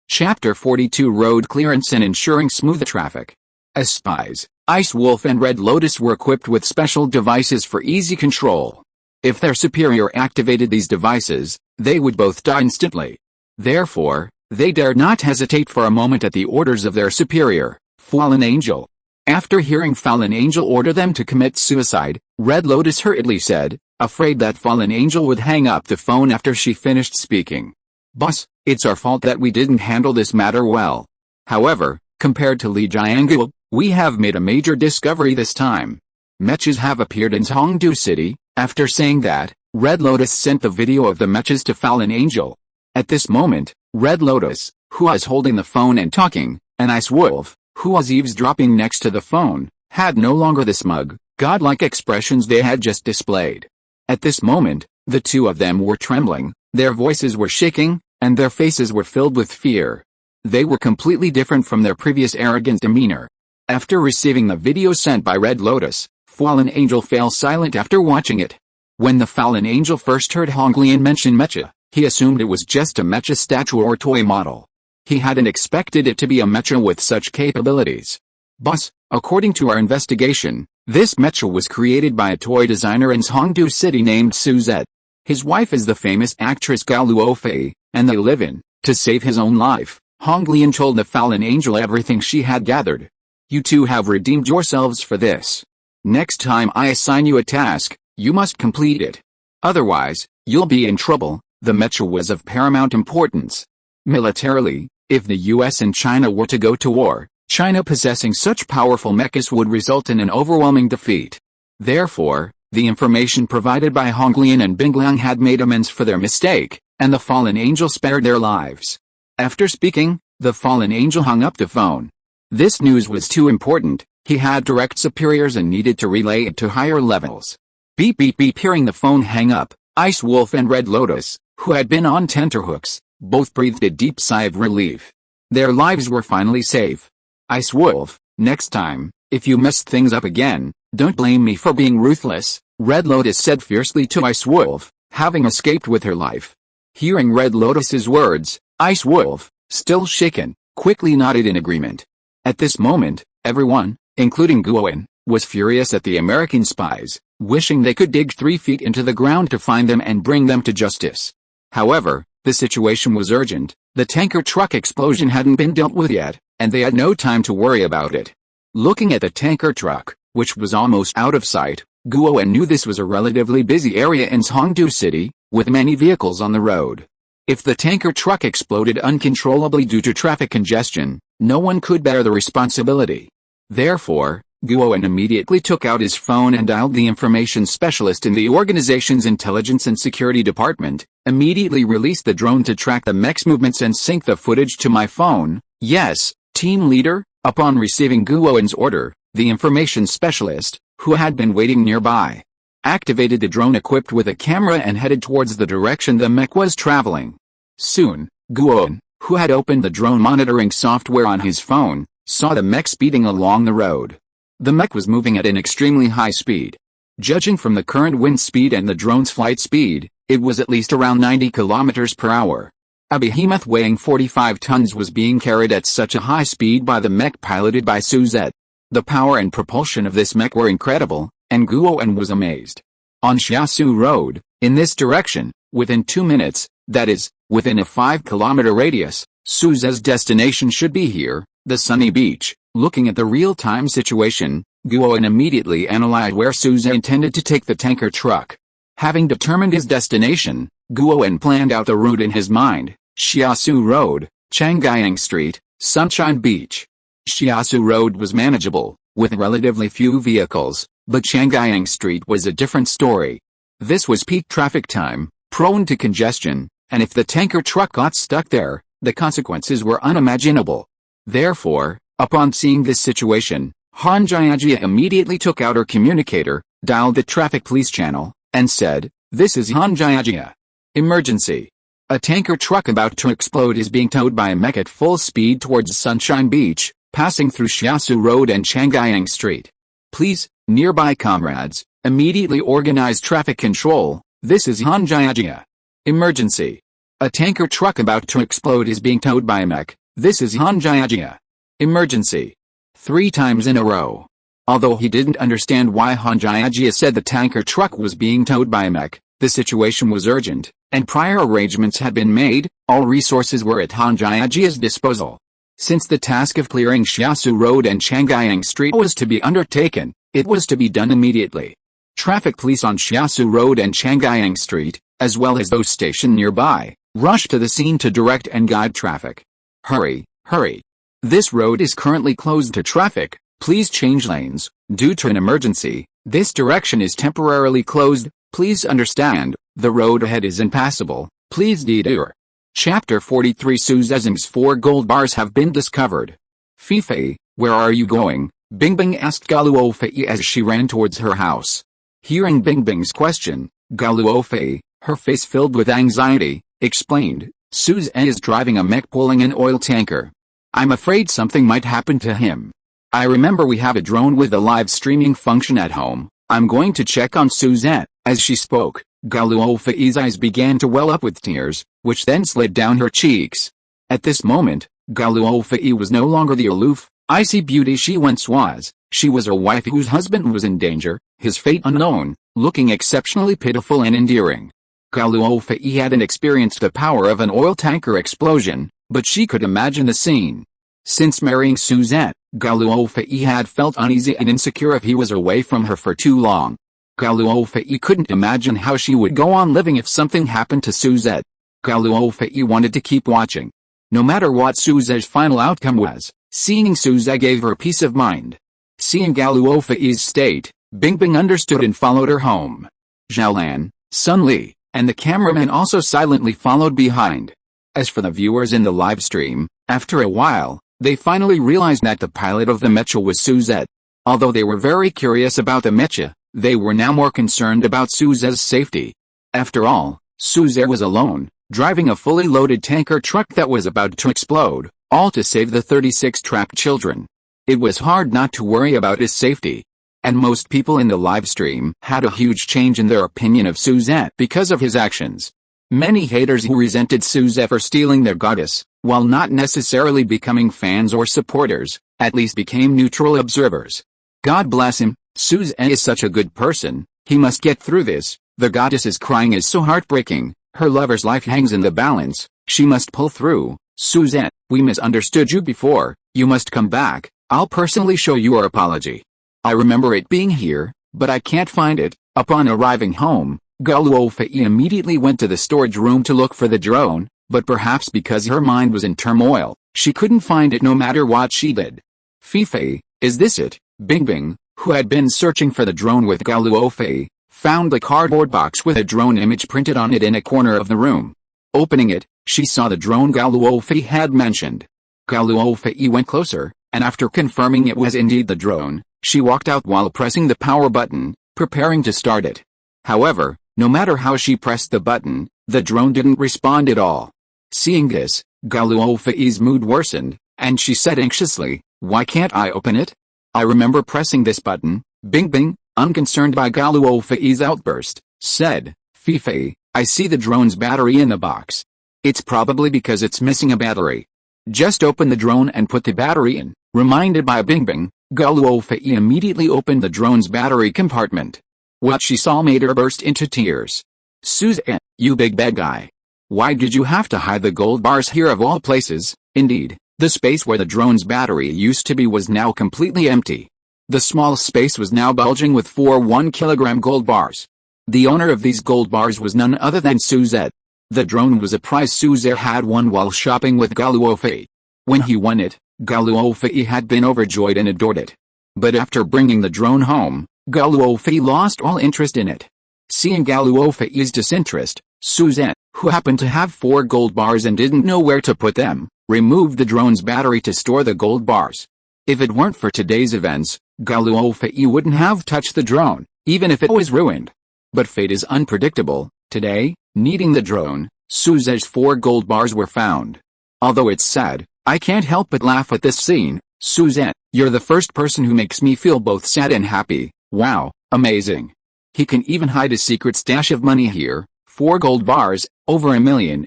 Chapter 42 Road Clearance and Ensuring Smooth Traffic. As spies, Ice Wolf and Red Lotus were equipped with special devices for easy control. If their superior activated these devices, they would both die instantly. Therefore, they dared not hesitate for a moment at the orders of their superior, Fallen Angel. After hearing Fallen Angel order them to commit suicide, Red Lotus hurriedly said, afraid that Fallen Angel would hang up the phone after she finished speaking. Boss, it's our fault that we didn't handle this matter well. However, compared to Li Jianguo, we have made a major discovery this time. Mechas have appeared in Hongdu City. After saying that, Red Lotus sent the video of the mechas to Fallen Angel. At this moment, Red Lotus, who was holding the phone and talking, and Ice Wolf, who was eavesdropping next to the phone, had no longer the smug, godlike expressions they had just displayed. At this moment, the two of them were trembling, their voices were shaking, and their faces were filled with fear. They were completely different from their previous arrogant demeanor. After receiving the video sent by Red Lotus, Fallen Angel fell silent after watching it. When the Fallen Angel first heard Honglian mention Mecha, he assumed it was just a Mecha statue or toy model. He hadn't expected it to be a Mecha with such capabilities. Boss, according to our investigation, this Mecha was created by a toy designer in Hongdu City named Suzette. His wife is the famous actress Gao Luofei, and they live in. To save his own life, Honglian told the Fallen Angel everything she had gathered. You two have redeemed yourselves for this. Next time I assign you a task, you must complete it. Otherwise, you'll be in trouble. The Mecha was of paramount importance. Militarily, if the US and China were to go to war, China possessing such powerful mechas would result in an overwhelming defeat. Therefore, the information provided by Honglian and Bingliang had made amends for their mistake, and the Fallen Angel spared their lives. After speaking, the Fallen Angel hung up the phone. This news was too important. He had direct superiors and needed to relay it to higher levels. Beep beep beep. Hearing the phone hang up, Ice Wolf and Red Lotus, who had been on tenterhooks, both breathed a deep sigh of relief. Their lives were finally safe. Ice Wolf, next time, if you mess things up again, don't blame me for being ruthless, Red Lotus said fiercely to Ice Wolf, having escaped with her life. Hearing Red Lotus's words, Ice Wolf, still shaken, quickly nodded in agreement. At this moment, everyone, including Guowen, was furious at the American spies, wishing they could dig 3 feet into the ground to find them and bring them to justice. However, the situation was urgent. The tanker truck explosion hadn't been dealt with yet, and they had no time to worry about it. Looking at the tanker truck, which was almost out of sight, Guowen knew this was a relatively busy area in Hongdu City, with many vehicles on the road. If the tanker truck exploded uncontrollably due to traffic congestion, no one could bear the responsibility. Therefore, Guowen immediately took out his phone and dialed the information specialist in the organization's intelligence and security department, immediately released the drone to track the mech's movements and sync the footage to my phone. Yes, team leader. Upon receiving Guowen's order, the information specialist, who had been waiting nearby, activated the drone equipped with a camera and headed towards the direction the mech was traveling. Soon, Guowen, who had opened the drone monitoring software on his phone, saw the mech speeding along the road. The mech was moving at an extremely high speed. Judging from the current wind speed and the drone's flight speed, it was at least around 90 kilometers per hour. A behemoth weighing 45 tons was being carried at such a high speed by the mech piloted by Suzette. The power and propulsion of this mech were incredible, and Guowen was amazed. On Xiasu Road, in this direction, within 2 minutes, that is, within a 5-kilometer radius, Suzette's destination should be here, the sunny beach. Looking at the real-time situation, Guowen immediately analyzed where Suzette intended to take the tanker truck. Having determined his destination, Guowen planned out the route in his mind: Xiasu Road, Changjiang Street, Sunshine Beach. Xiasu Road was manageable, with relatively few vehicles, but Changjiang Street was a different story. This was peak traffic time, prone to congestion, and if the tanker truck got stuck there, the consequences were unimaginable. Therefore, upon seeing this situation, Han Jiajia immediately took out her communicator, dialed the traffic police channel, and said, "This is Han Jiajia. Emergency. A tanker truck about to explode is being towed by a mech at full speed towards Sunshine Beach, passing through Xiasu Road and Changjiang Street. Please, nearby comrades, immediately organize traffic control. This is Han Jiajia. Emergency. A tanker truck about to explode is being towed by a mech. This is Han Jiajia. Emergency." 3 times in a row. Although he didn't understand why Han Jiajia said the tanker truck was being towed by a mech, the situation was urgent, and prior arrangements had been made. All resources were at Han Jiajia's disposal. Since the task of clearing Xiasu Road and Changjiang Street was to be undertaken, it was to be done immediately. Traffic police on Xiasu Road and Changjiang Street, as well as those stationed nearby, rushed to the scene to direct and guide traffic. "Hurry, hurry. This road is currently closed to traffic. Please change lanes. Due to an emergency, this direction is temporarily closed. Please understand, the road ahead is impassable. Please detour." Chapter 43 Suzezeng's 4 gold bars have been discovered. "Fifei, where are you going?" Bingbing asked Gao Luofei as she ran towards her house. Hearing Bingbing's question, Gao Luofei, her face filled with anxiety, explained, "Suzette is driving a mech pulling an oil tanker. I'm afraid something might happen to him. I remember we have a drone with a live streaming function at home. I'm going to check on Suzette." As she spoke, Gao Luofei's eyes began to well up with tears, which then slid down her cheeks. At this moment, Gao Luofei was no longer the aloof, icy beauty she once was. She was a wife whose husband was in danger, his fate unknown, looking exceptionally pitiful and endearing. Gao Luofei hadn't experienced the power of an oil tanker explosion, but she could imagine the scene. Since marrying Suzette, Gao Luofei had felt uneasy and insecure if he was away from her for too long. Gao Luofei couldn't imagine how she would go on living if something happened to Suzette. Gao Luofei wanted to keep watching. No matter what Suzette's final outcome was, seeing Suzette gave her peace of mind. Seeing Gao Luofei's state, Bingbing understood and followed her home. Zhaolan, Sun Li, and the cameraman also silently followed behind. As for the viewers in the live stream, after a while, they finally realized that the pilot of the Mecha was Suzette. Although they were very curious about the Mecha, they were now more concerned about Suzette's safety. After all, Suzette was alone, driving a fully loaded tanker truck that was about to explode, all to save the 36 trapped children. It was hard not to worry about his safety. And most people in the live stream had a huge change in their opinion of Suzette because of his actions. Many haters who resented Suzette for stealing their goddess, while not necessarily becoming fans or supporters, at least became neutral observers. God bless him, Suzette is such a good person, he must get through this. The goddess's crying is so heartbreaking, her lover's life hangs in the balance, she must pull through. Suzette, we misunderstood you before, you must come back, I'll personally show you our apology. I remember it being here, but I can't find it. Upon arriving home, Gao Luofei immediately went to the storage room to look for the drone, but perhaps because her mind was in turmoil, she couldn't find it no matter what she did. Fifei, is this it? Bingbing, who had been searching for the drone with Gao Luofei, found a cardboard box with a drone image printed on it in a corner of the room. Opening it, she saw the drone Gao Luofei had mentioned. Gao Luofei went closer, and after confirming it was indeed the drone, she walked out while pressing the power button, preparing to start it. However, no matter how she pressed the button, the drone didn't respond at all. Seeing this, Gao Luofei's mood worsened, and she said anxiously, "Why can't I open it? I remember pressing this button." Bingbing, unconcerned by Gao Luofei's outburst, said, "Fifei, I see the drone's battery in the box. It's probably because it's missing a battery. Just open the drone and put the battery in." Reminded by Bingbing, Gao Luofei immediately opened the drone's battery compartment. What she saw made her burst into tears. "Suzanne, you big bad guy. Why did you have to hide the gold bars here of all places?" Indeed, the space where the drone's battery used to be was now completely empty. The small space was now bulging with 4 1-kilogram gold bars. The owner of these gold bars was none other than Suzette. The drone was a prize Suzette had won while shopping with Gao Luofei. When he won it, Gao Luofei had been overjoyed and adored it. But after bringing the drone home, Gao Luofei lost all interest in it. Seeing Gao Luofei's disinterest, Suzette, who happened to have 4 gold bars and didn't know where to put them, removed the drone's battery to store the gold bars. If it weren't for today's events, Gao Luofei wouldn't have touched the drone, even if it was ruined. But fate is unpredictable. Today, needing the drone, Suzette's 4 gold bars were found. Although it's sad, I can't help but laugh at this scene. "Suzette, you're the first person who makes me feel both sad and happy. Wow, amazing. He can even hide a secret stash of money here, 4 gold bars, over $1 million.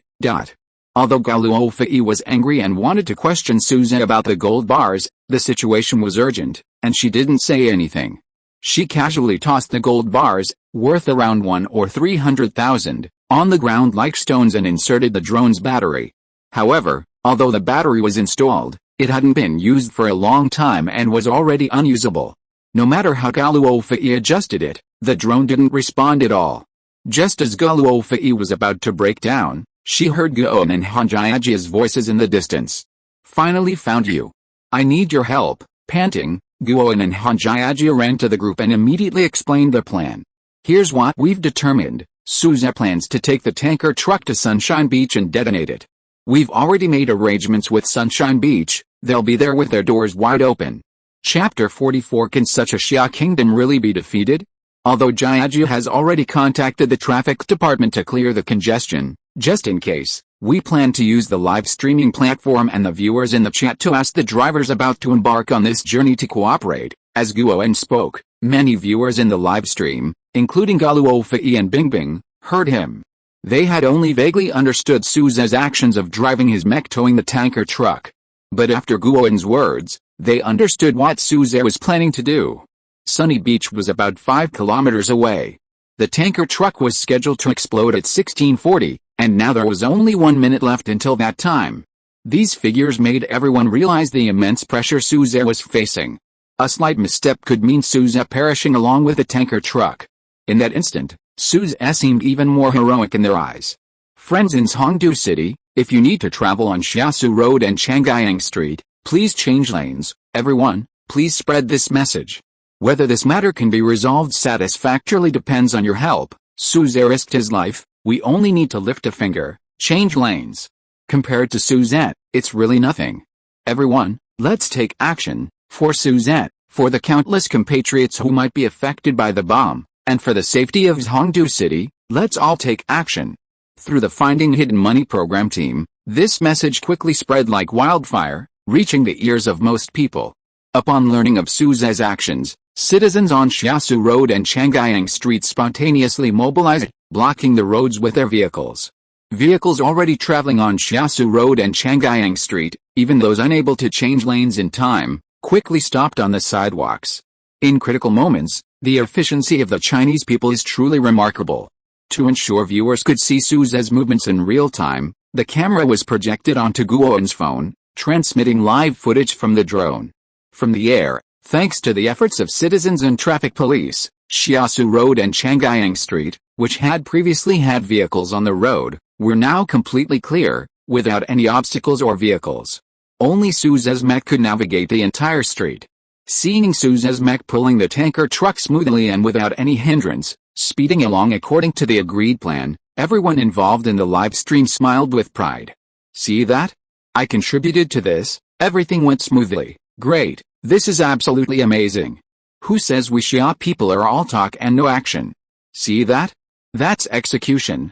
Although Gao Luofei was angry and wanted to question Suzette about the gold bars, the situation was urgent, and she didn't say anything. She casually tossed the gold bars, worth around 1 or 300,000, on the ground like stones and inserted the drone's battery. However, although the battery was installed, it hadn't been used for a long time and was already unusable. No matter how Gao Luofei adjusted it, the drone didn't respond at all. Just as Gao Luofei was about to break down, she heard Guoan and Hanjiajia's voices in the distance. "Finally found you. I need your help." Panting, Guoan and Hanjiajia ran to the group and immediately explained the plan. "Here's what we've determined. Suzette plans to take the tanker truck to Sunshine Beach and detonate it. We've already made arrangements with Sunshine Beach. They'll be there with their doors wide open." Chapter 44. Can such a Xia kingdom really be defeated? Although Jiajia has already contacted the traffic department to clear the congestion, just in case, we plan to use the live streaming platform and the viewers in the chat to ask the drivers about to embark on this journey to cooperate. As Guoan spoke, many viewers in the live stream, including Gao Luofei and Bingbing, heard him. They had only vaguely understood Suzette's actions of driving his mech towing the tanker truck. But after Guoan's words, they understood what Suzette was planning to do. Sunny Beach was about 5 kilometers away. The tanker truck was scheduled to explode at 1640, and now there was only 1 minute left until that time. These figures made everyone realize the immense pressure Suzette was facing. A slight misstep could mean Suzette perishing along with the tanker truck. In that instant, Suzette seemed even more heroic in their eyes. "Friends in Hongdu City, if you need to travel on Xiasu Road and Changyang Street, please change lanes. Everyone, please spread this message. Whether this matter can be resolved satisfactorily depends on your help. Suzette risked his life. We only need to lift a finger, change lanes." Compared to Suzette, it's really nothing. Everyone, let's take action, for Suzette, for the countless compatriots who might be affected by the bomb, and for the safety of Hongdu City, let's all take action. Through the Finding Hidden Money program team, this message quickly spread like wildfire, reaching the ears of most people. Upon learning of Suzette's actions, citizens on Xiasu Road and Changyang Street spontaneously mobilized, blocking the roads with their vehicles. Vehicles already traveling on Xiasu Road and Changyang Street, even those unable to change lanes in time, quickly stopped on the sidewalks. In critical moments, the efficiency of the Chinese people is truly remarkable. To ensure viewers could see Suzette's movements in real time, the camera was projected onto Guoan's phone, transmitting live footage from the drone. From the air, thanks to the efforts of citizens and traffic police, Xiasu Road and Changyang Street, which had previously had vehicles on the road, were now completely clear, without any obstacles or vehicles. Only Suze's mech could navigate the entire street. Seeing Suze's mech pulling the tanker truck smoothly and without any hindrance, speeding along according to the agreed plan, everyone involved in the live stream smiled with pride. See that? I contributed to this, everything went smoothly. Great, this is absolutely amazing. Who says we Xia people are all talk and no action? See that? That's execution.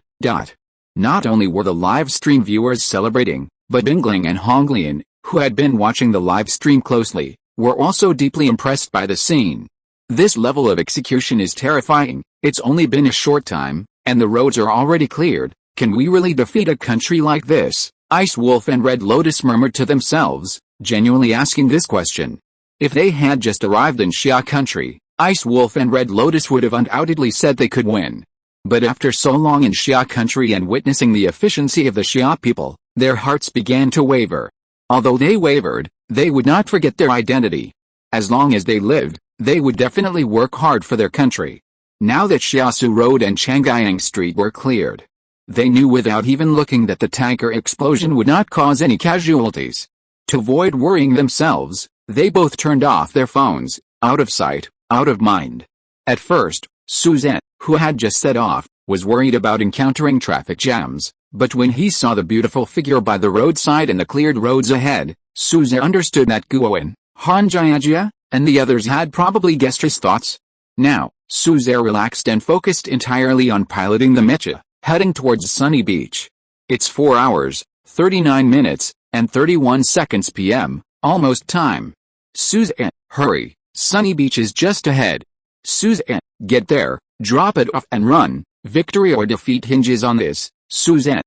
Not only were the live stream viewers celebrating, but Bingling and Honglian, who had been watching the live stream closely, were also deeply impressed by the scene. This level of execution is terrifying. It's only been a short time, and the roads are already cleared. Can we really defeat a country like this? Ice Wolf and Red Lotus murmured to themselves, genuinely asking this question. If they had just arrived in Xia country, Ice Wolf and Red Lotus would have undoubtedly said they could win. But after so long in Xia country and witnessing the efficiency of the Xia people, their hearts began to waver. Although they wavered, they would not forget their identity. As long as they lived, they would definitely work hard for their country. Now that Xiasu Road and Changyang Street were cleared, they knew without even looking that the tanker explosion would not cause any casualties. To avoid worrying themselves, they both turned off their phones, out of sight, out of mind. At first, Suzanne, who had just set off, was worried about encountering traffic jams, but when he saw the beautiful figure by the roadside and the cleared roads ahead, Suzanne understood that Guowen, Han Jiajia, and the others had probably guessed his thoughts. Now, Suzanne relaxed and focused entirely on piloting the Mecha, heading towards Sunny Beach. It's 4 hours, 39 minutes, and 31 seconds p.m., almost time. Suzanne, hurry, Sunny Beach is just ahead. Suzanne, get there, drop it off and run, victory or defeat hinges on this. Suzanne,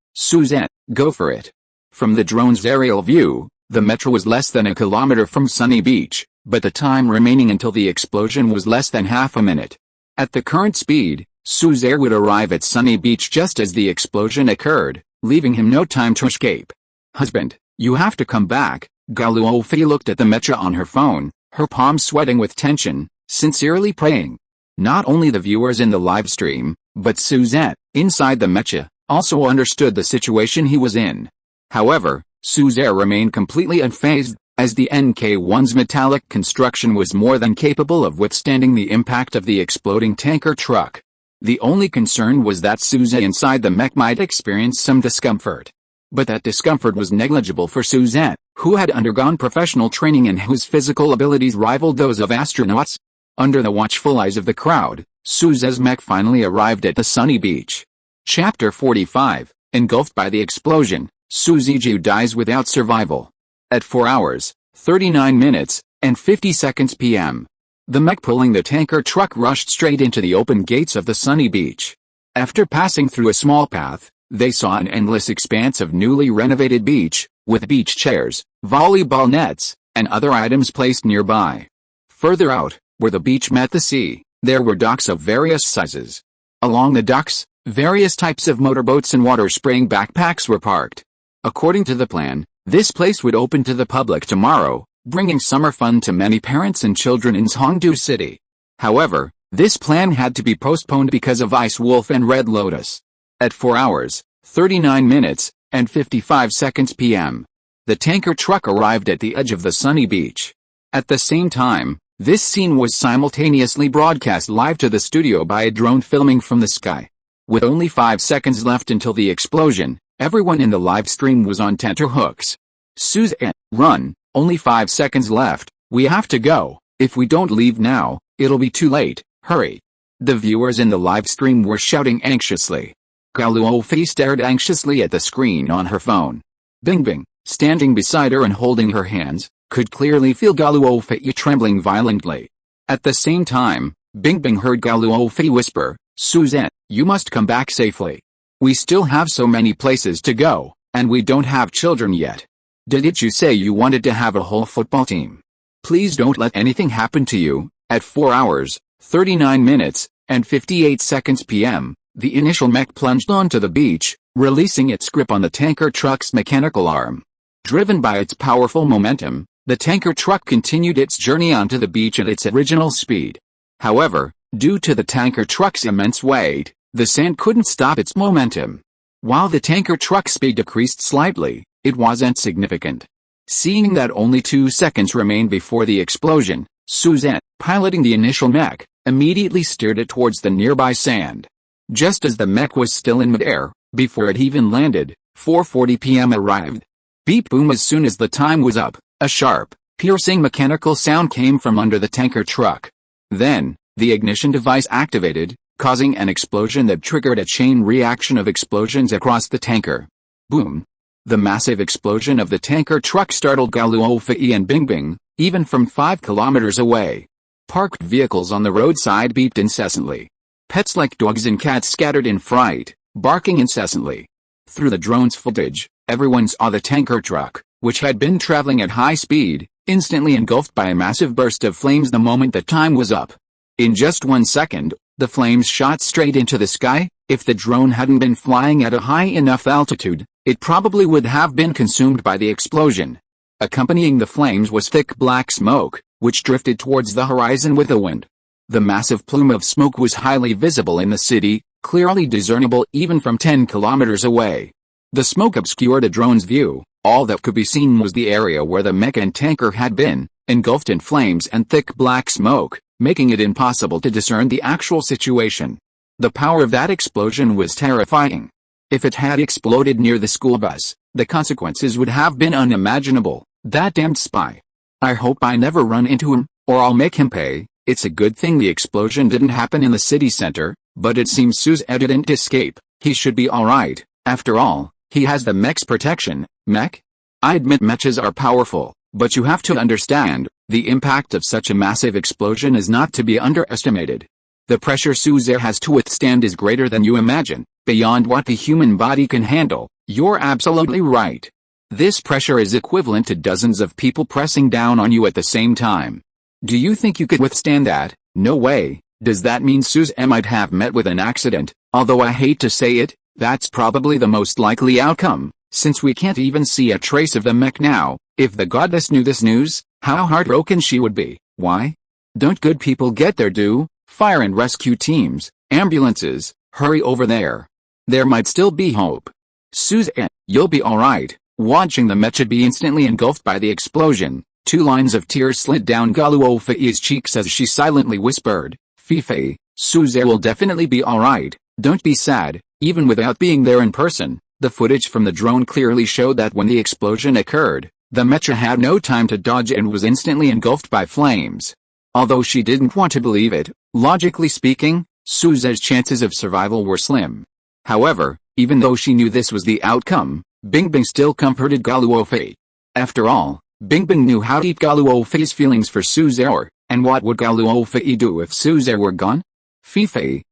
go for it. From the drone's aerial view, the metro was less than a kilometer from Sunny Beach, but the time remaining until the explosion was less than half a minute. At the current speed, Suzanne would arrive at Sunny Beach just as the explosion occurred, leaving him no time to escape. Husband, you have to come back. Gao Luofei looked at the Mecha on her phone, her palms sweating with tension, sincerely praying. Not only the viewers in the live stream, but Suzanne, inside the Mecha, also understood the situation he was in. However, Suzanne remained completely unfazed, as the NK-1's metallic construction was more than capable of withstanding the impact of the exploding tanker truck. The only concern was that Suzanne inside the mech might experience some discomfort. But that discomfort was negligible for Suzanne, who had undergone professional training and whose physical abilities rivaled those of astronauts. Under the watchful eyes of the crowd, Suzanne's mech finally arrived at the Sunny Beach. Chapter 45, engulfed by the explosion, Suziju dies without survival. At 4 hours, 39 minutes, and 50 seconds p.m., the mech pulling the tanker truck rushed straight into the open gates of the Sunny Beach. After passing through a small path, they saw an endless expanse of newly renovated beach, with beach chairs, volleyball nets, and other items placed nearby. Further out, where the beach met the sea, there were docks of various sizes. Along the docks, various types of motorboats and water-spraying backpacks were parked. According to the plan, this place would open to the public tomorrow, bringing summer fun to many parents and children in Hongdu City. However, this plan had to be postponed because of Ice Wolf and Red Lotus. At 4 hours, 39 minutes, and 55 seconds p.m., the tanker truck arrived at the edge of the Sunny Beach. At the same time, this scene was simultaneously broadcast live to the studio by a drone filming from the sky. With only 5 seconds left until the explosion, everyone in the live stream was on tenterhooks. Suzanne, run, only 5 seconds left, we have to go, if we don't leave now, it'll be too late, hurry. The viewers in the live stream were shouting anxiously. Gao Luofei stared anxiously at the screen on her phone. Bingbing, standing beside her and holding her hands, could clearly feel Gao Luofei trembling violently. At the same time, Bingbing heard Gao Luofei whisper, Suzanne, you must come back safely. We still have so many places to go, and we don't have children yet. Didn't you say you wanted to have a whole football team? Please don't let anything happen to you. At 4 hours, 39 minutes, and 58 seconds p.m., the initial mech plunged onto the beach, releasing its grip on the tanker truck's mechanical arm. Driven by its powerful momentum, the tanker truck continued its journey onto the beach at its original speed. However, due to the tanker truck's immense weight, The sand couldn't stop its momentum. While the tanker truck's speed decreased slightly, it wasn't significant. Seeing that only 2 seconds remained before the explosion, Suzette, piloting the initial mech, immediately steered it towards the nearby sand. Just as the mech was still in midair, before it even landed, 4:40 p.m. arrived. Beep boom. As soon as the time was up, a sharp, piercing mechanical sound came from under the tanker truck. Then, the ignition device activated, causing an explosion that triggered a chain reaction of explosions across the tanker. Boom. The massive explosion of the tanker truck startled Gao Luofei and Bingbing, even from 5 kilometers away. Parked vehicles on the roadside beeped incessantly. Pets like dogs and cats scattered in fright, barking incessantly. Through the drone's footage, everyone saw the tanker truck, which had been traveling at high speed, instantly engulfed by a massive burst of flames the moment the time was up. In just 1 second, the flames shot straight into the sky. If the drone hadn't been flying at a high enough altitude, it probably would have been consumed by the explosion. Accompanying the flames was thick black smoke, which drifted towards the horizon with the wind. The massive plume of smoke was highly visible in the city, clearly discernible even from 10 kilometers away. The smoke obscured a drone's view. All that could be seen was the area where the mech and tanker had been, engulfed in flames and thick black smoke, making it impossible to discern the actual situation. The power of that explosion was terrifying. If it had exploded near the school bus, the consequences would have been unimaginable. That damned spy. I hope I never run into him, or I'll make him pay. It's a good thing the explosion didn't happen in the city center, but it seems Suzette didn't escape. He should be alright. After all, he has the mech's protection. Mech? I admit mechas are powerful, but you have to understand, the impact of such a massive explosion is not to be underestimated. The pressure Suzette has to withstand is greater than you imagine, beyond what the human body can handle. You're absolutely right. This pressure is equivalent to dozens of people pressing down on you at the same time. Do you think you could withstand that? No way. Does that mean Suzette might have met with an accident? Although I hate to say it, that's probably the most likely outcome, since we can't even see a trace of the mech now. If the goddess knew this news, how heartbroken she would be. Why? Don't good people get their due? Fire and rescue teams, ambulances, hurry over there. There might still be hope. Suzette, you'll be alright. Watching the Mecha be instantly engulfed by the explosion, 2 lines of tears slid down Gao Luofei's cheeks as she silently whispered, Fifei, Suzette will definitely be alright. Don't be sad. Even without being there in person, the footage from the drone clearly showed that when the explosion occurred, the Mecha had no time to dodge and was instantly engulfed by flames. Although she didn't want to believe it, logically speaking, Suzette's chances of survival were slim. However, even though she knew this was the outcome, Bingbing still comforted Gao Luofei. After all, Bingbing knew how deep Gao Luofei's feelings for Suzette were, and what would Gao Luofei do if Suzette were gone? Fifei,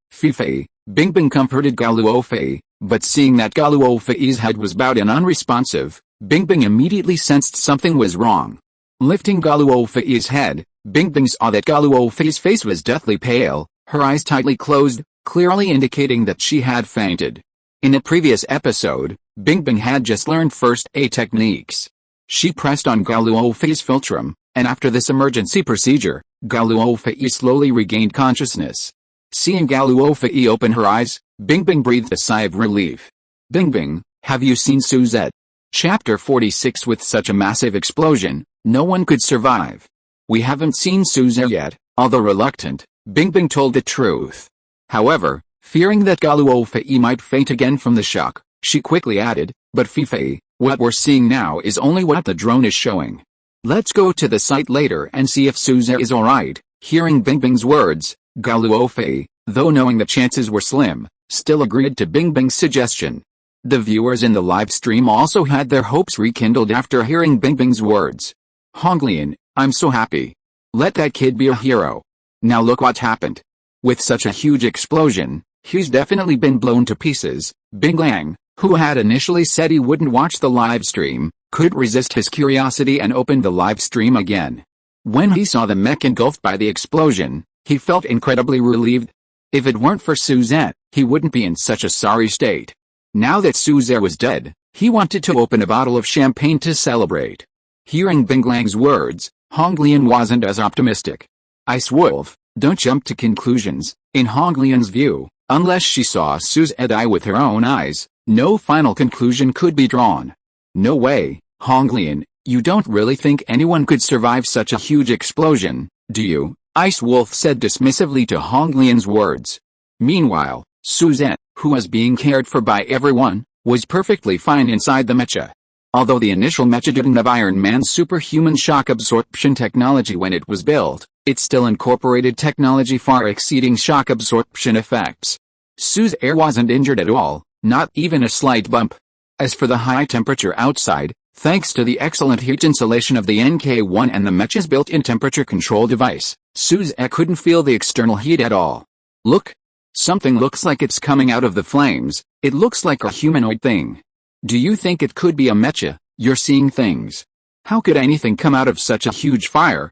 Bingbing comforted Gao Luofei, but seeing that Gao Luofei's head was bowed and unresponsive, Bingbing immediately sensed something was wrong. Lifting Gao Luofei's head, Bingbing saw that Gao Luofei's face was deathly pale, her eyes tightly closed, clearly indicating that she had fainted. In a previous episode, Bingbing had just learned first aid techniques. She pressed on Gao Luofei's philtrum, and after this emergency procedure, Gao Luofei slowly regained consciousness. Seeing Gao Luofei open her eyes, Bingbing breathed a sigh of relief. Bingbing, have you seen Suzette? Chapter 46. With such a massive explosion, no one could survive. We haven't seen Suzette yet. Although reluctant, Bingbing told the truth. However, fearing that Gao Luofei might faint again from the shock, she quickly added, but Fifei, what we're seeing now is only what the drone is showing. Let's go to the site later and see if Suzette is alright. Hearing Bingbing's words, Gao Luofei, though knowing the chances were slim, still agreed to Bingbing's suggestion. The viewers in the live stream also had their hopes rekindled after hearing Bingbing's words. Honglian, I'm so happy. Let that kid be a hero. Now look what happened. With such a huge explosion, he's definitely been blown to pieces. Bing Lang, who had initially said he wouldn't watch the live stream, couldn't resist his curiosity and opened the live stream again. When he saw the mech engulfed by the explosion, he felt incredibly relieved. If it weren't for Suzette, he wouldn't be in such a sorry state. Now that Suzette was dead, he wanted to open a bottle of champagne to celebrate. Hearing Bing Lang's words, Honglian wasn't as optimistic. Ice Wolf, don't jump to conclusions. In Honglian's view, Unless she saw Suzette die with her own eyes, no final conclusion could be drawn. No way, Honglian, you don't really think anyone could survive such a huge explosion, do you? Ice Wolf said dismissively to Honglian's words. Meanwhile, Suzette, who was being cared for by everyone, was perfectly fine inside the Mecha. Although the initial Mecha didn't have Iron Man's superhuman shock absorption technology when it was built, it still incorporated technology far exceeding shock absorption effects. Suzette wasn't injured at all, not even a slight bump. As for the high temperature outside, thanks to the excellent heat insulation of the NK-1 and the Mecha's built-in temperature control device, Suzette couldn't feel the external heat at all. Look! Something looks like it's coming out of the flames. It looks like a humanoid thing. Do you think it could be a Mecha? You're seeing things. How could anything come out of such a huge fire?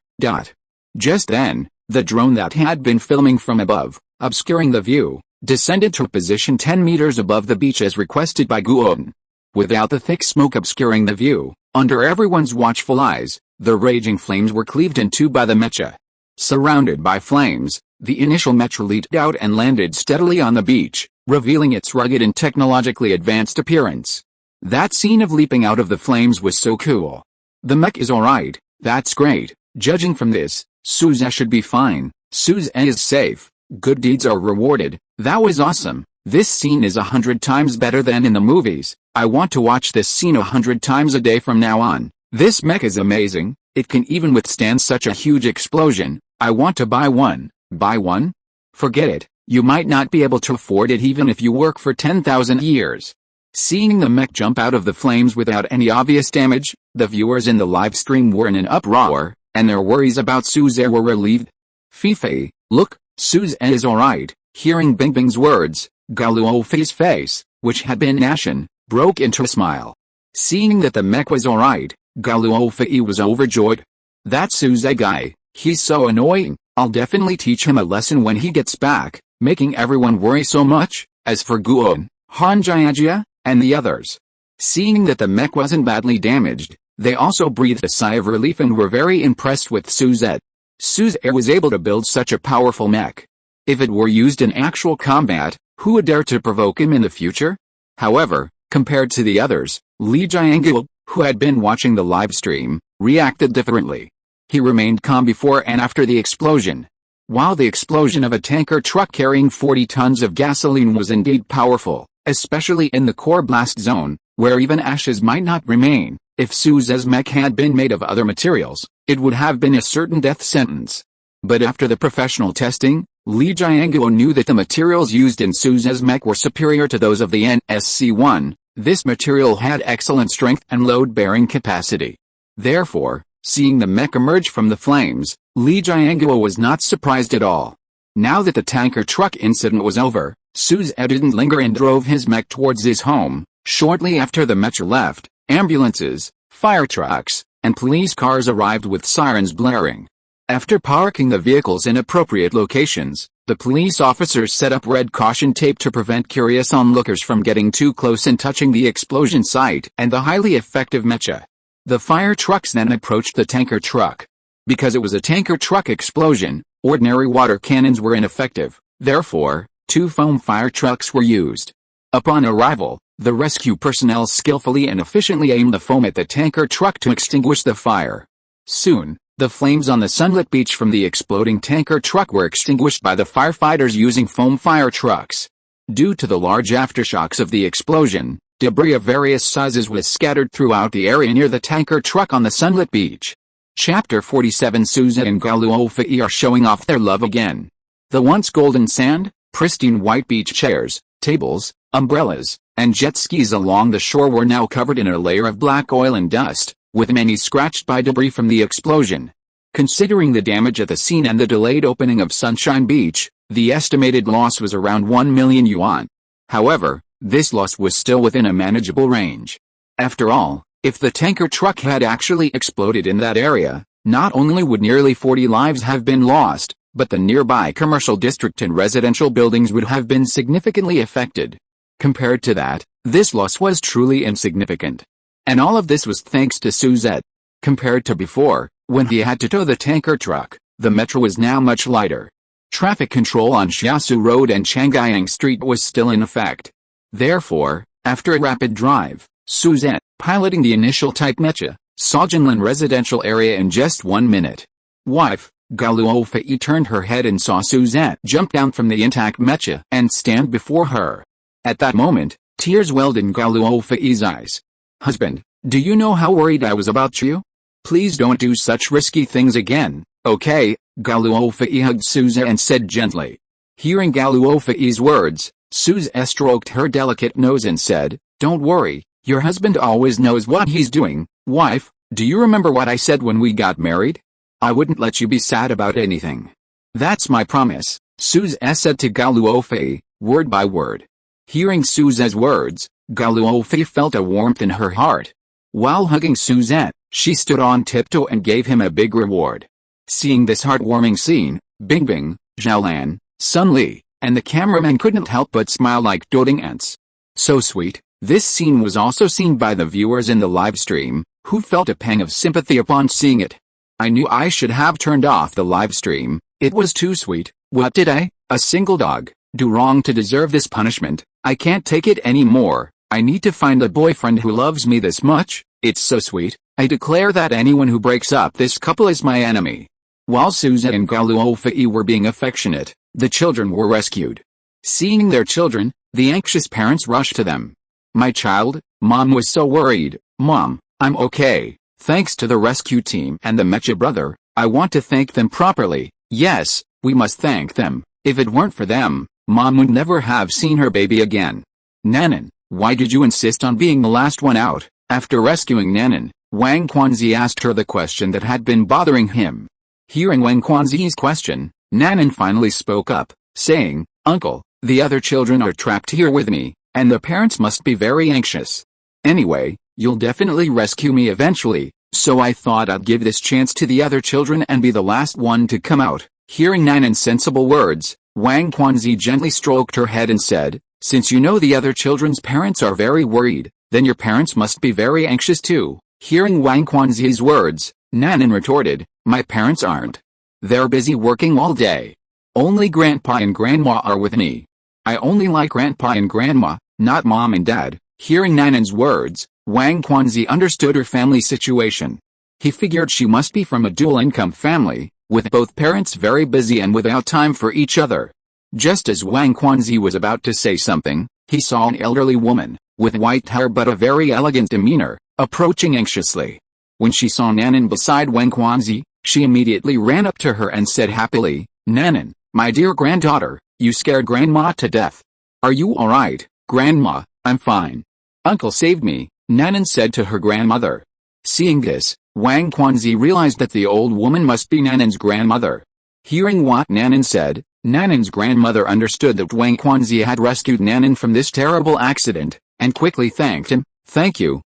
Just then, the drone that had been filming from above, obscuring the view, descended to a position 10 meters above the beach as requested by Guon. Without the thick smoke obscuring the view, under everyone's watchful eyes, the raging flames were cleaved in two by the Mecha. Surrounded by flames, the initial Mecha leaped out and landed steadily on the beach, revealing its rugged and technologically advanced appearance. That scene of leaping out of the flames was so cool. The mech is alright, that's great. Judging from this, Suzette should be fine. Suzette is safe. Good deeds are rewarded. That was awesome. This scene is 100 times better than in the movies. I want to watch this scene 100 times a day from now on. This mech is amazing. It can even withstand such a huge explosion. I want to buy one. Buy one? Forget it. You might not be able to afford it even if you work for 10,000 years. Seeing the mech jump out of the flames without any obvious damage, the viewers in the live stream were in an uproar, and their worries about Suzette were relieved. Fifi, look, Suzette is alright. Hearing Bingbing's words, Gao Luofei's face, which had been ashen, broke into a smile. Seeing that the mech was alright, Gao Luofei was overjoyed. That Suzette guy, he's so annoying. I'll definitely teach him a lesson when he gets back, making everyone worry so much. As for Guon, Hanjiajia, and the others, seeing that the mech wasn't badly damaged, they also breathed a sigh of relief and were very impressed with Suzette. Suzette was able to build such a powerful mech. If it were used in actual combat, who would dare to provoke him in the future? However, compared to the others, Li Jiangul, who had been watching the live stream, reacted differently. He remained calm before and after the explosion. While the explosion of a tanker truck carrying 40 tons of gasoline was indeed powerful, especially in the core blast zone, where even ashes might not remain, if Suzette's mech had been made of other materials, it would have been a certain death sentence. But after the professional testing, Li Jiangul knew that the materials used in Suzette's mech were superior to those of the NSC-1. This material had excellent strength and load-bearing capacity. Therefore, seeing the mech emerge from the flames, Li Jiangul was not surprised at all. Now that the tanker truck incident was over, Suzette didn't linger and drove his mech towards his home. Shortly after the Mecha left, ambulances, fire trucks, and police cars arrived with sirens blaring. After parking the vehicles in appropriate locations, the police officers set up red caution tape to prevent curious onlookers from getting too close and touching the explosion site and the highly effective Mecha. The fire trucks then approached the tanker truck. Because it was a tanker truck explosion, ordinary water cannons were ineffective. Therefore, 2 foam fire trucks were used. Upon arrival, the rescue personnel skillfully and efficiently aimed the foam at the tanker truck to extinguish the fire. Soon, the flames on the sunlit beach from the exploding tanker truck were extinguished by the firefighters using foam fire trucks. Due to the large aftershocks of the explosion, debris of various sizes was scattered throughout the area near the tanker truck on the sunlit beach. Chapter 47. Suzette and Gao Luofei are showing off their love again. The once golden sand, pristine white beach chairs, tables, umbrellas, and jet skis along the shore were now covered in a layer of black oil and dust, with many scratched by debris from the explosion. Considering the damage at the scene and the delayed opening of Sunshine Beach, the estimated loss was around 1 million yuan. However, this loss was still within a manageable range. After all, if the tanker truck had actually exploded in that area, not only would nearly 40 lives have been lost, but the nearby commercial district and residential buildings would have been significantly affected. Compared to that, this loss was truly insignificant. And all of this was thanks to Suzette. Compared to before, when he had to tow the tanker truck, the Mecha was now much lighter. Traffic control on Xiasu Road and Changyang Street was still in effect. Therefore, after a rapid drive, Suzette, piloting the initial type Mecha, saw Jinlin residential area in just 1 minute. Wife, Gao Luofei turned her head and saw Suzette jump down from the intact Mecha and stand before her. At that moment, tears welled in Gao Luofei's eyes. Husband, do you know how worried I was about you? Please don't do such risky things again, okay? Gao Luofei hugged Suzette and said gently. Hearing Gao Luofei's words, Suzette stroked her delicate nose and said, don't worry, your husband always knows what he's doing. Wife, do you remember what I said when we got married? I wouldn't let you be sad about anything. That's my promise, Suzette said to Gao Luofei, word by word. Hearing Suzette's words, Gao Luofei felt a warmth in her heart. While hugging Suzette, she stood on tiptoe and gave him a big reward. Seeing this heartwarming scene, Bingbing, Zhaolan, Sun Li, and the cameraman couldn't help but smile like doting ants. So sweet. This scene was also seen by the viewers in the live stream, who felt a pang of sympathy upon seeing it. I knew I should have turned off the live stream, it was too sweet. What did I, a single dog, do wrong to deserve this punishment? I can't take it anymore. I need to find a boyfriend who loves me this much. It's so sweet. I declare that anyone who breaks up this couple is my enemy. While Suzette and Gao Luofei were being affectionate, the children were rescued. Seeing their children, the anxious parents rushed to them. My child, Mom was so worried. Mom, I'm okay. Thanks to the rescue team and the Mecha brother, I want to thank them properly. Yes, we must thank them. If it weren't for them, Mom would never have seen her baby again. Nanan, why did you insist on being the last one out? After rescuing Nanan, Wang Quanzi asked her the question that had been bothering him. Hearing Wang Quanzi's question, Nanan finally spoke up, saying, Uncle, the other children are trapped here with me, and the parents must be very anxious. Anyway, you'll definitely rescue me eventually, so I thought I'd give this chance to the other children and be the last one to come out. Hearing Nanan's sensible words, Wang Quanzi gently stroked her head and said, since you know the other children's parents are very worried, then your parents must be very anxious too. Hearing Wang Quanzi's words, Nanan retorted, my parents aren't. They're busy working all day. Only Grandpa and Grandma are with me. I only like Grandpa and Grandma, not Mom and Dad. Hearing Nanan's words, Wang Quanzi understood her family situation. He figured she must be from a dual-income family, with both parents very busy and without time for each other. Just as Wang Quanzi was about to say something, he saw an elderly woman, with white hair but a very elegant demeanor, approaching anxiously. When she saw Nanan beside Wang Quanzi, she immediately ran up to her and said happily, Nanan, my dear granddaughter, you scared Grandma to death. Are you alright, Grandma? I'm fine. Uncle saved me, Nanan said to her grandmother. Seeing this, Wang Quanzi realized that the old woman must be Nanan's grandmother. Hearing what Nanan said, Nanan's grandmother understood that Wang Quanzi had rescued Nanan from this terrible accident, and quickly thanked him. Thank you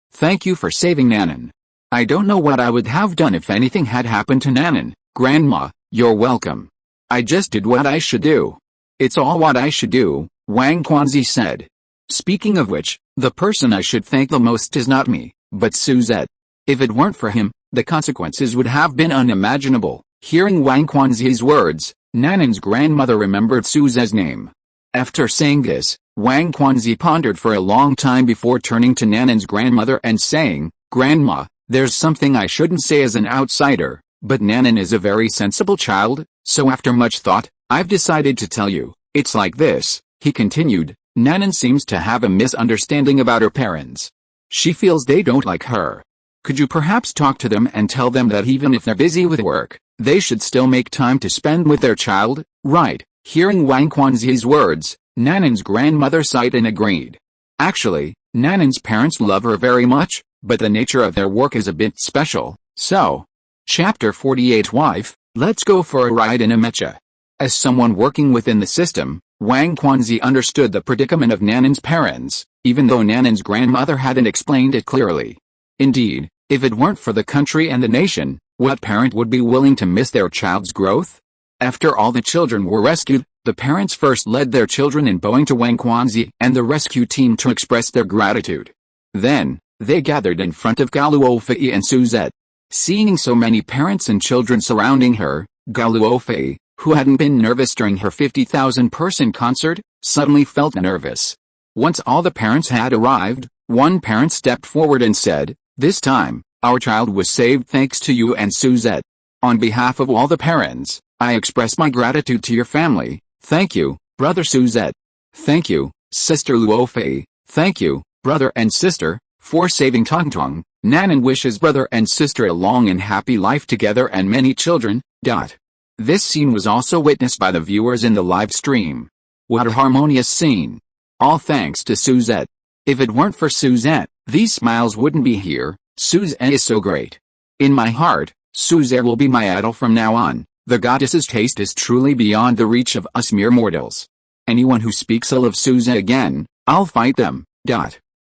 for saving Nanan. I don't know what I would have done if anything had happened to Nanan. Grandma, you're welcome. I just did what I should do. It's all what I should do, Wang Quanzi said. Speaking of which, the person I should thank the most is not me, but Suzette. If it weren't for him, the consequences would have been unimaginable. Hearing Wang Quanzi's words, Nanan's grandmother remembered Suzette's name. After saying this, Wang Quanzi pondered for a long time before turning to Nanan's grandmother and saying, Grandma, there's something I shouldn't say as an outsider, but Nanan is a very sensible child, so after much thought, I've decided to tell you. It's like this, he continued. Nanan seems to have a misunderstanding about her parents. She feels they don't like her. Could you perhaps talk to them and tell them that even if they're busy with work, they should still make time to spend with their child, right? Hearing Wang Quanzi's words, Nanan's grandmother sighed and agreed. Actually, Nanan's parents love her very much, but the nature of their work is a bit special, so. Chapter 48 Wife, let's go for a ride in a Mecha. As someone working within the system, Wang Quanzi understood the predicament of Nanan's parents, even though Nanan's grandmother hadn't explained it clearly. Indeed, if it weren't for the country and the nation, what parent would be willing to miss their child's growth? After all the children were rescued, the parents first led their children in bowing to Wang Quanzi and the rescue team to express their gratitude. Then, they gathered in front of Gao Luofei and Suzette. Seeing so many parents and children surrounding her, Gao Luofei, who hadn't been nervous during her 50,000-person concert, suddenly felt nervous. Once all the parents had arrived, one parent stepped forward and said, "This time, our child was saved thanks to you and Suzette. On behalf of all the parents, I express my gratitude to your family. Thank you, Brother Suzette. Thank you, Sister Luofei. Thank you, brother and sister, for saving Tong Tong. Nan and wishes brother and sister a long and happy life together and many children." This scene was also witnessed by the viewers in the live stream. What a harmonious scene. All thanks to Suzette. If it weren't for Suzette, these smiles wouldn't be here. Suzette is so great. In my heart, Suzette will be my idol from now on. The goddess's taste is truly beyond the reach of us mere mortals. Anyone who speaks ill of Suzette again, I'll fight them.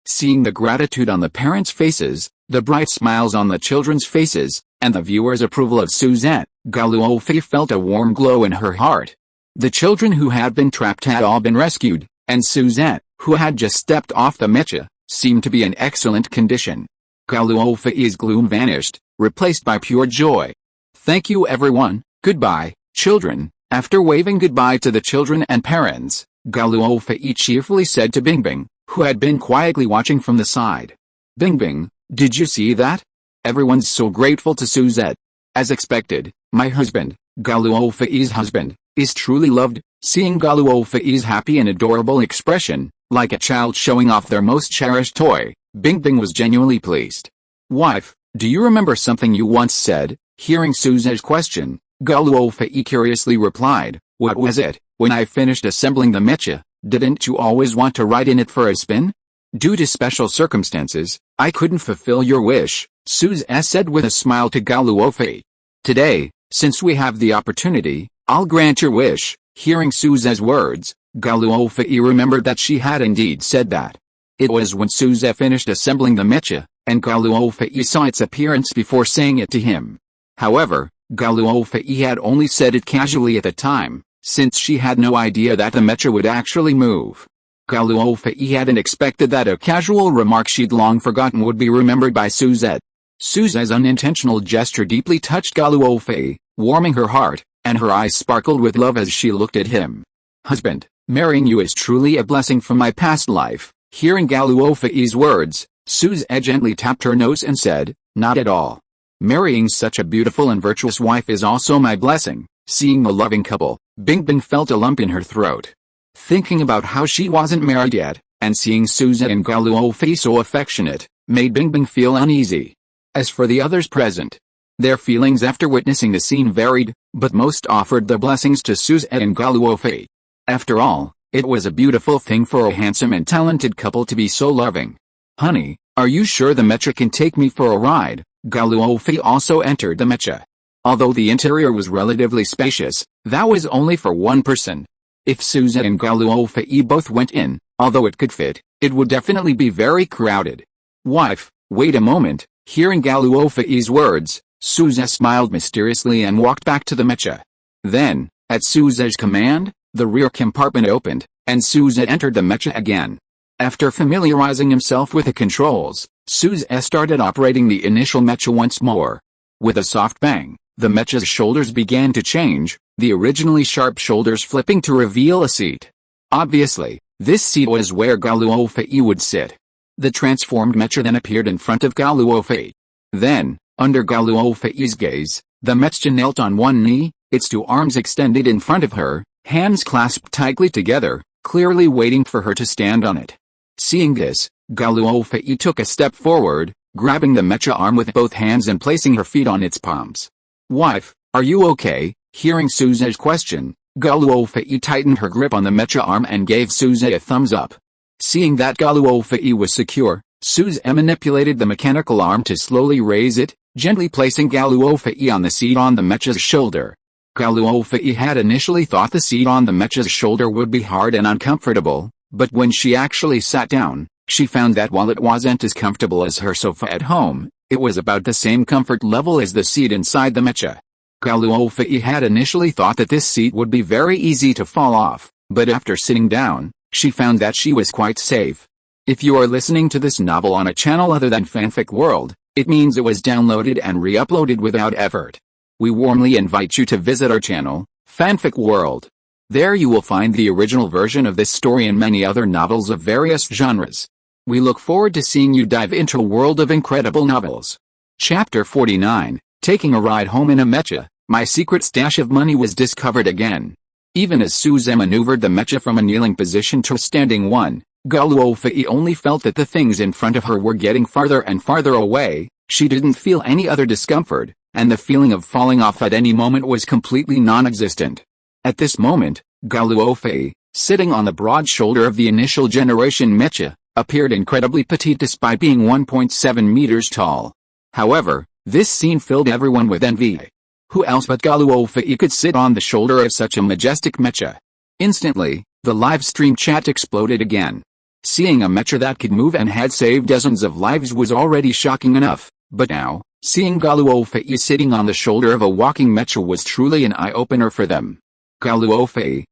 Seeing the gratitude on the parents' faces, the bright smiles on the children's faces, and the viewers' approval of Suzette, Gao Luofei felt a warm glow in her heart. The children who had been trapped had all been rescued, and Suzette, who had just stepped off the Mecha, seemed to be in excellent condition. Gao Luofei's gloom vanished, replaced by pure joy. "Thank you everyone, goodbye, children." After waving goodbye to the children and parents, Gao Luofei cheerfully said to Bingbing, who had been quietly watching from the side. "Bingbing, did you see that? Everyone's so grateful to Suzette. As expected, my husband, Gao Luofei's husband, is truly loved." Seeing Gao Luofei's happy and adorable expression, like a child showing off their most cherished toy, Bingbing was genuinely pleased. "Wife, do you remember something you once said?" Hearing Suzette's question, Gao Luofei curiously replied, "What was it? When I finished assembling the Mecha, didn't you always want to ride in it for a spin?" "Due to special circumstances, I couldn't fulfill your wish," Suzette said with a smile to Gao Luofei. "Today, since we have the opportunity, I'll grant your wish." Hearing Suzette's words, Gao Luofei remembered that she had indeed said that. It was when Suzette finished assembling the Mecha, and Gao Luofei saw its appearance before saying it to him. However, Gao Luofei had only said it casually at the time, since she had no idea that the Mecha would actually move. Gao Luofei hadn't expected that a casual remark she'd long forgotten would be remembered by Suzette. Suzette's unintentional gesture deeply touched Gao Luofei, warming her heart, and her eyes sparkled with love as she looked at him. "Husband, marrying you is truly a blessing from my past life." Hearing Gao Luofei's words, Suzette gently tapped her nose and said, "Not at all. Marrying such a beautiful and virtuous wife is also my blessing." Seeing the loving couple, Bingbing felt a lump in her throat. Thinking about how she wasn't married yet, and seeing Suzette and Gao Luofei so affectionate, made Bingbing feel uneasy. As for the others present, their feelings after witnessing the scene varied, but most offered their blessings to Suzette and Gao Luofei. After all, it was a beautiful thing for a handsome and talented couple to be so loving. "Honey, are you sure the Mecha can take me for a ride?" Gao Luofei also entered the Mecha. Although the interior was relatively spacious, that was only for one person. If Suzette and Gao Luofei both went in, although it could fit, it would definitely be very crowded. "Wife, wait a moment." Hearing Gao Luofei's words, Suzette smiled mysteriously and walked back to the Mecha. Then, at Suzette's command, the rear compartment opened, and Suzette entered the Mecha again. After familiarizing himself with the controls, Suzette started operating the initial Mecha once more. With a soft bang, the Mecha's shoulders began to change, the originally sharp shoulders flipping to reveal a seat. Obviously, this seat was where Gao Luofei would sit. The transformed Mecha then appeared in front of Gao Luofei. Then, under Gao Luofei's gaze, the Mecha knelt on one knee, its two arms extended in front of her, hands clasped tightly together, clearly waiting for her to stand on it. Seeing this, Gao Luofei took a step forward, grabbing the Mecha arm with both hands and placing her feet on its palms. "Wife, are you okay?" Hearing Suzette's question, Gao Luofei tightened her grip on the Mecha arm and gave Suzette a thumbs up. Seeing that Gao Luofei was secure, Suzette manipulated the mechanical arm to slowly raise it, gently placing Gao Luofei on the seat on the Mecha's shoulder. Gao Luofei had initially thought the seat on the Mecha's shoulder would be hard and uncomfortable, but when she actually sat down, she found that while it wasn't as comfortable as her sofa at home, it was about the same comfort level as the seat inside the Mecha. Gao Luofei had initially thought that this seat would be very easy to fall off, but after sitting down, she found that she was quite safe. If you are listening to this novel on a channel other than Fanfic World, it means it was downloaded and re-uploaded without effort. We warmly invite you to visit our channel, Fanfic World. There you will find the original version of this story and many other novels of various genres. We look forward to seeing you dive into a world of incredible novels. Chapter 49, Taking a Ride Home in a Mecha. My secret stash of money was discovered again. Even as Suze maneuvered the mecha from a kneeling position to a standing one, Gao Luofei only felt that the things in front of her were getting farther and farther away. She didn't feel any other discomfort, and the feeling of falling off at any moment was completely non-existent. At this moment, Gao Luofei, sitting on the broad shoulder of the initial generation mecha, appeared incredibly petite despite being 1.7 meters tall. However, this scene filled everyone with envy. Who else but Gao Luofei could sit on the shoulder of such a majestic mecha? Instantly, the live stream chat exploded again. Seeing a mecha that could move and had saved dozens of lives was already shocking enough, but now, seeing Gao Luofei sitting on the shoulder of a walking mecha was truly an eye-opener for them. Gao Luofei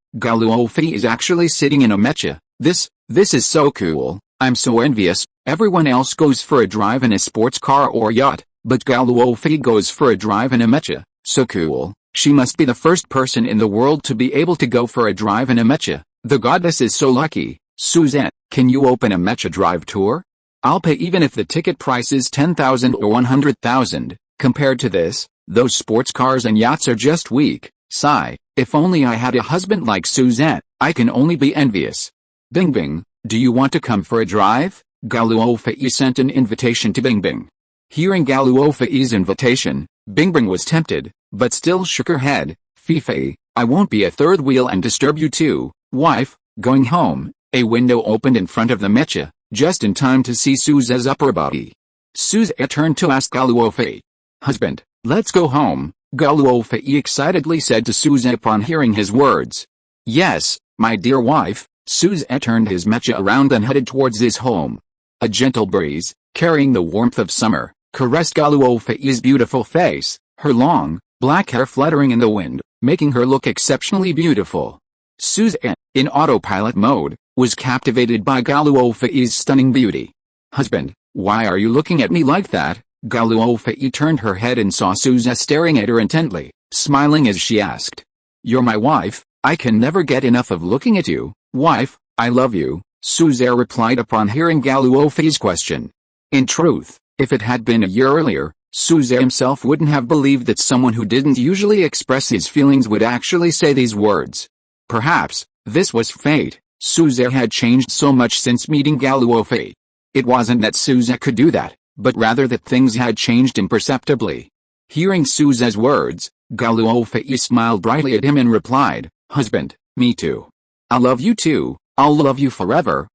is actually sitting in a mecha. This is so cool. I'm so envious. Everyone else goes for a drive in a sports car or yacht, but Gao Luofei goes for a drive in a mecha. So cool. She must be the first person in the world to be able to go for a drive in a mecha. The goddess is so lucky. Suzette, can you open a mecha drive tour? I'll pay even if the ticket price is 10,000 or 100,000. Compared to this, those sports cars and yachts are just weak. Sigh, if only I had a husband like Suzette. I can only be envious. Bing Bing, do you want to come for a drive? Gao Luofei sent an invitation to Bing Bing. Hearing Gao Luofei's invitation, Bing Bing was tempted, but still shook her head. Fifei, I won't be a third wheel and disturb you too, wife. Going home, a window opened in front of the mecha, just in time to see Suze's upper body. Suzette turned to ask Gao Luofei. Husband, let's go home, Gao Luofei excitedly said to Suzette upon hearing his words. Yes, my dear wife. Suzette turned his mecha around and headed towards his home. A gentle breeze, carrying the warmth of summer, caressed Gao Luofei's beautiful face, her long, black hair fluttering in the wind, making her look exceptionally beautiful. Suzette, in autopilot mode, was captivated by Gao Luofei's stunning beauty. Husband, why are you looking at me like that? Gao Luofei turned her head and saw Suzette staring at her intently, smiling as she asked. You're my wife, I can never get enough of looking at you. Wife, I love you, Suzette replied upon hearing Gao Luofei's question. In truth, if it had been a year earlier, Suzette himself wouldn't have believed that someone who didn't usually express his feelings would actually say these words. Perhaps, this was fate. Suzette had changed so much since meeting Gao Luofei. It wasn't that Suzette could do that, but rather that things had changed imperceptibly. Hearing Suzette's words, Gao Luofei smiled brightly at him and replied, Husband, me too. I love you too, I'll love you forever.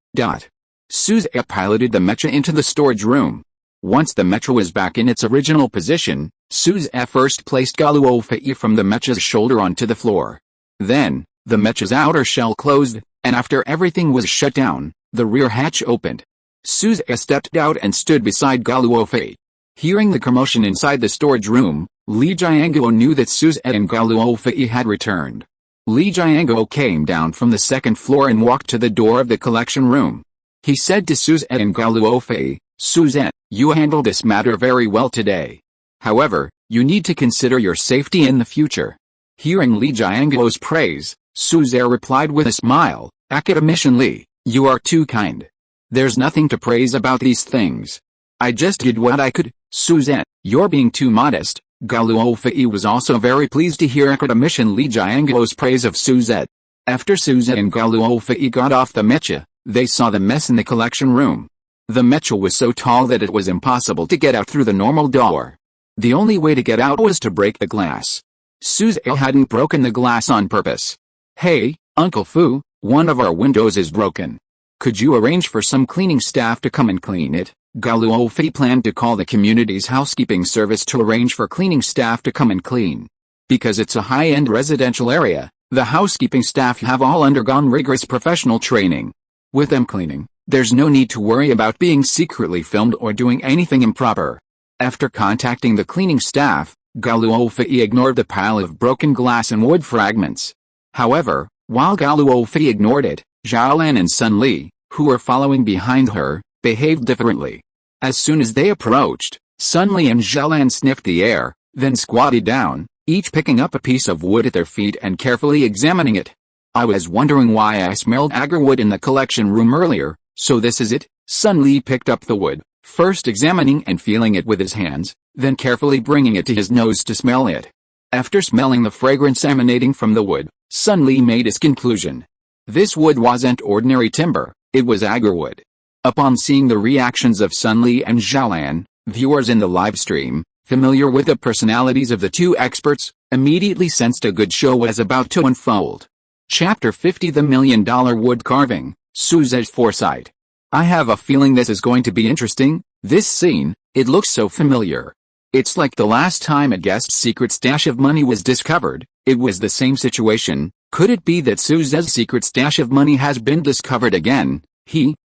Suzette piloted the mecha into the storage room. Once the mecha was back in its original position, Suzette first placed Gao Luofei from the mecha's shoulder onto the floor. Then, the mecha's outer shell closed, and after everything was shut down, the rear hatch opened. Suzette stepped out and stood beside Gao Luofei. Hearing the commotion inside the storage room, Li Jianguo knew that Suzette and Gao Luofei had returned. Li Jianguo came down from the second floor and walked to the door of the collection room. He said to Suzette and Gao Luofei, Suzette, you handled this matter very well today. However, you need to consider your safety in the future. Hearing Li Jianguo's praise, Suzette replied with a smile, Academician Li, you are too kind. There's nothing to praise about these things. I just did what I could. Suzette, you're being too modest. Gao Luofei was also very pleased to hear Academician Li Jianguo's praise of Suzette. After Suzette and Gao Luofei got off the mecha, they saw the mess in the collection room. The mecha was so tall that it was impossible to get out through the normal door. The only way to get out was to break the glass. Suzette hadn't broken the glass on purpose. Hey, Uncle Fu, one of our windows is broken. Could you arrange for some cleaning staff to come and clean it? Gao Luofei planned to call the community's housekeeping service to arrange for cleaning staff to come and clean. Because it's a high-end residential area, the housekeeping staff have all undergone rigorous professional training. With them cleaning, there's no need to worry about being secretly filmed or doing anything improper. After contacting the cleaning staff, Gao Luofei ignored the pile of broken glass and wood fragments. However, while Gao Luofei ignored it, Xiaolan and Sun Li, who were following behind her, behaved differently. As soon as they approached, Sun Li and Xiaolan sniffed the air, then squatted down, each picking up a piece of wood at their feet and carefully examining it. I was wondering why I smelled agarwood in the collection room earlier, so this is it. Sun Li picked up the wood, first examining and feeling it with his hands, then carefully bringing it to his nose to smell it. After smelling the fragrance emanating from the wood, Sun Li made his conclusion. This wood wasn't ordinary timber, it was agarwood. Upon seeing the reactions of Sun Li and Xiaolan, viewers in the live stream, familiar with the personalities of the two experts, immediately sensed a good show was about to unfold. Chapter 50 The $1 Million Wood Carving, Suze's Foresight. I have a feeling this is going to be interesting. This scene, it looks so familiar. It's like the last time a guest's secret stash of money was discovered, it was the same situation. Could it be that Suze's secret stash of money has been discovered again?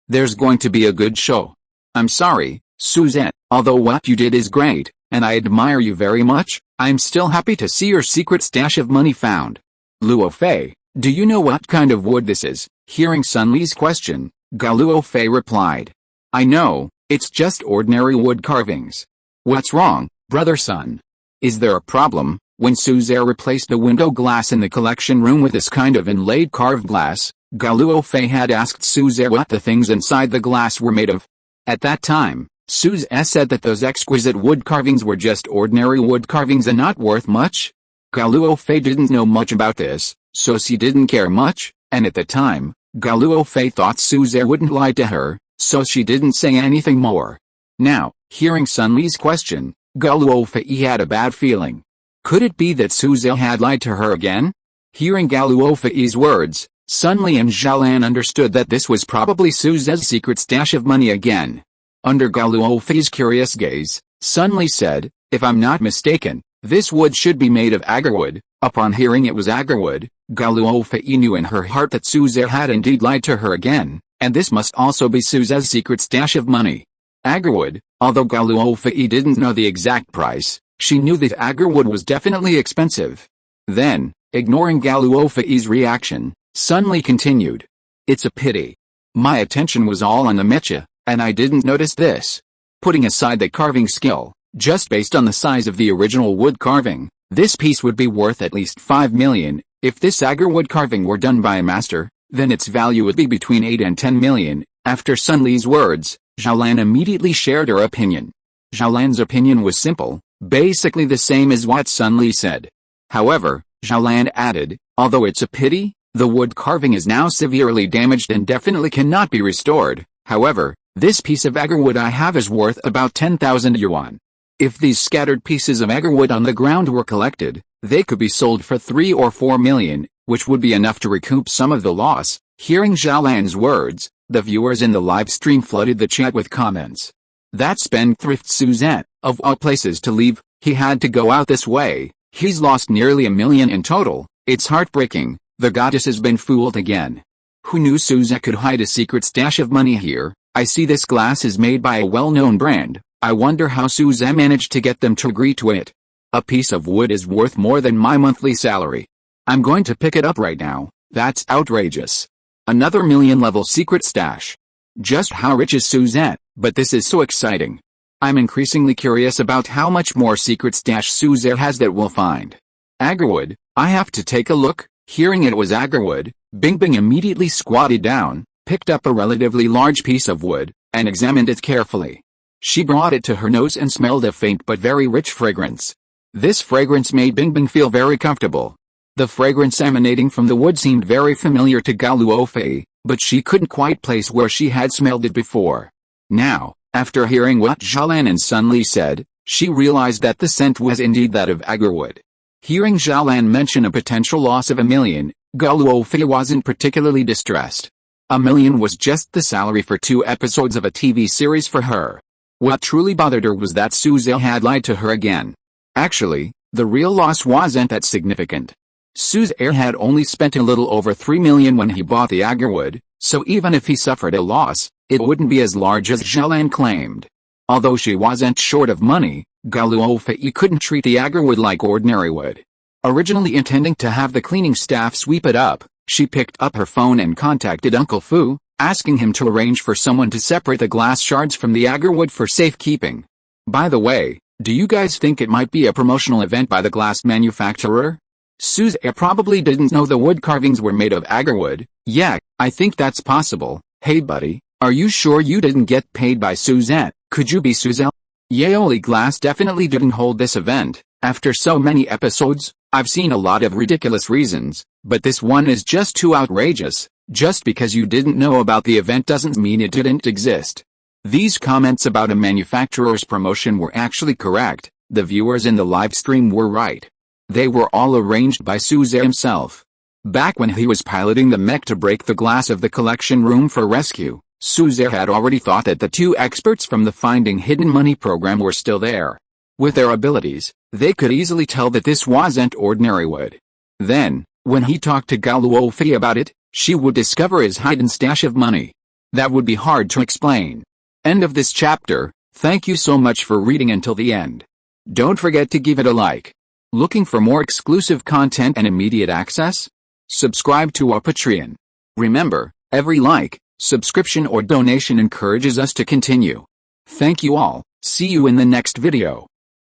There's going to be a good show. I'm sorry, Suzette, although what you did is great, and I admire you very much, I'm still happy to see your secret stash of money found. Luofei, do you know what kind of wood this is? Hearing Sun Li's question, Gao Luofei replied. I know, it's just ordinary wood carvings. What's wrong, brother Sun? Is there a problem? When Suze replaced the window glass in the collection room with this kind of inlaid carved glass, Gao Luofei had asked Suze what the things inside the glass were made of. At that time, Suze said that those exquisite wood carvings were just ordinary wood carvings and not worth much. Gao Luofei didn't know much about this, so she didn't care much, and at the time, Gao Luofei thought Suze wouldn't lie to her, so she didn't say anything more. Now, hearing Sun Li's question, Gao Luofei had a bad feeling. Could it be that Suze had lied to her again? Hearing Gao Luofei's words, Sun Li and Xiaolan understood that this was probably Suze's secret stash of money again. Under Gao Luofei's curious gaze, Sun Li said, if I'm not mistaken, this wood should be made of agarwood. Upon hearing it was agarwood, Gao Luofei knew in her heart that Suze had indeed lied to her again, and this must also be Suze's secret stash of money. Agarwood, although Gao Luofei didn't know the exact price, she knew that agarwood was definitely expensive. Then, ignoring Gao Luofei's reaction, Sun Li continued. It's a pity. My attention was all on the Mecha, and I didn't notice this. Putting aside the carving skill, just based on the size of the original wood carving, this piece would be worth at least 5 million. If this agarwood carving were done by a master, then its value would be between 8 and 10 million. After Sun Li's words, Xiaolan immediately shared her opinion. Xiaolan's opinion was simple, basically the same as what Sun Li said. However, Xiaolan added, although it's a pity, the wood carving is now severely damaged and definitely cannot be restored. However, this piece of agarwood I have is worth about 10,000 yuan. If these scattered pieces of agarwood on the ground were collected, they could be sold for 3 or 4 million, which would be enough to recoup some of the loss. Hearing Xiaolan's words, the viewers in the live stream flooded the chat with comments. That spendthrift Suzette, of all places to leave, he had to go out this way. He's lost nearly 1 million in total. It's heartbreaking. The goddess has been fooled again. Who knew Suze could hide a secret stash of money here? I see this glass is made by a well-known brand. I wonder how Suze managed to get them to agree to it. A piece of wood is worth more than my monthly salary. I'm going to pick it up right now. That's outrageous. Another million-level secret stash. Just how rich is Suzette? But this is so exciting. I'm increasingly curious about how much more secret stash Suze has that we'll find. Agarwood, I have to take a look. Hearing it was agarwood, Bingbing immediately squatted down, picked up a relatively large piece of wood, and examined it carefully. She brought it to her nose and smelled a faint but very rich fragrance. This fragrance made Bingbing feel very comfortable. The fragrance emanating from the wood seemed very familiar to Gao Luofei, but she couldn't quite place where she had smelled it before. Now, after hearing what Xiaolan and Sun Li said, she realized that the scent was indeed that of agarwood. Hearing Xiaolan mention a potential loss of 1 million, Gao Luofei wasn't particularly distressed. 1 million was just the salary for 2 episodes of a TV series for her. What truly bothered her was that Suze had lied to her again. Actually, the real loss wasn't that significant. Suze had only spent a little over 3 million when he bought the agarwood, so even if he suffered a loss, it wouldn't be as large as Xiaolan claimed. Although she wasn't short of money, Gao Luofei couldn't treat the agarwood like ordinary wood. Originally intending to have the cleaning staff sweep it up, she picked up her phone and contacted Uncle Fu, asking him to arrange for someone to separate the glass shards from the agarwood for safekeeping. By the way, Do you guys think it might be a promotional event by the glass manufacturer? Suzette probably didn't know the wood carvings were made of agarwood. Yeah, I think that's possible. Hey buddy, are you sure you didn't get paid by Suzette? Could you be Suzette? Yaoli Glass definitely didn't hold this event. After so many episodes, I've seen a lot of ridiculous reasons, but this one is just too outrageous. Just because you didn't know about the event doesn't mean it didn't exist. These comments about a manufacturer's promotion were actually correct. The viewers in the live stream were right. They were all arranged by Suzette himself. Back when he was piloting the mech to break the glass of the collection room for rescue, Suzette had already thought that the two experts from the Finding Hidden Money program were still there. With their abilities, they could easily tell that this wasn't ordinary wood. Then, when he talked to Gao Luofei about it, she would discover his hidden stash of money. That would be hard to explain. End of this chapter. Thank you so much for reading until the end. Don't forget to give it a like. Looking for more exclusive content and immediate access? Subscribe to our Patreon. Remember, every like, subscription or donation encourages us to continue. Thank you all. See you in the next video.